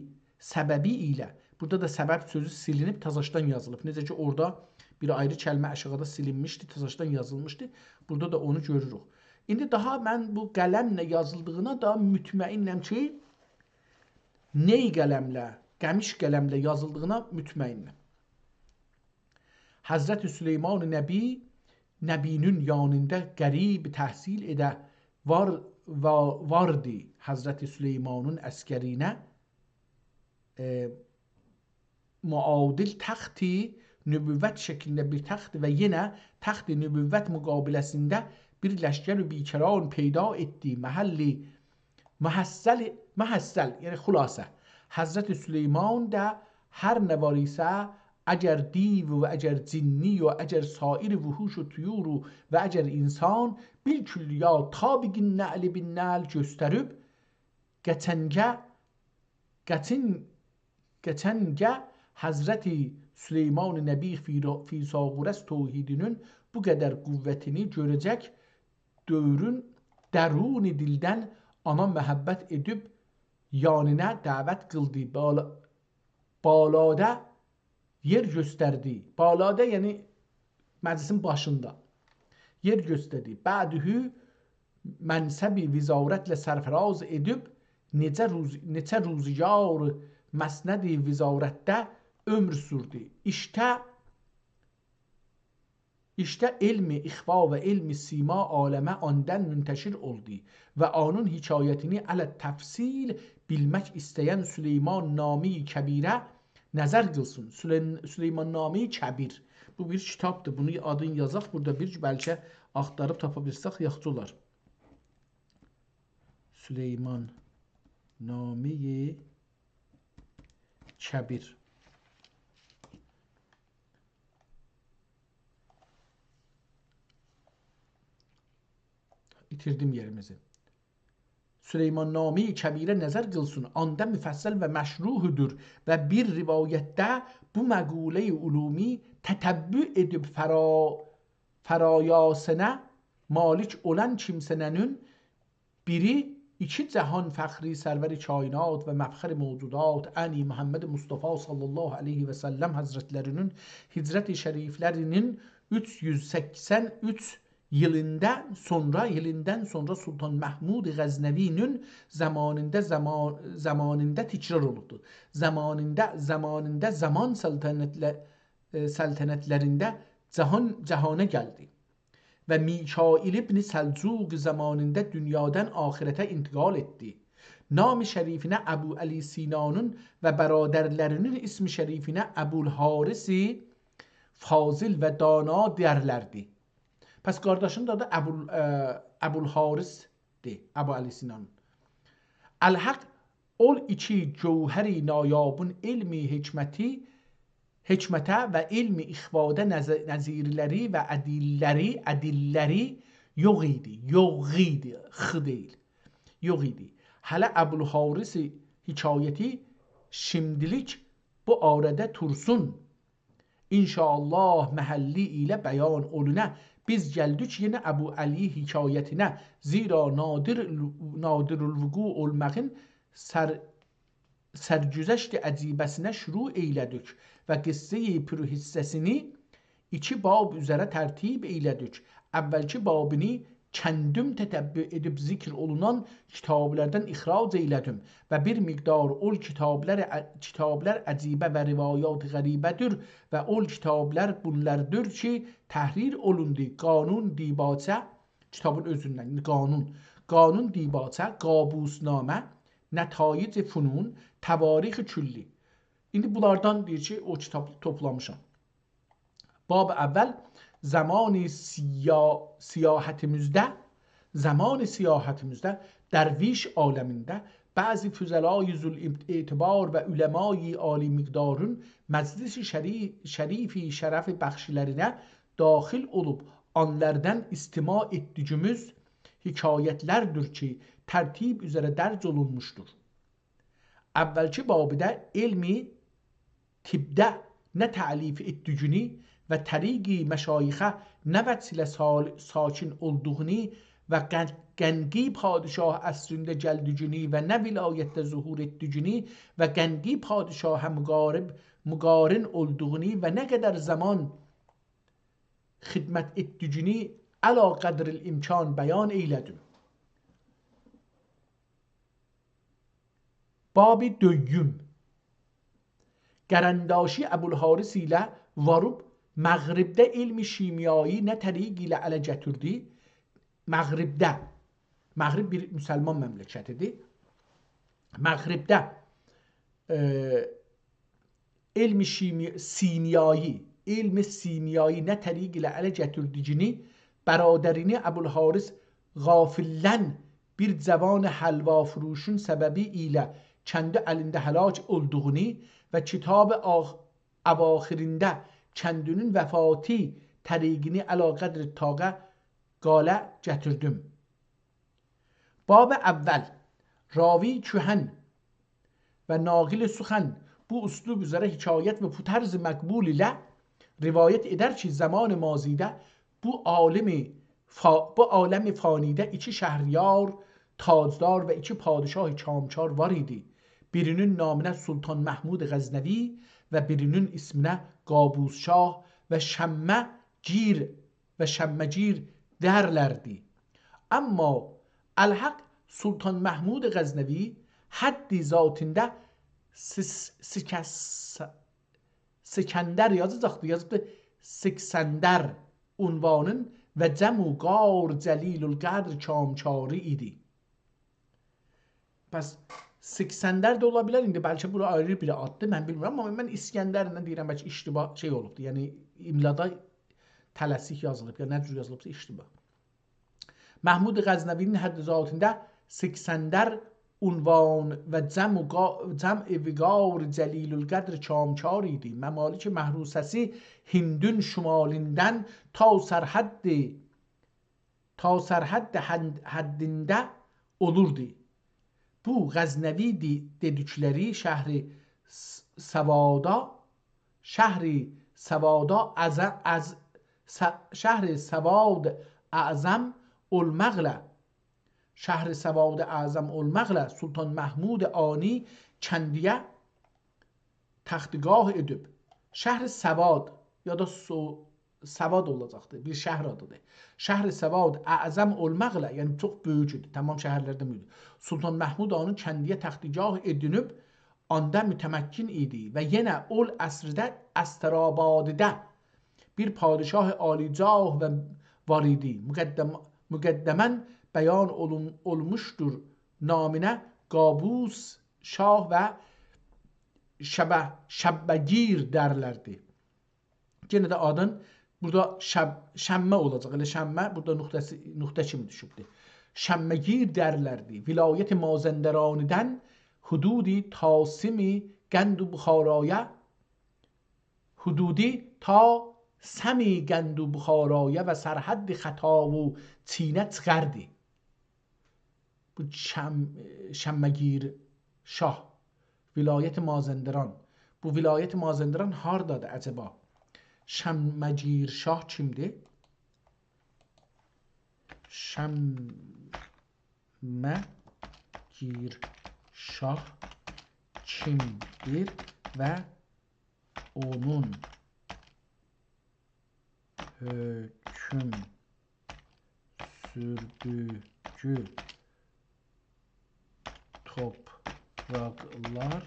səbəbi ilə, burada da səbəb sözü silinib təzaşdan yazılıb. Necə ki orada bir ayrı kəlmə aşağıda silinmişdi, təzaşdan yazılmışdı. Burada da onu görürük. İndi daha mən bu qələmlə yazıldığına da mütməinnəm ki, ney qələmlə, qəmiş qələmlə yazıldığına mütməinnəm. Həzrət-i Süleyman Nəbinin yanında qərib təhsil edə vardı Həzrət-i Süleymanın əskərinə muadil təxti nübüvvət şəklində bir təxt və yenə təxti nübüvvət müqabiləsində bir ləşkər bikəran peyda etdi məhəlli məhəssəl, yəni xülasə Həzrət-i Süleyman da hər nə var isə əgər div və əgər cinni və əgər sair vuhuş və tuyur və əgər insan bil külliyat tabiqin nəli bin nəl göstərib geçəncə Həzrəti Süleyman Nəbi Fisagures tövhidinin bu qədər qüvvətini görəcək dərun dildən ana məhəbbət edib yanına dəvət qıldı. Balada yer göstərdi. Balada yəni məclisin başında yer göstərdi. Bədühü mənsəbi vizarətlə sərfəraz edib neçə ruzigar məsnədi vizarətdə ömr sürdü. İşte elmi ixfa və elmi sima aləmə ondan münteşir oldu və onun hikayətini alə təfsil bilmək istəyən Süleyman Nami Kəbirə nəzər qılsın. Süleyman Nami Kəbir. Bu bir kitabdır. Bunu adını yazaq. Burada bir bəlkə axtarıb tapa bilsək yaxşı olar. Süleyman Nami Kəbir. İtirdim yerimizi. Süleyman Nami Kəbirə nəzər qılsın. Anda müfəssəl və məşruhudur və bir rivayətdə bu məqulə-i ulumi tətəbbü edib fərayasına malik olan kimsənin biri iki cəhan fəxri sərvəri kainat və məfxər mövcudat əni Muhammed Mustafa sallallahu aleyhi və səlləm həzrətlərinin hicrət-i şəriflərinin 383 yılından sonra Sultan Mahmud Qəznəvinin zamanında təkrar oldu. Zamanında zaman səltənətlərində cahana gəldi. Və Mikail ibn Səlcuq zamanında dünyadan ahirətə intiqal etdi. Nam-ı şərifinə Əbu Əli Sinanın və bərədərlərinin ismi şərifinə Əbul Harisi fazil və dana deyərlərdi. Pəs qardaşının da Əbul Harisdir, Əbu Əli Sinan. Əl-Haq ol iki cövhəri nayabın elmi hikmətə və elmi ixvada nəzirləri və ədilləri yox idi, x deyil, yox idi. Hələ Əbul Harisi hikayəti şimdilik bu arədə tursun. İnşallah məhəlli ilə bəyan olunə biz gəldik yenə Əbu Əli hikayətinə. Zira nadirul vuqu olmağın sərgüzəşt əcibəsinə şuru eylədik və qıssə-i pür hissəsini iki bab üzərə tərtib eylədik. Əvvəlki babını kəndim tətəbbü edib zikr olunan kitablərdən ixrac eylədim və bir miqdar ol kitablər əcibə və rivayat qəribədir və ol kitablər bunlardır ki təhrir olundu. Qanun dibaçə, kitabın özündən qanun dibaçə, qabusnamə, nətayic funun, təvarix külli. İndi bunlardan deyir ki o kitabı toplamışam. Bab əvvəl zamanı siyahətimizdə dərviş aləmində بعضی füzelای zul-etibar ve ulemayı ali miqdarın məclisi şərifi şərəfi bəxşilərinə daxil olub onlardan istima etdiyimiz hikayətlərdir ki, tərtib üzrə dərc olunmuşdur. Əvvəlki babıda elmi tibdə nə təlif etdiyini və təriqi məşayixə nə vəsilə sakin olduğunu və Qənqi padişah əsrində gəldiyini və nə vilayətdə zuhur etdiyini və Qənqi padişaha müqarin olduğunu və nə qədər zaman xidmət etdiyini əla qədril imkan bəyan eylədim. Bab-ı döyyüm Qərəndaşi Əbulharis ilə varıb Məğribdə ilmi şimyayı nə təriq ilə ələ gətirdi. Məğribdə, Məğrib bir müsəlman məmləkətidir. Məğribdə elmi simyayı nə təriq ilə ələ gətirdiyini bəradərini Əbulharis qafillən bir cavan həlva furuşun səbəbi ilə kəndi əlində həlak olduğunu və kitab əvaxirində kəndinin vəfati təriqini əla qədr taqə qalə gətirdim. Bab əvvəl ravi kühən və naqil suxən bu üslub üzrə hikayət və bu tərz məqbul ilə rivayət edər ki, zaman mazidə bu aləm fanidə iki şəhriyar, tacdar və iki padişah kamçar var idi. Birinin naminə Sultan Məhmud Qəznəvi və birinin isminə Qabus Şah və Şəmməcir derlerdi. Amma Əlhaq Sultan Məhmud Qəznəvi haddi zatında Sikəndər yazıbdı. Siksəndər unvanın və cəmu qar cəlilul qədr kamçarı idi. Bəs Siksəndər də ola bilər, indi bəlkə bura ayrı bir addır, mən bilmirəm, amma mən İskəndərlə deyirəm, bəlkə iştiba olubdur, yəni imlada tələsik yazılıb, ya nə cür yazılıbsa iştiba. Məhmud Qəznəvinin həddi zatında Siksəndər unvan və cəm-i viqar cəlilul qədr kamçar idi. Məmalik məhrusəsi Hindun şümalindən ta sərhədd həddində olurdu. Bu Qəznəvi dedikləri şəhri Səvad Əzəm olmaqla Sultan Məhmud Ani kəndiyə təxtgah edib. Şəhri Səvad ya da Səvad olacaqdır, bir şəhər adıdır. Şəhri Səvad Əzəm olmaqla, yəni çox böyükdür, tamam şəhərlərdə müdür. Sultan Məhmud Ani kəndiyə təxtgah edinib, anda mütəməkkin idi və yenə ol əsrdə Əstərabadidə bir padişah alicah və var idi. Müqəddəmən bəyan olmuşdur naminə Qabus Şah və Şəbbəcir dərlərdi. Yenə də adın burada şəmmə olacaq. Elə şəmmə burada nöqtə kimi düşübdür. Şəmməcir dərlərdi. Vilayət-i Mazəndəranidən hududi tasimi Qənd-u Buxaraya hududi ta Səmi Qənd-u Buxaraya və sərhədd xəta və Çinə çıxardı. Bu Şəmməcir Şah, vilayət-i Mazəndəran. Bu vilayət-i Mazəndəran hardadır əcəba? Şəmməcir Şah kimdir? Şəmməcir Şah kimdir və onun hökm sürdüyü topraklar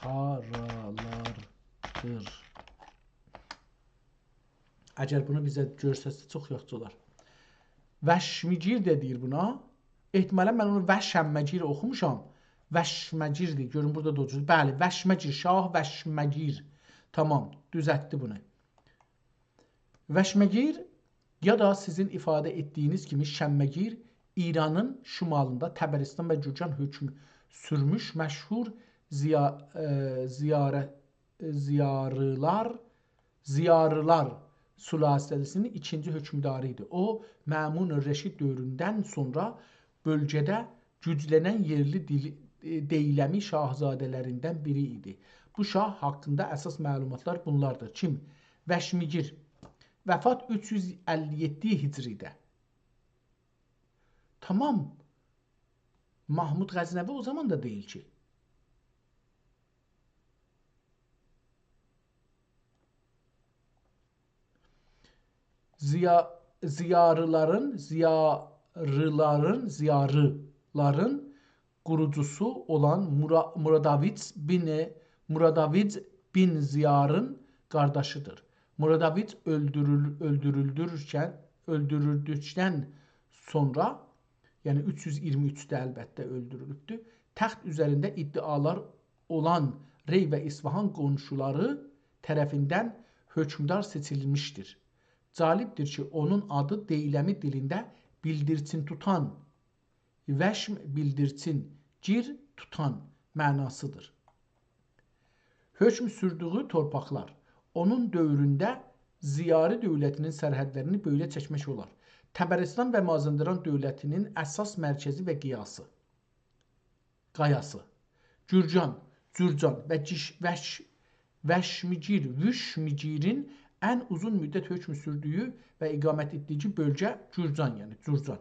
haralardır? Əgər bunu bizə görsəsə çox yaxşı olar. Vəşmicir də deyir buna. Ehtimələn mən onu Vəşəmməcir oxumuşam. Vəşməcirdir. Görün burada da ucuz. Bəli, Vəşməcir, Şah Vəşməcir. Tamam, düzəltdi bunu. Vəşməcir ya da sizin ifadə etdiyiniz kimi Şəmməcir İranın şimalında Təbəristan və Gürcən sürmüş məşhur ziyarılar sülaləsinin ikinci hökmdarı idi. O, Məmun Rəşid dövründən sonra bölgədə güclənən yerli deyləmi şahzadələrindən biri idi. Bu şah haqqında əsas məlumatlar bunlardır. Kim? Vəşmigir. Vəfat 357 Hicridə. Tamam. Mahmud Qəznəvi o zaman da deyil ki. Ziyarıların qurucusu olan Muradavid bin Ziyarın qardaşıdır. Muradavid öldürüldükdən sonra, yəni 323-də əlbəttə öldürülübdür. Təxt üzərində iddialar olan Rey və İsfahan qonşuları tərəfindən hökmdar seçilmişdir. Calibdir ki, onun adı deyləmi dilində bildirçin tutan, vəşm bildirçin, gir tutan mənasıdır. Hökm sürdüyü torpaqlar. Onun dövründə Ziyari dövlətinin sərhədlərini böylə çəkmək olar. Təbəristan və Mazandaran dövlətinin əsas mərkəzi və qayası. Gürcan və Vəşmigirin ən uzun müddət hökm sürdüyü və iqamət etdiyi bölgə Gürcan, yəni Gürcan.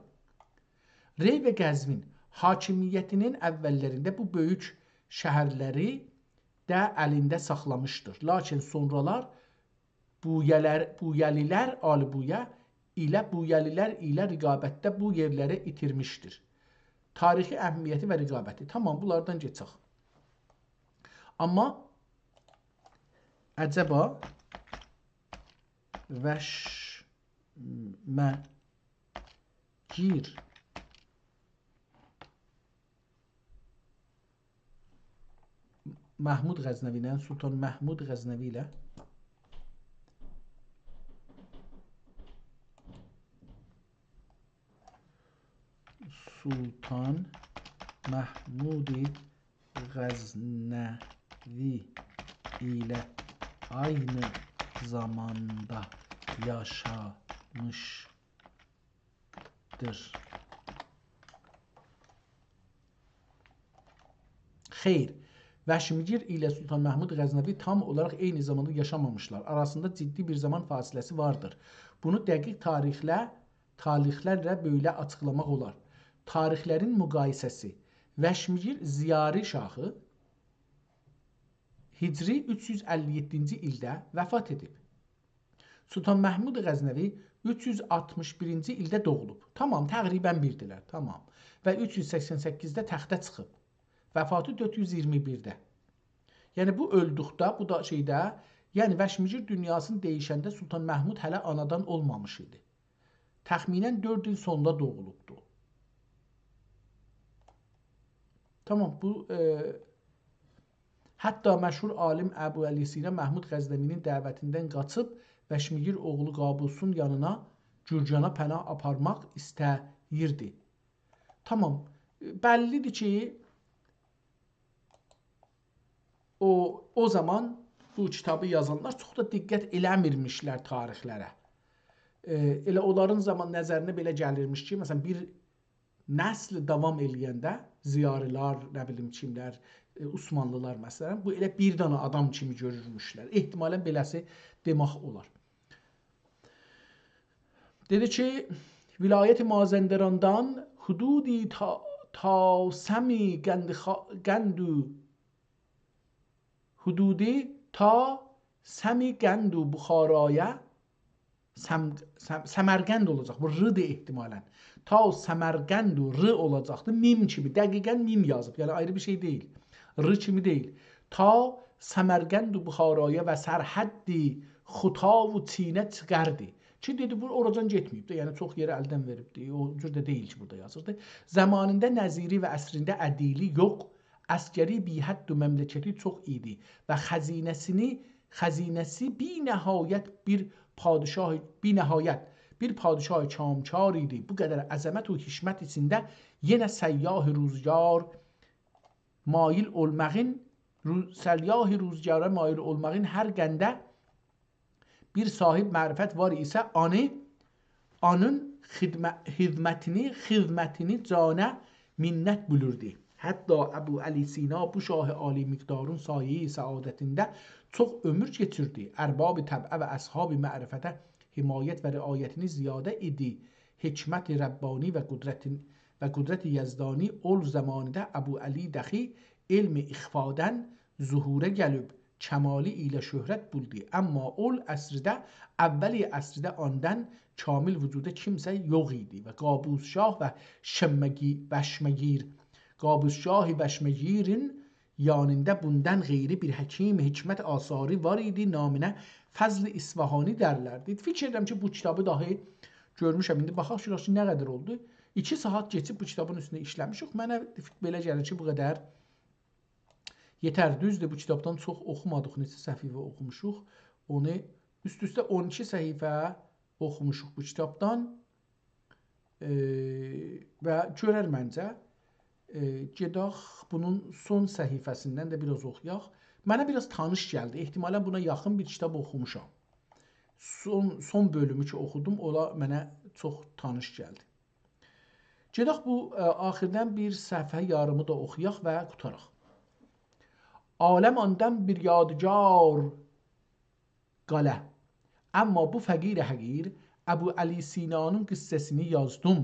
Rey və Qəzvin hakimiyyətinin əvvəllərində bu böyük şəhərləri də əlində saxlamışdır. Lakin sonralar Buyəlilər ilə rəqabətdə bu yerləri itirmişdir. Tarixi əhəmiyyəti və rəqabəti. Tamam, bunlardan geçək. Amma əcəba Vəşmegir Mahmud Qəznəvi ilə, Sultan Mahmud Qəznəvi ilə Sultan Mahmud Qəznəvi ilə aynı zamanda yaşamışdır. Xeyr, Vəşmigir ilə Sultan Mahmud Qəznəvi tam olaraq eyni zamanda yaşamamışlar. Arasında ciddi bir zaman fasiləsi vardır. Bunu dəqiq tarixlərlə belə açıqlamaq olar. Tarixlərin müqayisəsi. Vəşmigir Ziyari şahı Hicri 357-ci ildə vəfat edib. Sultan Mahmud Qəznəvi 361-ci ildə doğulub. Tamam, təqribən birdirlər. Tamam. Və 388-də təxtə çıxıb. Vəfatı 421-də. Yəni bu öldükdə, bu da şeydə, yəni Vəşmigir dünyasını dəyişəndə Sultan Mahmud hələ anadan olmamış idi. Təxminən 4 il sonda doğulubdu. Tamam, bu hətta məşhur alim Əbu Əli Sina Mahmud Qəznəvinin dəvətindən qaçıb Vəşmigir oğlu Qabusun yanına Gürcana pənah aparmaq istəyirdi. Tamam, bəllidir ki, o zaman bu kitabı yazanlar çox da diqqət eləmirmişlər tarixlərə. Elə onların zaman nəzərinə belə gəlirmiş ki, məsələn, bir nəsl davam eləyəndə ziyarilər, nə bilim kimlər, Osmanlılar məsələn, bu elə bir dana adam kimi görürmüşlər. Ehtimalən beləsi demək olar. Dedi ki, vilayət-i Mazəndarandan hududi ta səmi Gəndu Buxaraya Səmərqənd olacaq. Bu r-dir ehtimalən. Ta Səmərqəndu r olacaqdır. Mim kimi. Dəqiqən mim yazıb. Yəni ayrı bir şey deyil. R kimi deyil. Ta Səmərqəndu Buxaraya və sərhəddi xutavu çinə çıxərdi. Ki dedi, bu oradan getməyib də. Yəni çox yeri əldən veribdi. O cür də deyil ki, burada yazırdı. Zamanında nəziri və əsrində ədili yox. Əskəri bihəddu məmləkəti çox idi və xəzinəsi binəhayət bir padişah kamkar idi. Bu qədər əzəmət və hikmət içində yenə səyyah rüzgar mail olmağın, səlyah-ı ruzgara mail olmağın hər qəndə bir sahib mərifət var isə anın xidmətini canə minnət bilirdi. Hətta Əbu Əli Sina bu şah-ı ali miqdarın sayeyi səadətində çox ömür keçirdi. Ərbab-ı təbə və əshab-ı mərifətə himayət və riayətini ziyadə idi. Hikmət-i Rəbbani və qudrət-i Yezdani ol zamanında Əbu Əli dəxi elmi ixfadən zuhurə gəlib, kəmali ilə şöhrət buldu. Amma ol əsrdə, əvvəli əsrdə ondan kamil vücuda kimsə yox idi və Qabus Şah və Bəşməgirin yanında bundan qeyri bir həkim hikmət asarı var idi, naminə Fəzl-i İsfahani dərlərdi. Fikir edirəm ki, bu kitabı dahi görmüşəm. İndi baxaq şurası nə qədər oldu? 2 saat keçib bu kitabın üstündə işləmişik. Mənə belə gəlir ki, bu qədər yetər. Düzdür, bu kitabdan çox oxumadıq. Neçə səhifə oxumuşuq. Onu üst-üstə 12 səhifə oxumuşuq bu kitabdan. Və görər məncə. Gedək bunun son səhifəsindən də biraz oxuyaq. Mənə biraz tanış gəldi. Ehtimalən buna yaxın bir kitab oxumuşam. Son bölümü ki oxudum, ola mənə çox tanış gəldi. Gedək bu axirdən bir səhifə yarımı da oxuyaq və qutaraq. Aləm ondan bir yadigar qale. Amma bu fəqir həqir Əbu Əli Sinanın qissəsini yazdım.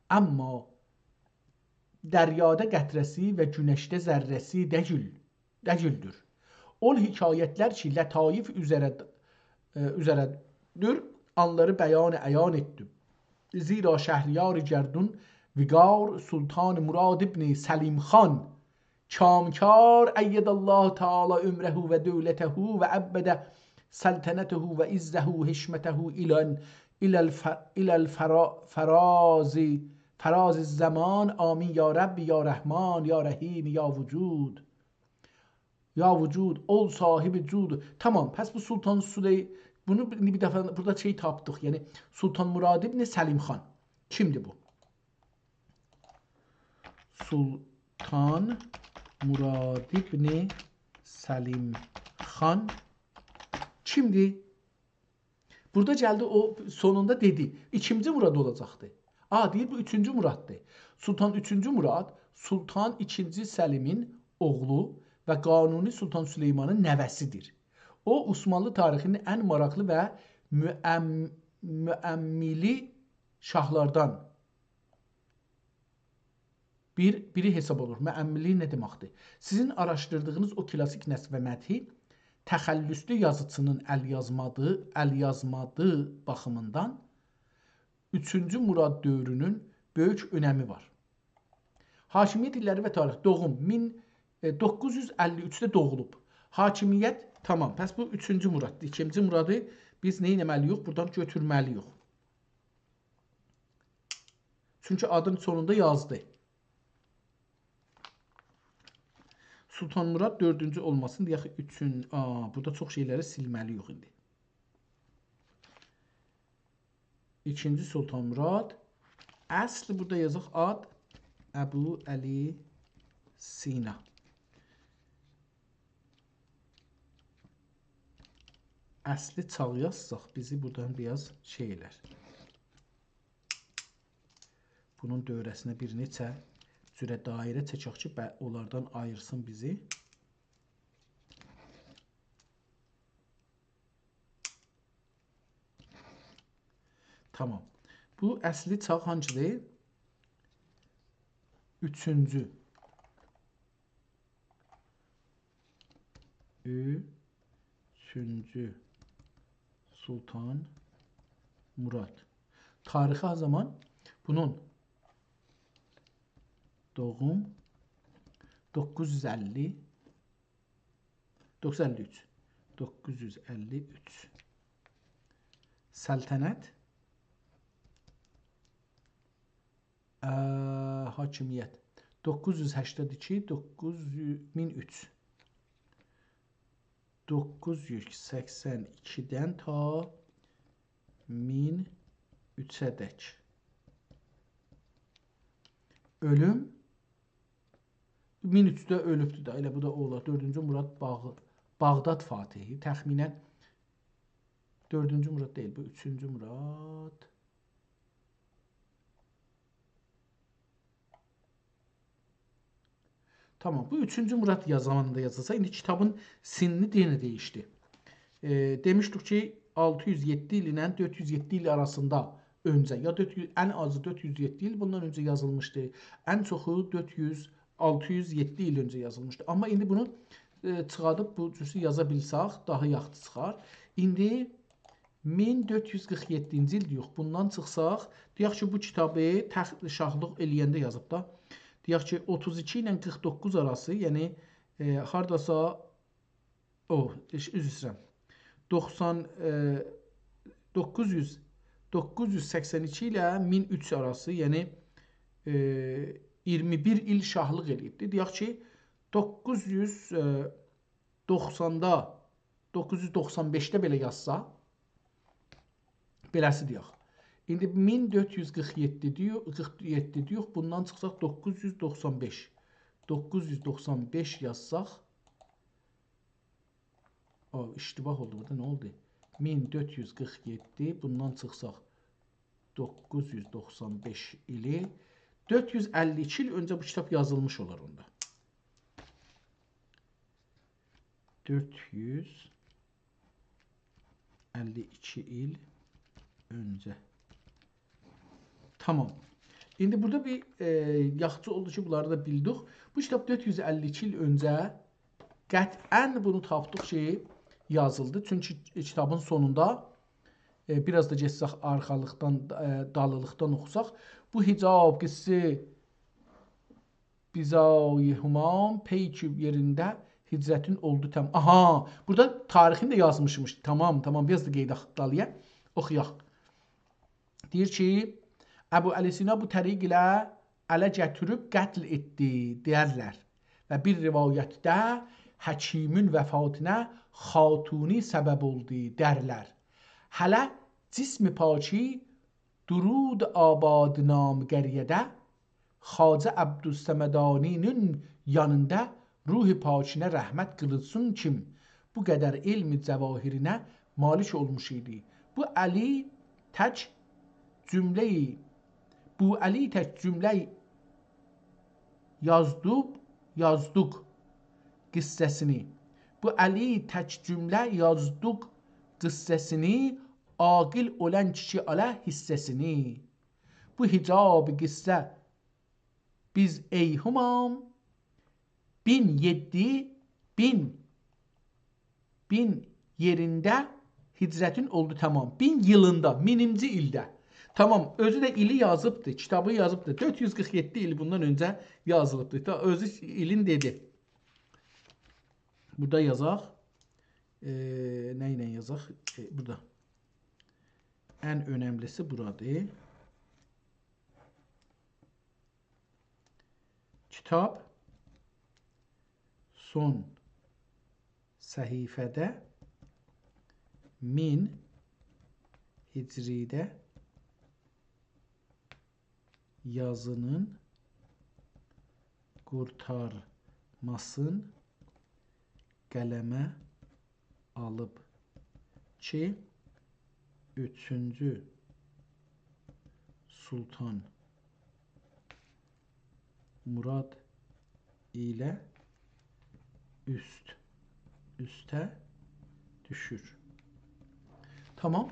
Amma dəryada qətrəsi və günəşdə zərrəsi dəcüldür. Ol hikayətlər ki, lətayif üzərədir, anları əyan etdim. Zira şəhriyar Gərdun Vigar Sultan Murad ibn Səlim xan kamkar əyyədəllahu teala ömrəhu və dövlətəhu və əbbədə səltənətəhu və izzəhu hişmətəhu iləl farazi zaman amin ya Rabbi ya Rəhman ya Rəhim ya vücud ol sahibi cud. Tamam, pəs bu Sultan bunu bir dəfə burada şey tapdıq. Yəni Sultan Murad ibn Səlim xan. Kimdir bu? Sultan Murad ibn Səlim xan kimdir? Burada gəldi o sonunda dedi. 2-ci Murad olacaqdı. Deyir bu 3-cü Muraddır. Sultan 3-cü Murad Sultan 2-ci Səlimin oğlu və Qanuni Sultan Süleymanın nəvəsidir. O Osmanlı tarixinin ən maraqlı və müəmmili şahlardan biri hesab olur. Müəmmili nə deməkdir? Sizin araşdırdığınız o klasik nəsb və məthi təxəllüslü yazıcının əlyazmadığı baxımından 3-cü Murad dövrünün böyük önəmi var. Hakimiyyət illəri və tarix. Doğum 1953-də doğulub. Hakimiyyət tamam. Pəs bu 3-cü Muraddır. 2-ci Muradı biz nə etməliyik? Buradan götürməliyik. Çünki adın sonunda yazdı. Sultan Murad 4-cü olmasın deyək 3-cü. Burada çox şeyləri silməliyik indi. 2-ci Sultan Murad. Əsli burada yazıq ad Əbu Əli Sina. Əsli çağ yazsaq bizi buradan biraz şeylər. Bunun dövrəsinə bir neçə cürə dairə çəkək ki, onlardan ayırsın bizi. Tamam. Bu əsli çağ hancıdır? 3-cü. 3-cü Sultan Murad. Tarixi o zaman bunun doğum 953. Səltənət hakimiyyət 982 982-dən ta 1003-ədək. Ölüm 1003-də ölübdür də. Elə bu da olar. 4-cü Murad Bağdad Fatihi. Təxminən 4-cü Murad deyil, bu 3-cü Murad. Tamam, bu 3-cü Murad zamanında yazılsa, indi kitabın sinni yenə dəyişdi. Demişdik ki, 607 il ilə 407 il arasında öncə, ya ən azı 407 il bundan öncə yazılmışdı. Ən çoxu 607 il öncə yazılmışdı. Amma indi bunu çıxadıb bu cüsü yaza bilsək, daha yaxşı çıxar. İndi 1447-ci il deyirik. Bundan çıxsaq, deyək ki, bu kitabı şahlıq eləyəndə yazıb da. Deyək ki, 32 ilə 49 arası, yəni hardasa üzr istəyirəm. 982 ilə 1003 arası, yəni 21 il şahlıq eləyibdi. Deyək ki, 995-də belə yazsa, beləsi deyək. İndi 1447 deyək, bundan çıxsaq 995. 995 yazsaq, iştibah oldu burada, nə oldu? 1447, bundan çıxsaq 995 ili, 452 il öncə bu kitab yazılmış olar onda. 452 il öncə. Tamam. İndi burada bir yaxşı oldu ki, bunları da bildik. Bu kitab 452 il öncə qətlən bunu tapdıq ki, yazıldı. Çünki kitabın sonunda biraz da geçsək arxalıqdan, dalılıqdan oxusaq, bu hicab qissi bizay humam peyki yerində hicrətin oldu təm. Aha, burada tarixini də yazmışmış. Tamam, biraz da qeyd dalıya oxuyaq. Deyir ki, Əbu Əli Sina bu təriq ilə ələ gətirib qətl etdi deyərlər. Və bir rivayətdə həkimin vəfatına xatuni səbəb oldu dərlər. Hələ cismi paki durud abad namgəriyyədə Xacə Əbdüssəmədaninin yanında ruhi pakinə rəhmət qılılsın kim bu qədər ilmi cəvahirinə malik olmuş idi. Bu Əli tək cümləyi yazdık qissəsini. Bu Əli tək cümlə yazdık qissəsini, aqil olan kişi alə hissəsini. Bu hicab-ı qissə biz ey humam 1007 yerində hicrətin oldu tamam. 1000 yılında, 1000-ci ildə. Tamam, özü də ili yazıbdı, kitabı yazıbdı. 447 il bundan öncə yazılıbdı. Özü ilin dedi. Burada yazaq. Nə ilə yazaq? Burada. Ən önəmlisi buradır. Kitab son səhifədə 1000 hicridə yazının qurtarmasın qələmə alıb ki, 3-cü Sultan Murad ilə üstə düşür. Tamam.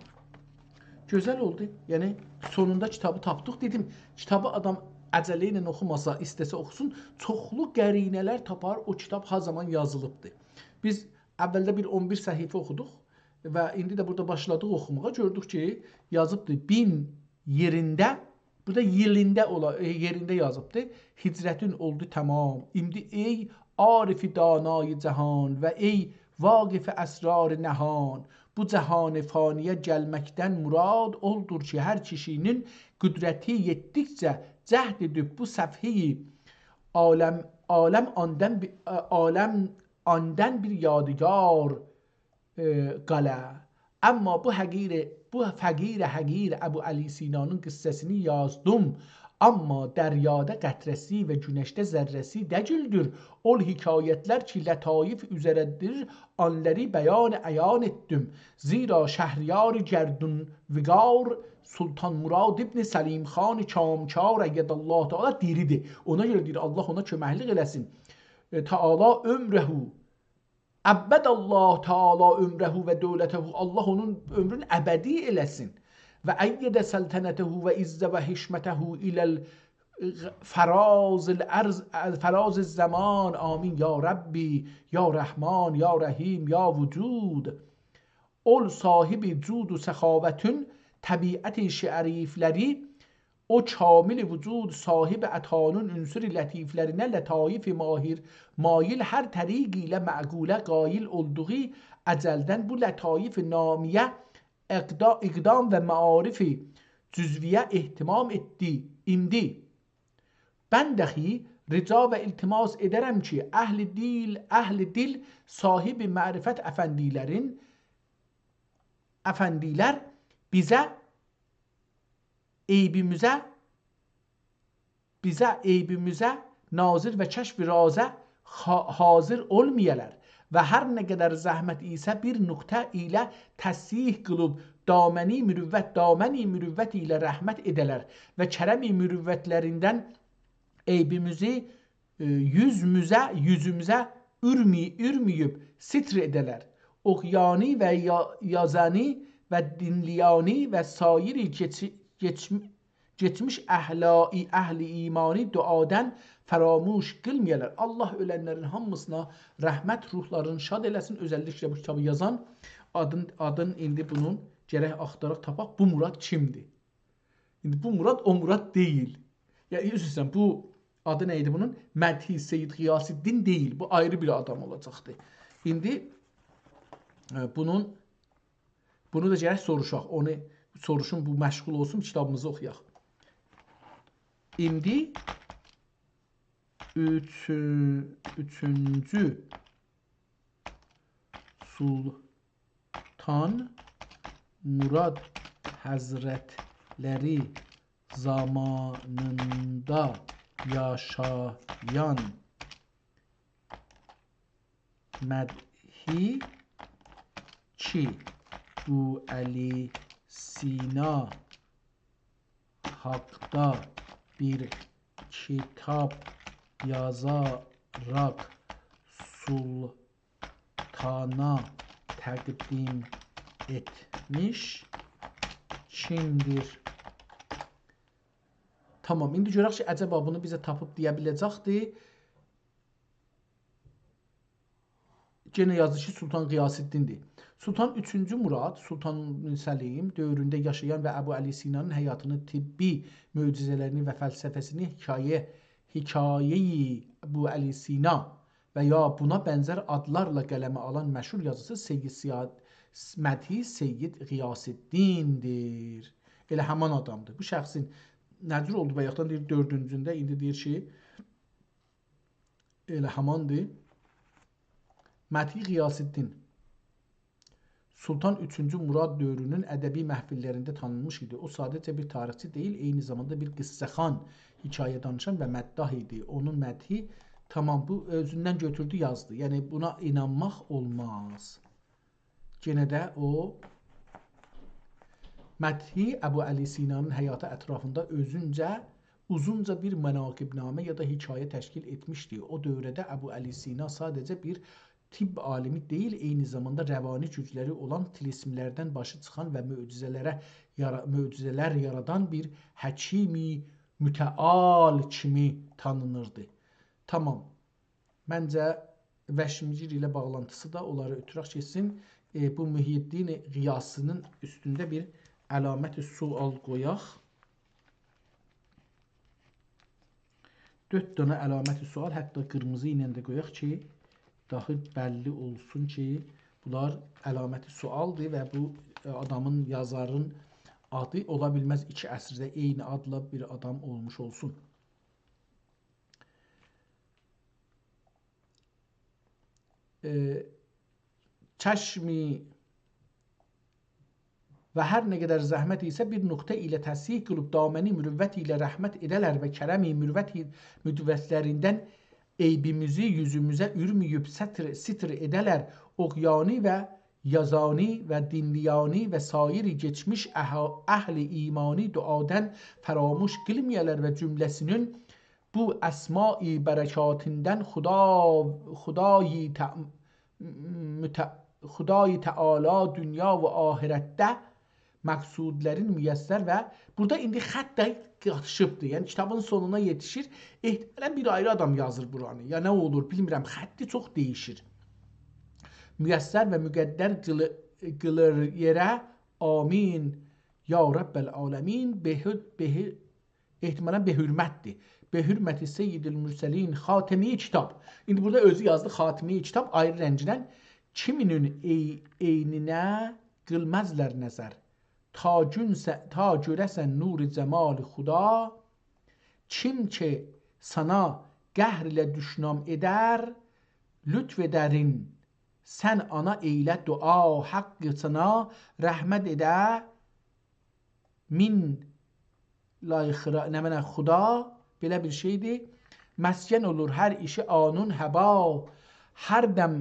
Gözəl oldu. Yəni sonunda kitabı tapdıq. Dedim, kitabı adam əcələ ilə oxumasa, istəsə oxusun, çoxlu qərinələr tapar. O kitab ha zaman yazılıbdır. Biz əvvəldə bir 11 səhifə oxuduq və indi də burada başladıq oxumağa. Gördük ki, yazıbdır 1000 yerində, burada yerində yazıbdır. Hicrətin oldu tamam. İndi ey arifi danayı cəhan və ey vaqif əsrar nəhan, bu cəhan-ı faniyə gəlməkdən murad oldur ki, hər kişinin qüdrəti yetdikcə cəhd edib bu səfheyi aləm andan bir yadigar qala. Amma bu həqir bu fəqir həqir Əbu Əli Sinanın qissəsini yazdım. Amma dəryada qətrəsi və günəşdə zərrəsi dəcildür. Ol hikayətlər ki lətayif üzərədir, anları bəyan əyan etdim. Zira şəhriyar Gərdun Viqar Sultan Murad ibn Səlim xan Kamkar əyyədəllah Teala diridir. Ona görə deyir Allah ona köməklik eləsin. Teala ömrəhu Əbbədəllah Teala ömrəhu və dövlətəhu, Allah onun ömrünü əbədi eləsin. Və əyyədə səltənətəhu və izzə və hişmətəhu iləl fəraz zaman. Amin ya Rabbi, ya Rəhman, ya Rəhim, ya vücud. Ol sahibi cud و səxavətün, təbiət şərifləri, o kamil vücud sahib ətanın ünsür lətiflərinə lətayif mahir mail hər təriqi ilə məqulə qail olduğu əcəldən bu lətayif namiyə iqdam və maarifi cüzviyə ehtimam etdi. İmdi ben dahi rica və iltimas ederəm ki əhli dil sahibi mərifət əfəndilər bizə eybimizə nazir və kəşf razə hazır olmayalar və hər nə qədər zəhmət isə bir nöqtə ilə təsih qılıb daməni mürüvvət ilə rəhmət edələr və kərəmi mürüvvətlərindən eybimizi yüzümüzə ürməyib sitr edələr. Oxyani və yazani və dinliyani və sairi geçmiş əhli imani duadan faramuş qılmayalar. Allah ölənlərin hamısına rəhmət, ruhlarını şad eləsin. Özəlliklə bu kitabı yazan adın indi bunun gərək axtaraq tapaq. Bu Murad kimdir? İndi bu Murad o Murad deyil. Yəni üzrsən bu adı nə idi bunun? Mədhi Seyyid Qiyasiddin deyil. Bu ayrı bir adam olacaqdı. İndi bunu da gərək soruşaq. Onu soruşun, bu məşğul olsun, kitabımızı oxuyaq. İndi üçüncü Sultan Murad Həzrətləri zamanında yaşayan Mədhi ki bu Əli Sina haqda bir kitab yazaraq sultana təqdim etmiş kimdir? Tamam, indi görək ki, əcəba bunu bizə tapıb deyə biləcəkdir. Gene yazdı ki, Sultan Qiyasiddindir. Sultan 3-cü Murad, Sultan Səlim dövründə yaşayan və Əbu Əli Sinanın həyatını, tibbi möcüzələrini və fəlsəfəsini hikayeyi Əbu Əli Sina və ya buna bənzər adlarla qələmə alan məşhur yazısı Mədhi Seyyid Qiyasiddindir. Elə həman adamdır. Bu şəxsin nəcür oldu bayaqdan deyir 4-cündə, indi deyir ki, elə həmandır. Mədhi Qiyasiddin Sultan 3-cü Murad dövrünün ədəbi məhfillərində tanınmış idi. O sadəcə bir tarixçi deyil, eyni zamanda bir qıssəxan, hikayə danışan və məddah idi. Onun mədhi tamam bu özündən götürdü, yazdı. Yəni buna inanmaq olmaz. Yenə də o mədhi Əbu Əli Sinanın həyatı ətrafında uzunca bir mənaqibnamə ya da hikayə təşkil etmişdi. O dövrədə Əbu Əli Sina sadəcə bir tibb alimi deyil, eyni zamanda rəvani gücləri olan tilismlərdən başı çıxan və möcüzələr yaradan bir həkimi mütəal kimi tanınırdı. Tamam. Məncə Vəşmicir ilə bağlantısı da onları ötürək keçsin. Bu Mühyiddin Qiyasının üstündə bir əlaməti sual qoyaq. 4 dənə əlaməti sual, hətta qırmızı ilə də qoyaq ki, daha bəlli olsun ki, bunlar əlaməti sualdır və bu adamın, yazarın adı ola bilməz 2 əsrdə eyni adla bir adam olmuş olsun. Çəşmi və hər nə qədər zəhmət isə bir nöqtə ilə təsih qılıb daməni mürüvvət ilə rəhmət edələr və kərəmi müdvətlərindən eybimizi yüzümüzə ürməyib sitr edələr. Oğyani və yazani və dinliyani və sairi geçmiş əhli imani duadan faramuş qılmayələr və cümləsinin bu əsma-i bərəkatindən Xudayi Teala dünya və ahirətdə məqsudlərin müyəssər və burada indi xətt də qatışıbdır. Yəni kitabın sonuna yetişir. Ehtimələn bir ayrı adam yazır buranı. Ya nə olur bilmirəm. Xətti çox dəyişir. Müyəssər və müqəddər qılır yerə. Amin. Ya Rəbbəl aləmin. Ehtimələn behürmətdir. Behürməti Seyyidil Mürsəlin Xatimi kitab. İndi burada özü yazdı Xatimi kitab ayrı rəngdən. Kiminin eyninə qılməzlər nəzər. Ta görəsən nuri cəmal Xuda. Kim ki sana qəhr ilə düşnam edər. Lütf edərin sən ana eylə dua. Haqqı sana rəhmət edə. Min layıqıra nə mənə Xuda. Belə bir şeydir. Məskən olur hər işi anun həba. Hər dəm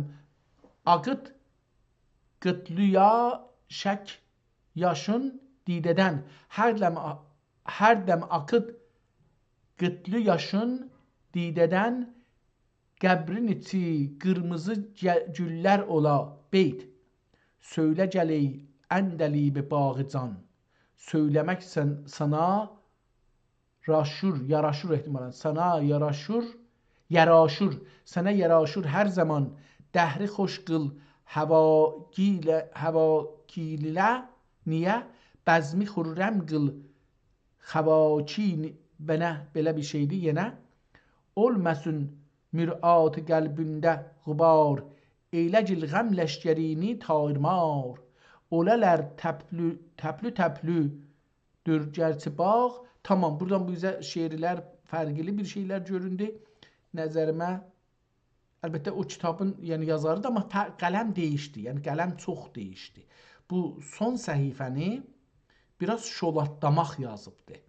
aqıt qıtlıya şək yaşın didədən. Hər dəm aqıt qıtlı yaşın didədən. Qəbrin içi qırmızı güllər ola beyt. Söylə gəley əndəlibi bağı can. Söyləmək sana yaraşur ehtimalən. Sana yaraşur. Sənə yaraşur hər zaman. Dəhri xoş qıl həvakilə niyə? Bəzmi xürrəm qıl xəvaki bənə. Belə bir şeydir yenə. Olməsün mür'at qəlbündəğubar. Eyləgil ғəm ləşkərini tairmar. Olələr təplü dürgərçi bağ. Tamam, buradan bu bizə şeirlər, fərqli bir şeylər göründü. Nəzərimə, əlbəttə o kitabın yazarıdır, amma qələm dəyişdi. Yəni qələm çox dəyişdi. Bu son səhifəni biraz şolatlamaq yazıbdır.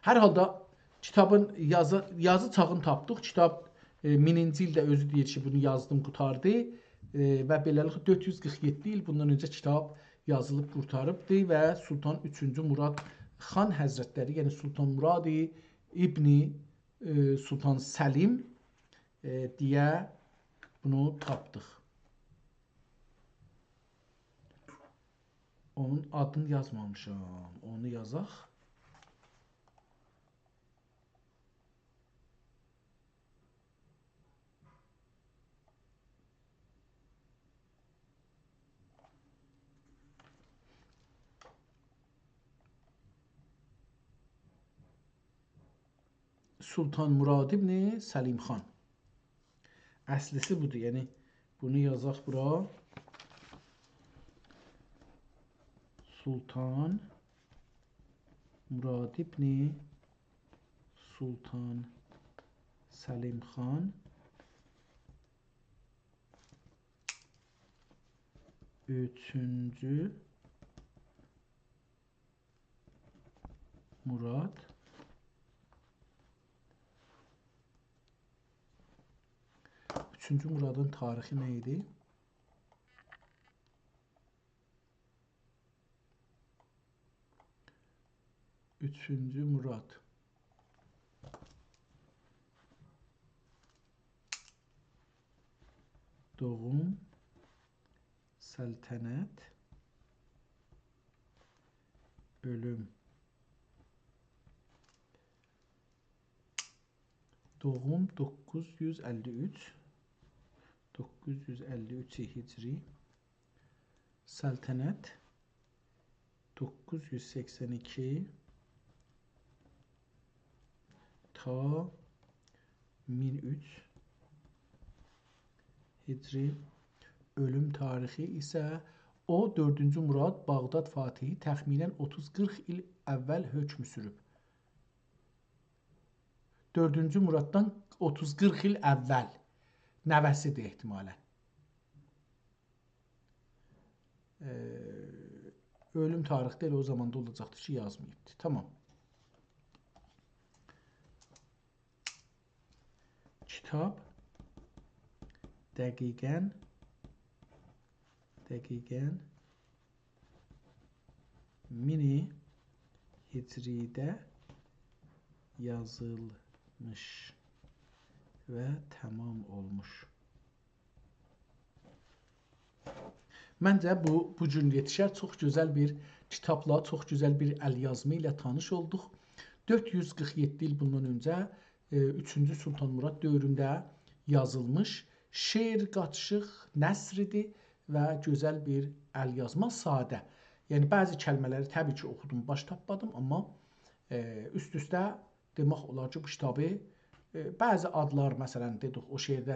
Hər halda kitabın yazı çağını tapdıq. Kitab 1000-ci ildə özü deyir ki, bunu yazdım, qutardı və beləliklə 447 il bundan öncə kitab yazılıb qurtarıbdır və Sultan 3-cü Murad Xan Həzrətləri, yəni Sultan Muradi İbni Sultan Səlim deyə bunu tapdıq. Onun adını yazmamışam. Onu yazaq. Sultan Murad İbni Səlim xan. Əslisi budur. Yəni bunu yazaq bura. Sultan Murad İbni Sultan Səlim xan Üçüncü Murad Üçüncü Muradın tarixi nə idi? Üçüncü Murad. Doğum, səltənət, ölüm. Doğum 953 Hicri. Səltənət 982 ta 1003 Hicri. Ölüm tarixi isə o 4-cü Murad Bağdad Fatihi təxminən 30-40 il əvvəl hökm sürüb. 4-cü Muraddan 30-40 il əvvəl nəvəsidir ehtimalən. Ölüm tarixi də elə o zamanda olacaqdı ki, yazmayıbdı. Tamam. Kitab dəqiqən mini hicridə yazılmış və tamam olmuş. Məncə bu gün yetişər çox gözəl bir kitabla, çox gözəl bir əlyazma ilə tanış olduq. 447 il bundan öncə 3-cü Sultan Murad dövründə yazılmış şeir qaçışıq, nəsridir və gözəl bir əlyazma, sadə. Yəni bəzi kəlmələri təbii ki oxudum, baş tapmadım, amma üst-üstə demək olar ki bu kitabı bəzi adlar, məsələn dedik o şeirdə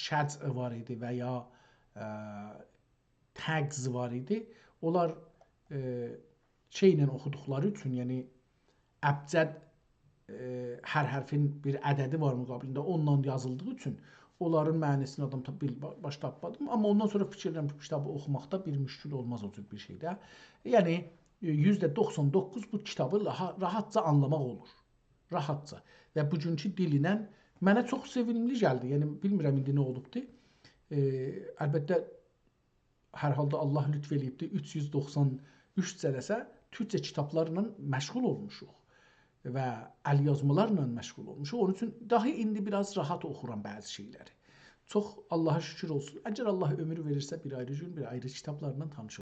şəc var idi və ya təqz var idi. Onlar şeylə oxuduqları üçün, yəni əbcəd hər hərfin bir ədədi var müqabilində, ondan yazıldığı üçün onların mənasını adam baş tapmadım. Amma ondan sonra fikirlərim ki, kitabı oxumaqda bir müşkül olmaz o cür bir şeydə. Yəni %99 bu kitabı rahatca anlamaq olur. Rahatca. Və bugünkü dilinə mənə çox sevimli gəldi. Yəni bilmirəm indi nə olubdu. Əlbəttə hər halda Allah lütf eləyibdi. 393 cələsə türkcə kitablarla məşğul olmuşuq və əlyazmalarla məşğul olmuşuq. Onun üçün daha indi biraz rahat oxuram bəzi şeyləri. Çox Allaha şükür olsun. Əgər Allah ömür verirsə bir ayrı gün, bir ayrı kitablarla tanış olacağıq.